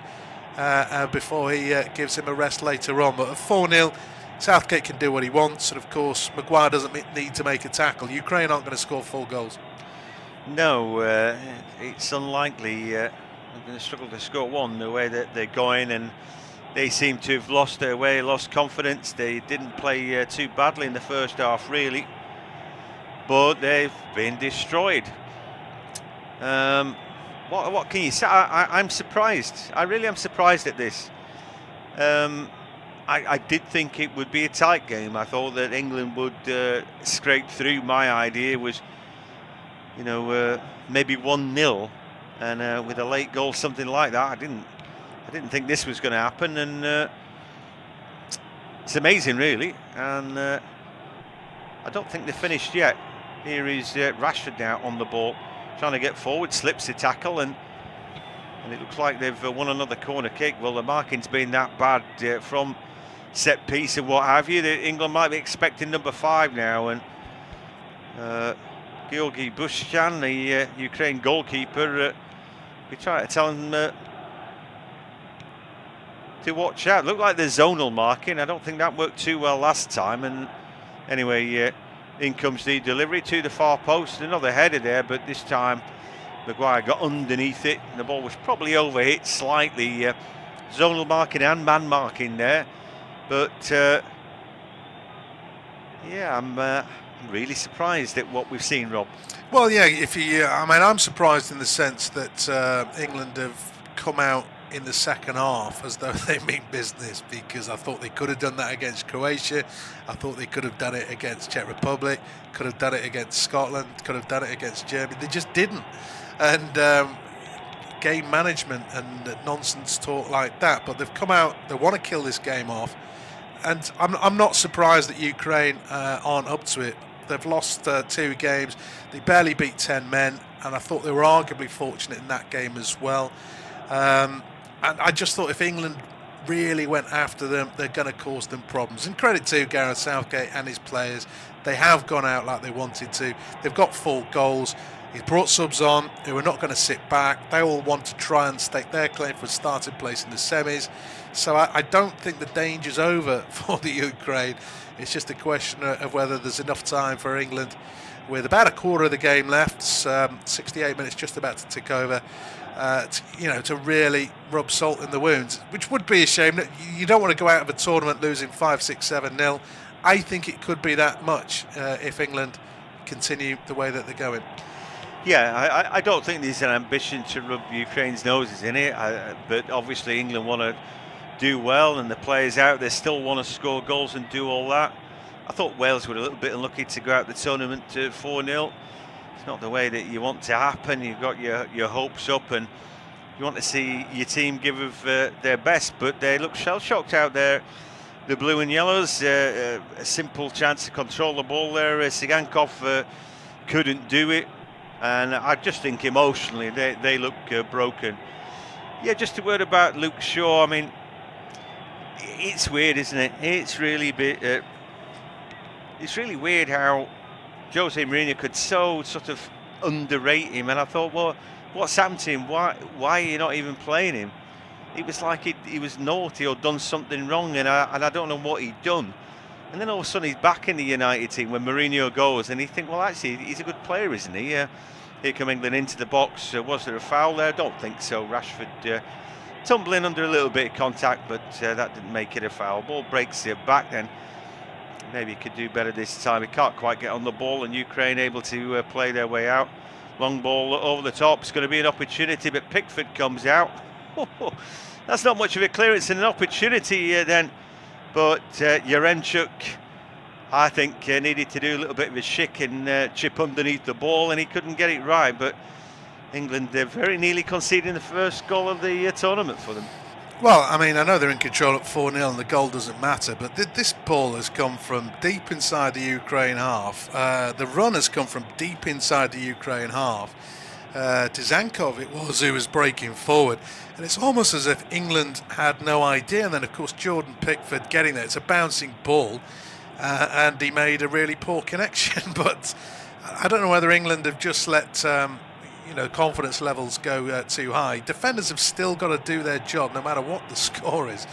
before he gives him a rest later on. But at 4-0, Southgate can do what he wants, and of course Maguire doesn't need to make a tackle. Ukraine aren't going to score 4 goals. No, it's unlikely. They're going to struggle to score 1 the way that they're going, and they seem to have lost their way, lost confidence. They didn't play too badly in the first half, really, but they've been destroyed. What can you say? I'm surprised. I really am surprised at this. I did think it would be a tight game. I thought that England would scrape through. My idea was, you know, maybe 1-0, and with a late goal, something like that. I didn't think this was going to happen, and it's amazing, really. And I don't think they're finished yet. Here is Rashford now on the ball, trying to get forward, slips the tackle, and it looks like they've won another corner kick. Well, the marking's been that bad from set piece and what have you. England might be expecting number 5 now, and Georgi Bushchan, the Ukraine goalkeeper, we try to tell him to watch out. Looked like the zonal marking. I don't think that worked too well last time. And anyway, in comes the delivery to the far post. Another header there, but this time Maguire got underneath it. And the ball was probably overhit slightly. Zonal marking and man marking there. But yeah, I'm really surprised at what we've seen, Rob. Well, yeah, I mean, I'm surprised in the sense that England have come out in the second half as though they mean business, because I thought they could have done that against Croatia. I thought they could have done it against Czech Republic, could have done it against Scotland, could have done it against Germany. They just didn't. And game management and nonsense talk like that, but they've come out, they want to kill this game off, and I'm not surprised that Ukraine aren't up to it. They've lost 2 games, they barely beat 10 men, and I thought they were arguably fortunate in that game as well. And I just thought if England really went after them, they're going to cause them problems. And credit to Gareth Southgate and his players, they have gone out like they wanted to. They've got 4 goals. He's brought subs on who are not going to sit back. They all want to try and stake their claim for a starting place in the semis. So I don't think the danger's over for the Ukraine. It's just a question of whether there's enough time for England, with about a quarter of the game left, 68 minutes just about to tick over, to really rub salt in the wounds, which would be a shame. You don't want to go out of a tournament losing 5-6, 7-0. I think it could be that much if England continue the way that they're going. Yeah, I don't think there's an ambition to rub Ukraine's noses in it, but obviously England want to do well, and the players out there still want to score goals and do all that. I thought Wales were a little bit unlucky to go out the tournament to 4-0. It's not the way that you want to happen. You've got your hopes up and you want to see your team give of their best, but they look shell-shocked out there. The blue and yellows, a simple chance to control the ball there. Sigankov couldn't do it, and I just think emotionally they look broken. Yeah, just a word about Luke Shaw. I mean, it's weird, isn't it? It's really it's really weird how Jose Mourinho could so sort of underrate him, and I thought, well, what's happened to him? Why are you not even playing him? It was like he was naughty or done something wrong, and I don't know what he'd done. And then all of a sudden he's back in the United team when Mourinho goes, and you think, well, actually he's a good player, isn't he? Here come England into the box. Was there a foul there? I don't think so. Rashford tumbling under a little bit of contact, but that didn't make it a foul. Ball breaks it back then. Maybe he could do better this time. He can't quite get on the ball, and Ukraine able to play their way out. Long ball over the top. It's going to be an opportunity, but Pickford comes out. That's not much of a clearance and an opportunity then. But Yaremchuk, I think, needed to do a little bit of a shick and chip underneath the ball, and he couldn't get it right. But England, they're very nearly conceding the first goal of the tournament for them. Well, I mean, I know they're in control at 4-0 and the goal doesn't matter, but this ball has come from deep inside the Ukraine half. The run has come from deep inside the Ukraine half. Tizankov it was who was breaking forward, and it's almost as if England had no idea. And then, of course, Jordan Pickford getting there. It's a bouncing ball, and he made a really poor connection. But I don't know whether England have just let confidence levels go too high. Defenders have still got to do their job no matter what the score is,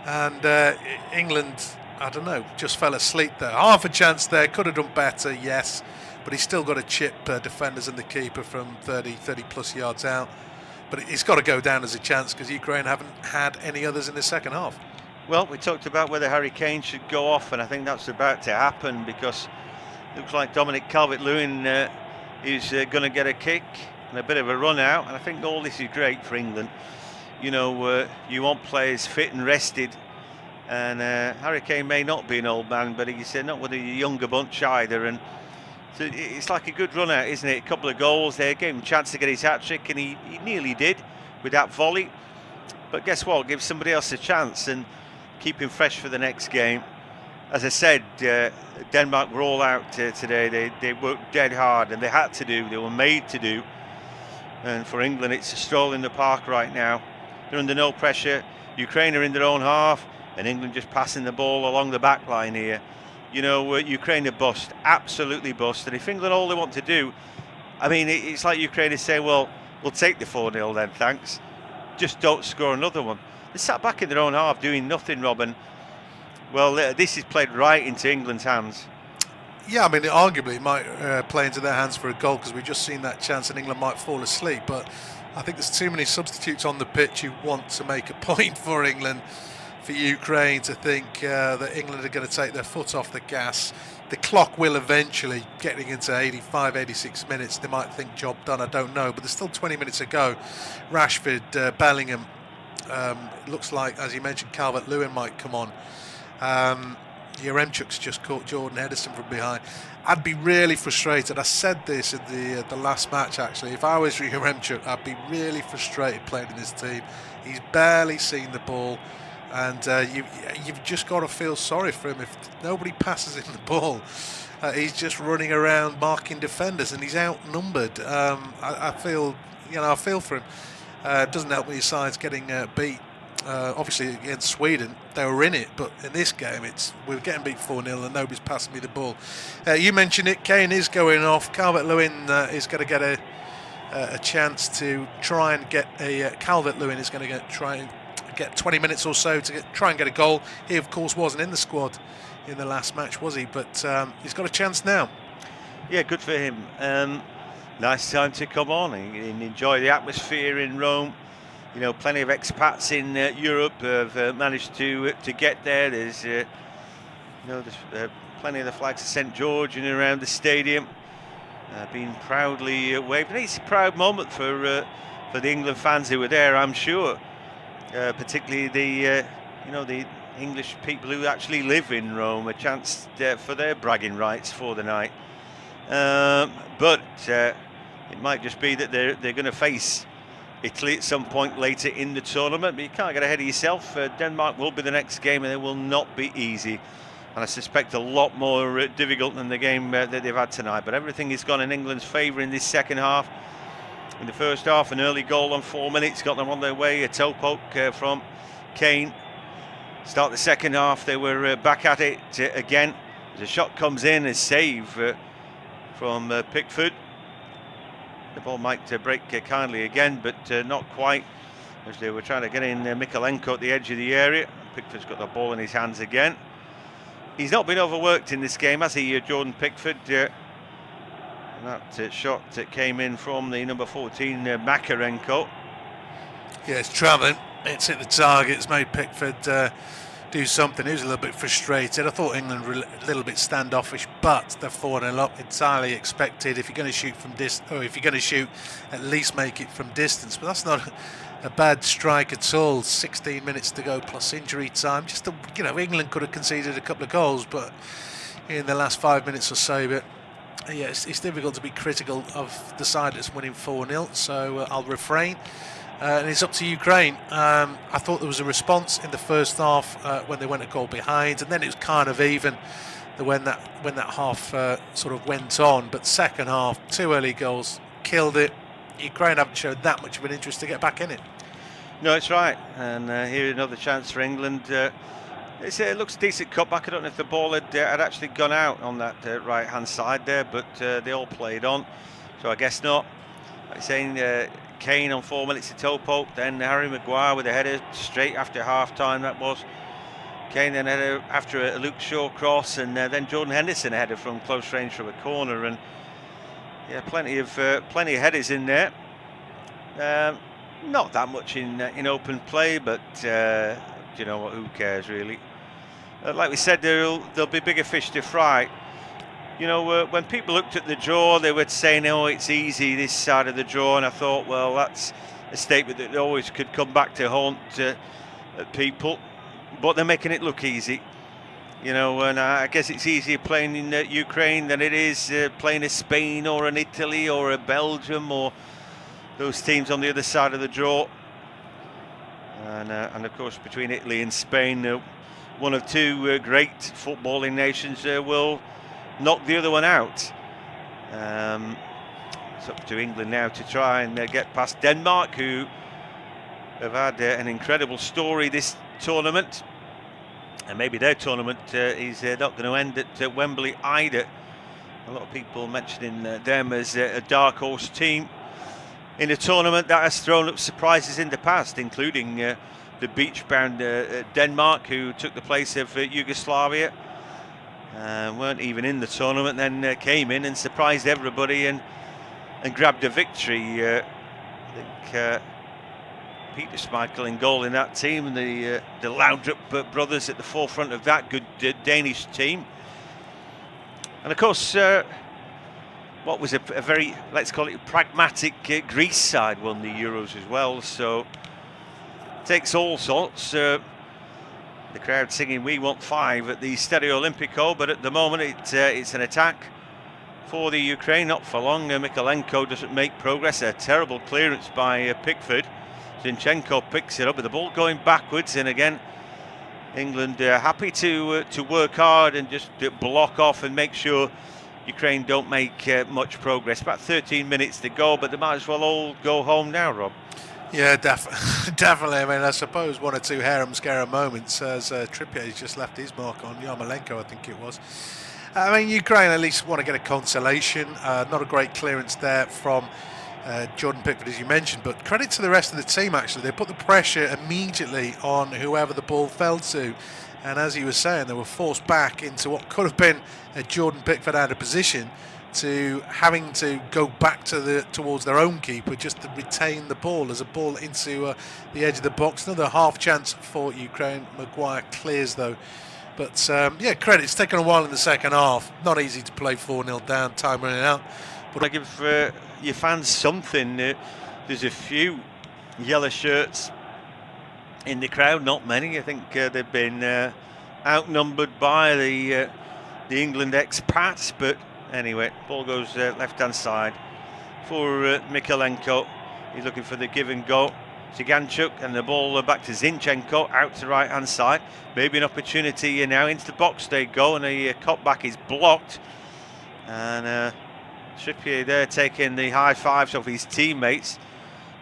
and England, I don't know, just fell asleep there. Half a chance there, could have done better, yes, but he's still got to chip defenders and the keeper from 30 plus yards out. But it's got to go down as a chance because Ukraine haven't had any others in the second half. Well, we talked about whether Harry Kane should go off, and I think that's about to happen because it looks like Dominic Calvert-Lewin is going to get a kick and a bit of a run out, and I think all this is great for England. You you want players fit and rested, and Harry Kane may not be an old man, but he's not with a younger bunch either, and so it's like a good run out, isn't it? A couple of goals there, gave him a chance to get his hat-trick, and he nearly did with that volley, but guess what, give somebody else a chance and keep him fresh for the next game. As I said, Denmark were all out today. They worked dead hard, and they had to do, they were made to do. And for England, it's a stroll in the park right now. They're under no pressure. Ukraine are in their own half, and England just passing the ball along the back line here. Ukraine are bust, absolutely bust. And if England all they want to do, I mean, it's like Ukraine is saying, well, we'll take the 4-0 then, thanks. Just don't score another one. They sat back in their own half doing nothing, Robin. Well, this is played right into England's hands. Yeah, I mean, arguably it might play into their hands for a goal because we've just seen that chance and England might fall asleep. But I think there's too many substitutes on the pitch who want to make a point for England, for Ukraine to think that England are going to take their foot off the gas. The clock will eventually, getting into 85, 86 minutes, they might think job done, I don't know. But there's still 20 minutes to go. Rashford, Bellingham, looks like, as you mentioned, Calvert-Lewin might come on. Yaremchuk's just caught Jordan Henderson from behind. I'd be really frustrated. I said this in the last match, actually. If I was Yaremchuk, I'd be really frustrated playing in this team. He's barely seen the ball, and you've just got to feel sorry for him if nobody passes him the ball. He's just running around marking defenders, and he's outnumbered. I feel for him. It doesn't help with his sides getting beat. Obviously against Sweden they were in it, but in this game we're getting beat 4-0 and nobody's passing me the ball. You mentioned it, Kane is going off. Calvert-Lewin is going to get a chance to try and get Calvert-Lewin is going to try and get 20 minutes or so to try and get a goal. He of course wasn't in the squad in the last match, was he? But he's got a chance now. Yeah, good for him. Nice time to come on and enjoy the atmosphere in Rome. You know, plenty of expats in Europe have managed to get there. There's, there's plenty of the flags of St George in and around the stadium, being proudly waved. And it's a proud moment for the England fans who were there, I'm sure. Particularly the English people who actually live in Rome, a chance for their bragging rights for the night. But it might just be that they're going to face Italy at some point later in the tournament, but you can't get ahead of yourself. Denmark will be the next game, and it will not be easy, and I suspect a lot more difficult than the game that they've had tonight. But everything has gone in England's favour in this second half. In the first half, an early goal on 4 minutes got them on their way, a toe poke from Kane. Start the second half, they were back at it again. The shot comes in, a save from Pickford. The ball might break kindly again, but not quite, as they were trying to get in Mikalenko at the edge of the area. Pickford's got the ball in his hands again. He's not been overworked in this game, has he, Jordan Pickford? That shot that came in from the number 14, Makarenko. Yeah, it's travelling. It's hit the target. It's made Pickford do something. He was a little bit frustrated. I thought England were a little bit standoffish, but they're 4-0 up, entirely expected. If you're going to shoot from distance, or if you're going to shoot, at least make it from distance. But that's not a bad strike at all. 16 minutes to go plus injury time. Just England could have conceded a couple of goals, but in the last 5 minutes or so. But yeah, it's difficult to be critical of the side that's winning 4-0. So I'll refrain. And it's up to Ukraine. I thought there was a response in the first half when they went a goal behind, and then it was kind of even when that half sort of went on. But second half, 2 early goals, killed it. Ukraine haven't shown that much of an interest to get back in it. No, it's right. And here another chance for England. It looks a decent cutback. I don't know if the ball had actually gone out on that right-hand side there, but they all played on, so I guess not. Like saying. Kane on 4 minutes to toe poke, then Harry Maguire with a header straight after half-time. That was Kane then header after a Luke Shaw cross, and then Jordan Henderson a header from close range from a corner. And yeah, plenty of headers in there. Not that much in open play, but you know what? Who cares really? Like we said, there'll be bigger fish to fry. You know, when people looked at the draw, they would say, no, it's easy, this side of the draw. And I thought, well, that's a statement that always could come back to haunt people. But they're making it look easy. You know, and I guess it's easier playing in Ukraine than it is playing a Spain or an Italy or a Belgium or those teams on the other side of the draw. And of course, between Italy and Spain, one of two great footballing nations will knock the other one out. It's up to England now to try and get past Denmark, who have had an incredible story this tournament, and maybe their tournament is not going to end at Wembley either. A lot of people mentioning them as a dark horse team in a tournament that has thrown up surprises in the past, including the beach-bound Denmark, who took the place of Yugoslavia. Weren't even in the tournament, then came in and surprised everybody and grabbed a victory. I think Peter Schmeichel in goal in that team, and the Laudrup brothers at the forefront of that good Danish team. And of course, what was a very, let's call it, pragmatic Greece side won the Euros as well. So it takes all sorts. The crowd singing "We Want 5" at the Stadio Olimpico, but at the moment it's an attack for the Ukraine. Not for long. Mikolenko doesn't make progress. A terrible clearance by Pickford. Zinchenko picks it up with the ball going backwards, and again England happy to work hard and just block off and make sure Ukraine don't make much progress. About 13 minutes to go, but they might as well all go home now, Rob. Yeah, definitely. I mean, I suppose one or two harem-scarum moments as Trippier's just left his mark on Yarmolenko, I think it was. I mean, Ukraine at least want to get a consolation. Not a great clearance there from Jordan Pickford, as you mentioned, but credit to the rest of the team, actually. They put the pressure immediately on whoever the ball fell to. And as he was saying, they were forced back into what could have been a Jordan Pickford out of position to having to go back towards their own keeper just to retain the ball as a ball into the edge of the box. Another half chance for Ukraine. Maguire clears though. But yeah, credit. It's taken a while in the second half. Not easy to play 4-0 down, time running out. But I give your fans something. There's a few yellow shirts in the crowd, not many. I think they've been outnumbered by the England expats, but anyway, ball goes left-hand side for Mikolenko. He's looking for the give and go. Ziganchuk, and the ball back to Zinchenko, out to right-hand side. Maybe an opportunity now into the box they go, and the cut back is blocked. And Trippier there taking the high fives of his teammates.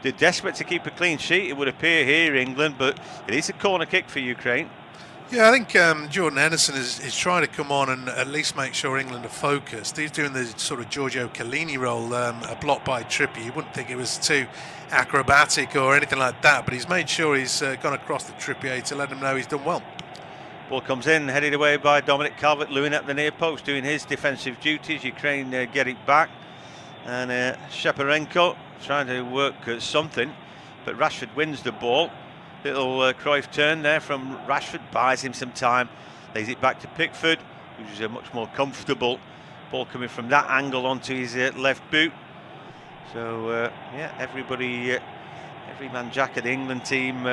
They're desperate to keep a clean sheet, it would appear here, England, but it is a corner kick for Ukraine. Yeah, I think Jordan Henderson is trying to come on and at least make sure England are focused. He's doing the sort of Giorgio Chiellini role, a block by Trippier. You wouldn't think it was too acrobatic or anything like that, but he's made sure he's gone across the Trippier to let him know he's done well. Ball comes in, headed away by Dominic Calvert-Lewin at the near post, doing his defensive duties. Ukraine get it back, and Shaparenko trying to work at something, but Rashford wins the ball. Little Cruyff turn there from Rashford, buys him some time, lays it back to Pickford, who's much more comfortable. Ball coming from that angle onto his left boot. So yeah, everybody, every man jack of the England team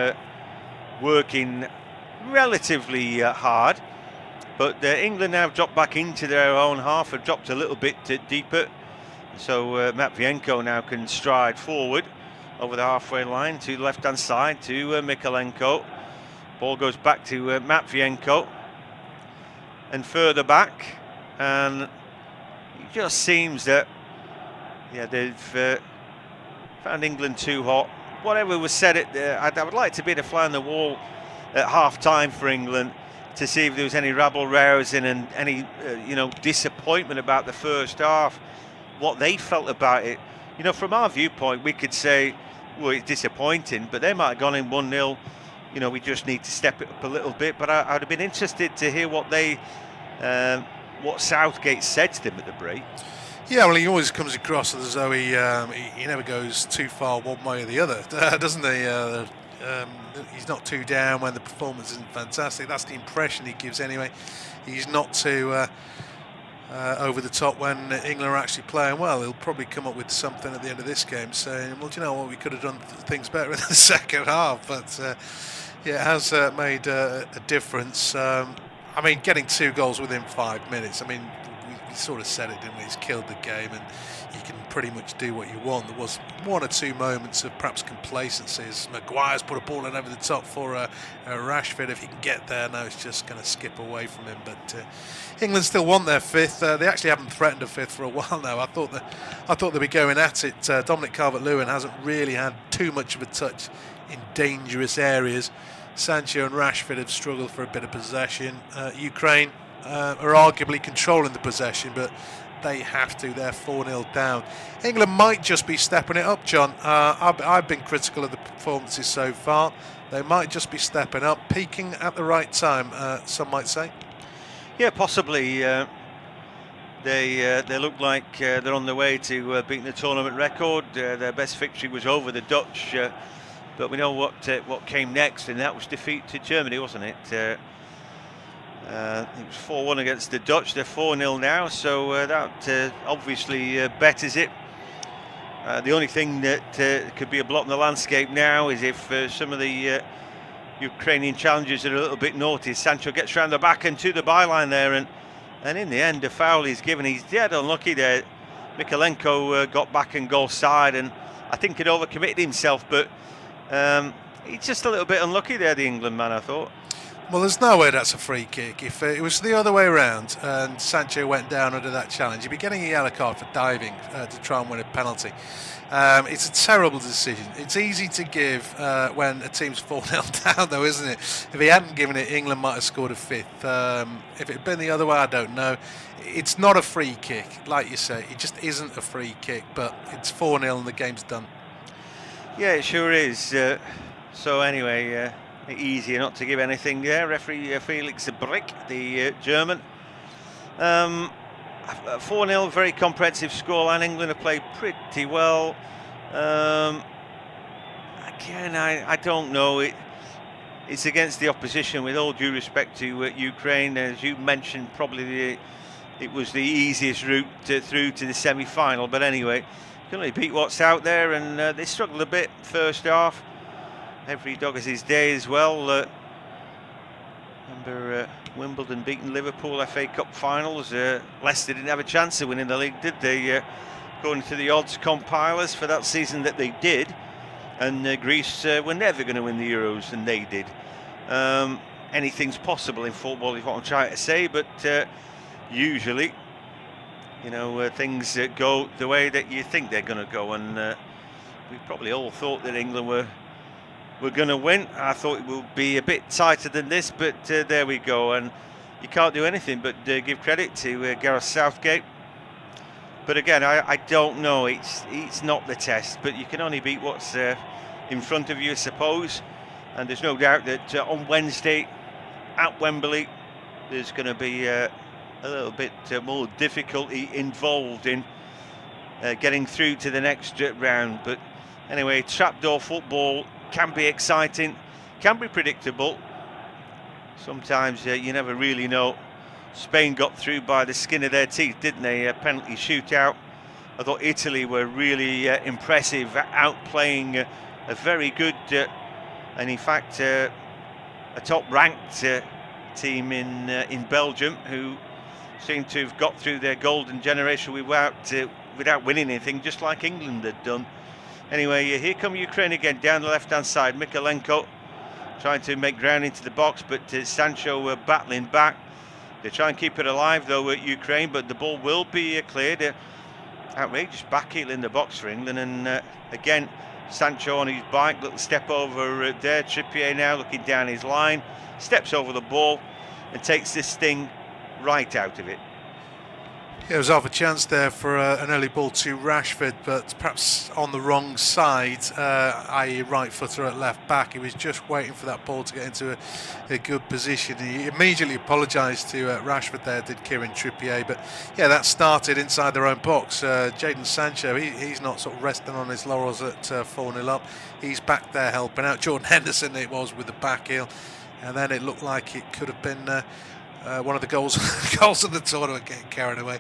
working relatively hard, but England now dropped back into their own half, have dropped a little bit deeper, so Matvienko now can stride forward over the halfway line to the left hand side to Mikolenko. Ball goes back to Matvienko and further back, and it just seems that they've found England too hot. Whatever was said, I would like to be the fly on the wall at half time for England to see if there was any rabble rousing and any disappointment about the first half, what they felt about it. From our viewpoint, we could say, well, it's disappointing, but they might have gone in 1-0. We just need to step it up a little bit. But I'd have been interested to hear what Southgate said to them at the break. Yeah, well, he always comes across as though he never goes too far one way or the other, doesn't he? He's not too down when the performance isn't fantastic. That's the impression he gives anyway. He's not too over the top when England are actually playing well. He'll probably come up with something at the end of this game saying, well, do you know what, we could have done things better in the second half. But yeah, it has made a difference. I mean, getting 2 goals within 5 minutes, I mean, we sort of said it, didn't we? He's killed the game and you can pretty much do what you want. There was 1 or 2 moments of perhaps complacency as Maguire's put a ball in over the top for Rashford. If he can get there, now it's just going to skip away from him. But England still want their 5th. They actually haven't threatened a 5th for a while now. I thought they'd be going at it. Dominic Calvert-Lewin hasn't really had too much of a touch in dangerous areas. Sancho and Rashford have struggled for a bit of possession. Ukraine are arguably controlling the possession, but they have to. They're 4-0 down. England might just be stepping it up, John. I've been critical of the performances so far. They might just be stepping up, peaking at the right time, some might say. Yeah, possibly. They look like they're on the way to beating the tournament record. Their best victory was over the Dutch, but we know what came next, and that was defeat to Germany, wasn't it? It was 4-1 against the Dutch. They're 4-0 now, so that obviously betters it. The only thing that could be a blot in the landscape now is if some of the Ukrainian challengers are a little bit naughty. Sancho gets round the back and to the byline there, and in the end, the foul he's given. He's dead unlucky there. Mikalenko got back and goal side, and I think he'd overcommitted himself, but he's just a little bit unlucky there, the England man, I thought. Well, there's no way that's a free kick. If it was the other way around and Sancho went down under that challenge, he'd be getting a yellow card for diving to try and win a penalty. It's a terrible decision. It's easy to give when a team's 4-0 down, though, isn't it? If he hadn't given it, England might have scored a fifth. If it had been the other way, I don't know. It's not a free kick, like you say. It just isn't a free kick, but it's 4-0 and the game's done. Yeah, it sure is. So anyway, easier not to give anything there. Referee Felix Brick, the German. 4-0, very comprehensive scoreline. England have played pretty well. Again, I don't know. It's against the opposition, with all due respect to Ukraine. As you mentioned, probably it was the easiest route through to the semi-final. But anyway, you can only beat what's out there, and they struggled a bit first half. Every dog has his day as well. Remember Wimbledon beating Liverpool FA Cup finals. Leicester didn't have a chance of winning the league, did they? According to the odds compilers for that season that they did. And Greece were never going to win the Euros, and they did. Anything's possible in football is what I'm trying to say, but usually, you know, things go the way that you think they're going to go, and we probably all thought that England were going to win. I thought it would be a bit tighter than this, but there we go. And you can't do anything but give credit to Gareth Southgate. But again, I don't know. It's not the test, but you can only beat what's in front of you, I suppose. And there's no doubt that on Wednesday at Wembley, there's going to be a little bit more difficulty involved in getting through to the next round. But anyway, trapdoor football can be exciting, can be predictable. Sometimes you never really know. Spain got through by the skin of their teeth, didn't they? A penalty shootout. I thought Italy were really impressive, outplaying a very good and in fact a top-ranked team in Belgium, who seem to have got through their golden generation without winning anything, just like England had done. Anyway, here come Ukraine again, down the left-hand side. Mikalenko trying to make ground into the box, but Sancho battling back. They try and keep it alive, though, at Ukraine, but the ball will be cleared. Outrageous back heel in the box for England, and again, Sancho on his bike, little step over there. Trippier now looking down his line, steps over the ball and takes this thing right out of it. Yeah, it was half a chance there for an early ball to Rashford, but perhaps on the wrong side, i.e. right footer at left back. He was just waiting for that ball to get into a good position. He immediately apologised to Rashford there, did Kieran Trippier, but yeah, that started inside their own box. Jadon Sancho, he's not sort of resting on his laurels at 4-0 up. He's back there helping out. Jordan Henderson it was with the back heel, and then it looked like it could have been one of the goals of the tournament, getting carried away.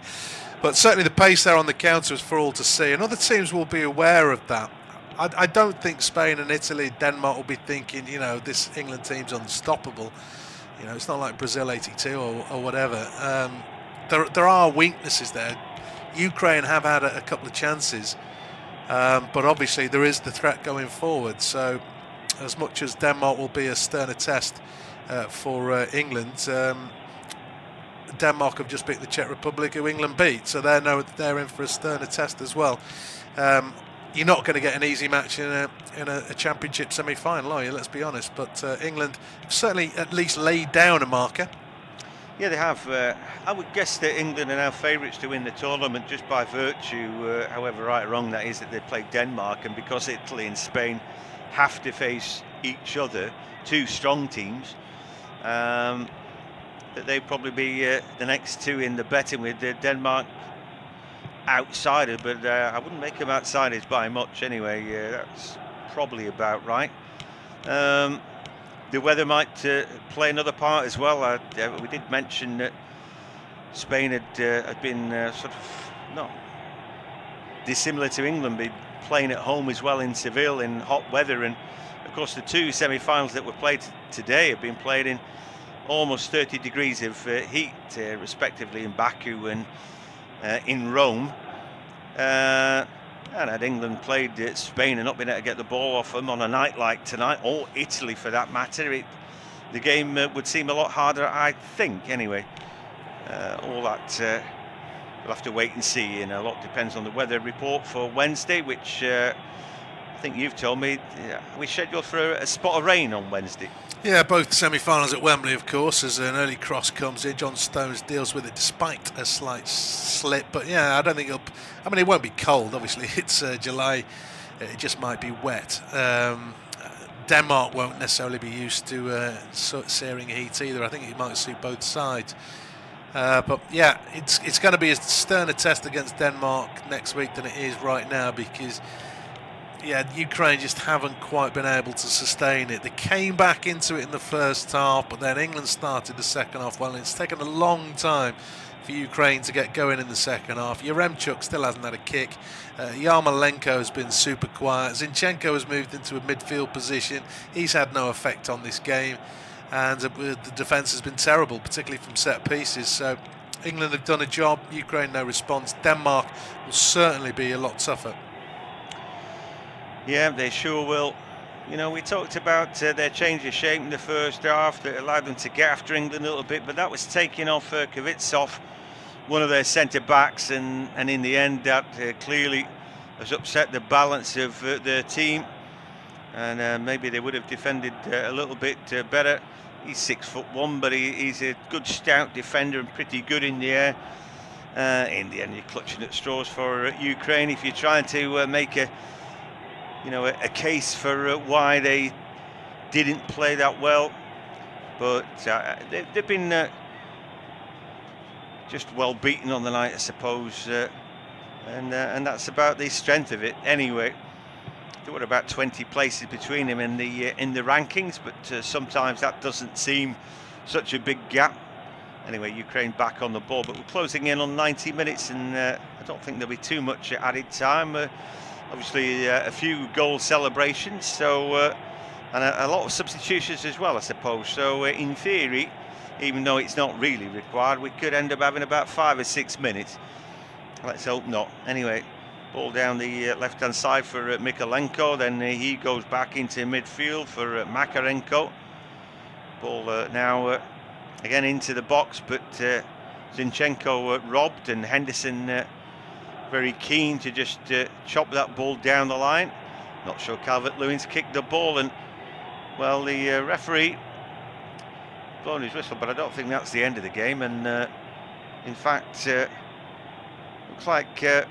But certainly the pace there on the counter was for all to see, and other teams will be aware of that. I don't think Spain and Italy, Denmark will be thinking, you know, this England team's unstoppable. You know, it's not like Brazil 82 or whatever. There are weaknesses there. Ukraine have had a couple of chances, but obviously there is the threat going forward. So as much as Denmark will be a sterner test for England, Denmark have just beat the Czech Republic, who England beat, so they're in for a sterner test as well. You're not going to get an easy match in a championship semi-final, are you? Let's be honest. But England have certainly at least laid down a marker. Yeah, they have. I would guess that England are now favourites to win the tournament just by virtue, however right or wrong that is, that they played Denmark, and because Italy and Spain have to face each other, two strong teams. That they'd probably be the next two in the betting, with Denmark outsiders, but I wouldn't make them outsiders by much anyway. That's probably about right. The weather might play another part as well. We did mention that Spain had been sort of not dissimilar to England, be playing at home as well in Seville in hot weather, and Of course, the two semi-finals that were played today have been played in almost 30 degrees of heat, respectively in Baku and in Rome. And had England played Spain and not been able to get the ball off them on a night like tonight, or Italy for that matter, the game would seem a lot harder, I think, anyway. All that we'll have to wait and see, and a lot depends on the weather report for Wednesday, which I think you've told me we're scheduled for a spot of rain on Wednesday. Yeah, both semi-finals at Wembley, of course, as an early cross comes in. John Stones deals with it despite a slight slip, but yeah, I don't think it won't be cold, obviously. It's July, it just might be wet. Denmark won't necessarily be used to searing heat either. I think it might suit both sides. But yeah, it's going to be a sterner test against Denmark next week than it is right now, because Ukraine just haven't quite been able to sustain it. They came back into it in the first half, but then England started the second half well, and it's taken a long time for Ukraine to get going in the second half. Yaremchuk still hasn't had a kick. Yarmolenko has been super quiet. Zinchenko has moved into a midfield position. He's had no effect on this game, and the defence has been terrible, particularly from set pieces. So England have done a job, Ukraine no response. Denmark will certainly be a lot tougher. Yeah, they sure will. You know, we talked about their change of shape in the first half that allowed them to get after England a little bit, but that was taking off Kvitsov, one of their centre-backs, and in the end that clearly has upset the balance of their team, and maybe they would have defended a little bit better. He's 6'1", but he's a good stout defender and pretty good in the air. In the end, you're clutching at straws for Ukraine if you're trying to make a case for why they didn't play that well, but they've been just well beaten on the night, I suppose, and that's about the strength of it. Anyway, there were about 20 places between them in the rankings, but sometimes that doesn't seem such a big gap. Anyway, Ukraine back on the ball, but we're closing in on 90 minutes, and I don't think there'll be too much added time. Obviously, a few goal celebrations, so and a lot of substitutions as well, I suppose. So, in theory, even though it's not really required, we could end up having about 5 or 6 minutes. Let's hope not. Anyway, ball down the left-hand side for Mykolenko. Then he goes back into midfield for Makarenko. Ball now again into the box, but Zinchenko robbed, and Henderson very keen to just chop that ball down the line. Not sure Calvert-Lewin's kicked the ball, and well, the referee blown his whistle, but I don't think that's the end of the game. And in fact, looks like it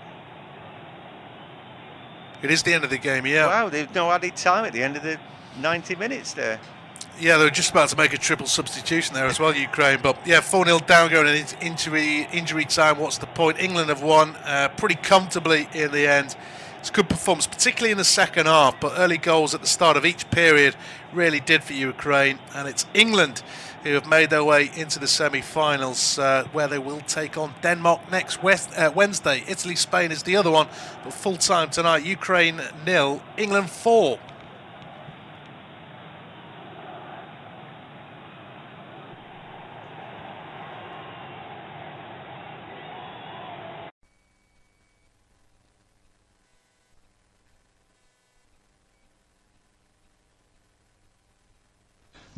is the end of the game. Yeah. Wow, there's no added time at the end of the 90 minutes there. Yeah, they were just about to make a triple substitution there as well, Ukraine. But yeah, 4-0 down going into injury time. What's the point? England have won pretty comfortably in the end. It's a good performance, particularly in the second half. But early goals at the start of each period really did for Ukraine. And it's England who have made their way into the semi-finals, where they will take on Denmark next Wednesday. Italy, Spain is the other one. But full time tonight, Ukraine 0, England 4.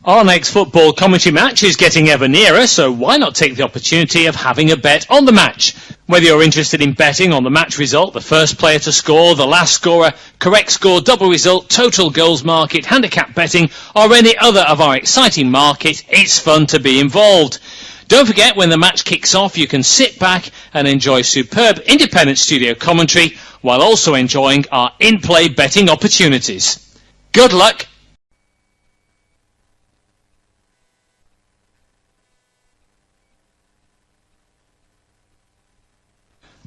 Our next football commentary match is getting ever nearer, so why not take the opportunity of having a bet on the match? Whether you're interested in betting on the match result, the first player to score, the last scorer, correct score, double result, total goals market, handicap betting, or any other of our exciting markets, it's fun to be involved. Don't forget, when the match kicks off, you can sit back and enjoy superb independent studio commentary while also enjoying our in-play betting opportunities. Good luck!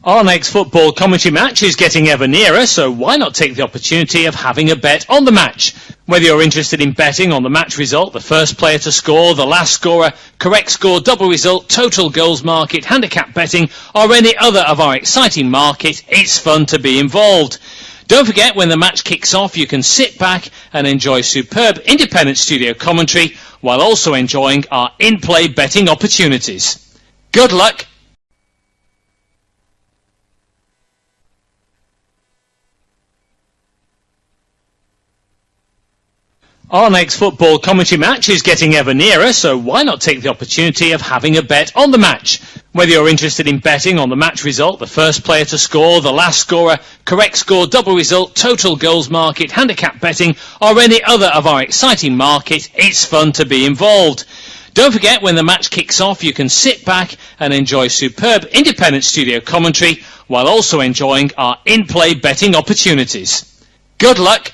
Our next football commentary match is getting ever nearer, so why not take the opportunity of having a bet on the match? Whether you're interested in betting on the match result, the first player to score, the last scorer, correct score, double result, total goals market, handicap betting, or any other of our exciting markets, it's fun to be involved. Don't forget, when the match kicks off, you can sit back and enjoy superb independent studio commentary while also enjoying our in-play betting opportunities. Good luck! Our next football commentary match is getting ever nearer, so why not take the opportunity of having a bet on the match? Whether you're interested in betting on the match result, the first player to score, the last scorer, correct score, double result, total goals market, handicap betting, or any other of our exciting market, it's fun to be involved. Don't forget, when the match kicks off, you can sit back and enjoy superb independent studio commentary while also enjoying our in-play betting opportunities. Good luck!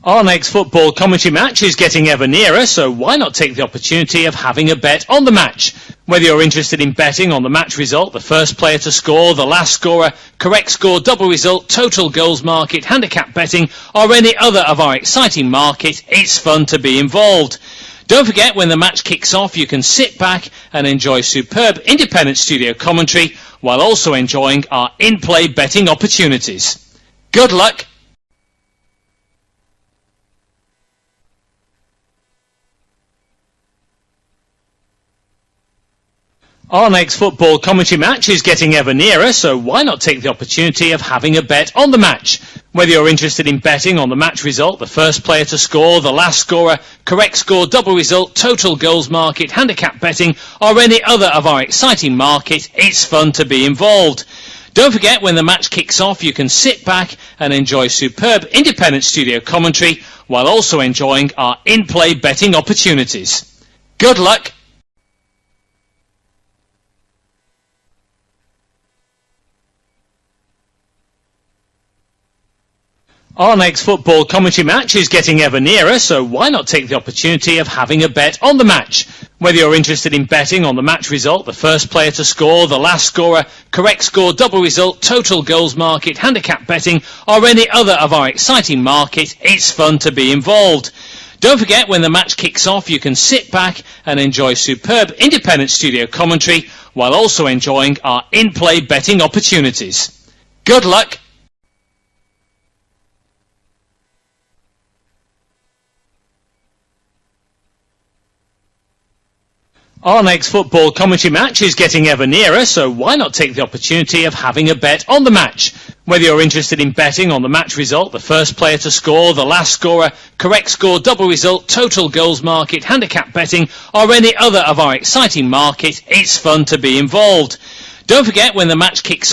Our next football commentary match is getting ever nearer, so why not take the opportunity of having a bet on the match? Whether you're interested in betting on the match result, the first player to score, the last scorer, correct score, double result, total goals market, handicap betting, or any other of our exciting market, it's fun to be involved. Don't forget, when the match kicks off, you can sit back and enjoy superb independent studio commentary while also enjoying our in-play betting opportunities. Good luck! Our next football commentary match is getting ever nearer, so why not take the opportunity of having a bet on the match? Whether you're interested in betting on the match result, the first player to score, the last scorer, correct score, double result, total goals market, handicap betting, or any other of our exciting market, it's fun to be involved. Don't forget, when the match kicks off, you can sit back and enjoy superb independent studio commentary while also enjoying our in-play betting opportunities. Good luck! Our next football commentary match is getting ever nearer, so why not take the opportunity of having a bet on the match? Whether you're interested in betting on the match result, the first player to score, the last scorer, correct score, double result, total goals market, handicap betting, or any other of our exciting market, it's fun to be involved. Don't forget, when the match kicks off, you can sit back and enjoy superb independent studio commentary while also enjoying our in-play betting opportunities. Good luck! Our next football commentary match is getting ever nearer, so why not take the opportunity of having a bet on the match? Whether you're interested in betting on the match result, the first player to score, the last scorer, correct score, double result, total goals market, handicap betting, or any other of our exciting market, it's fun to be involved. Don't forget, when the match kicks off,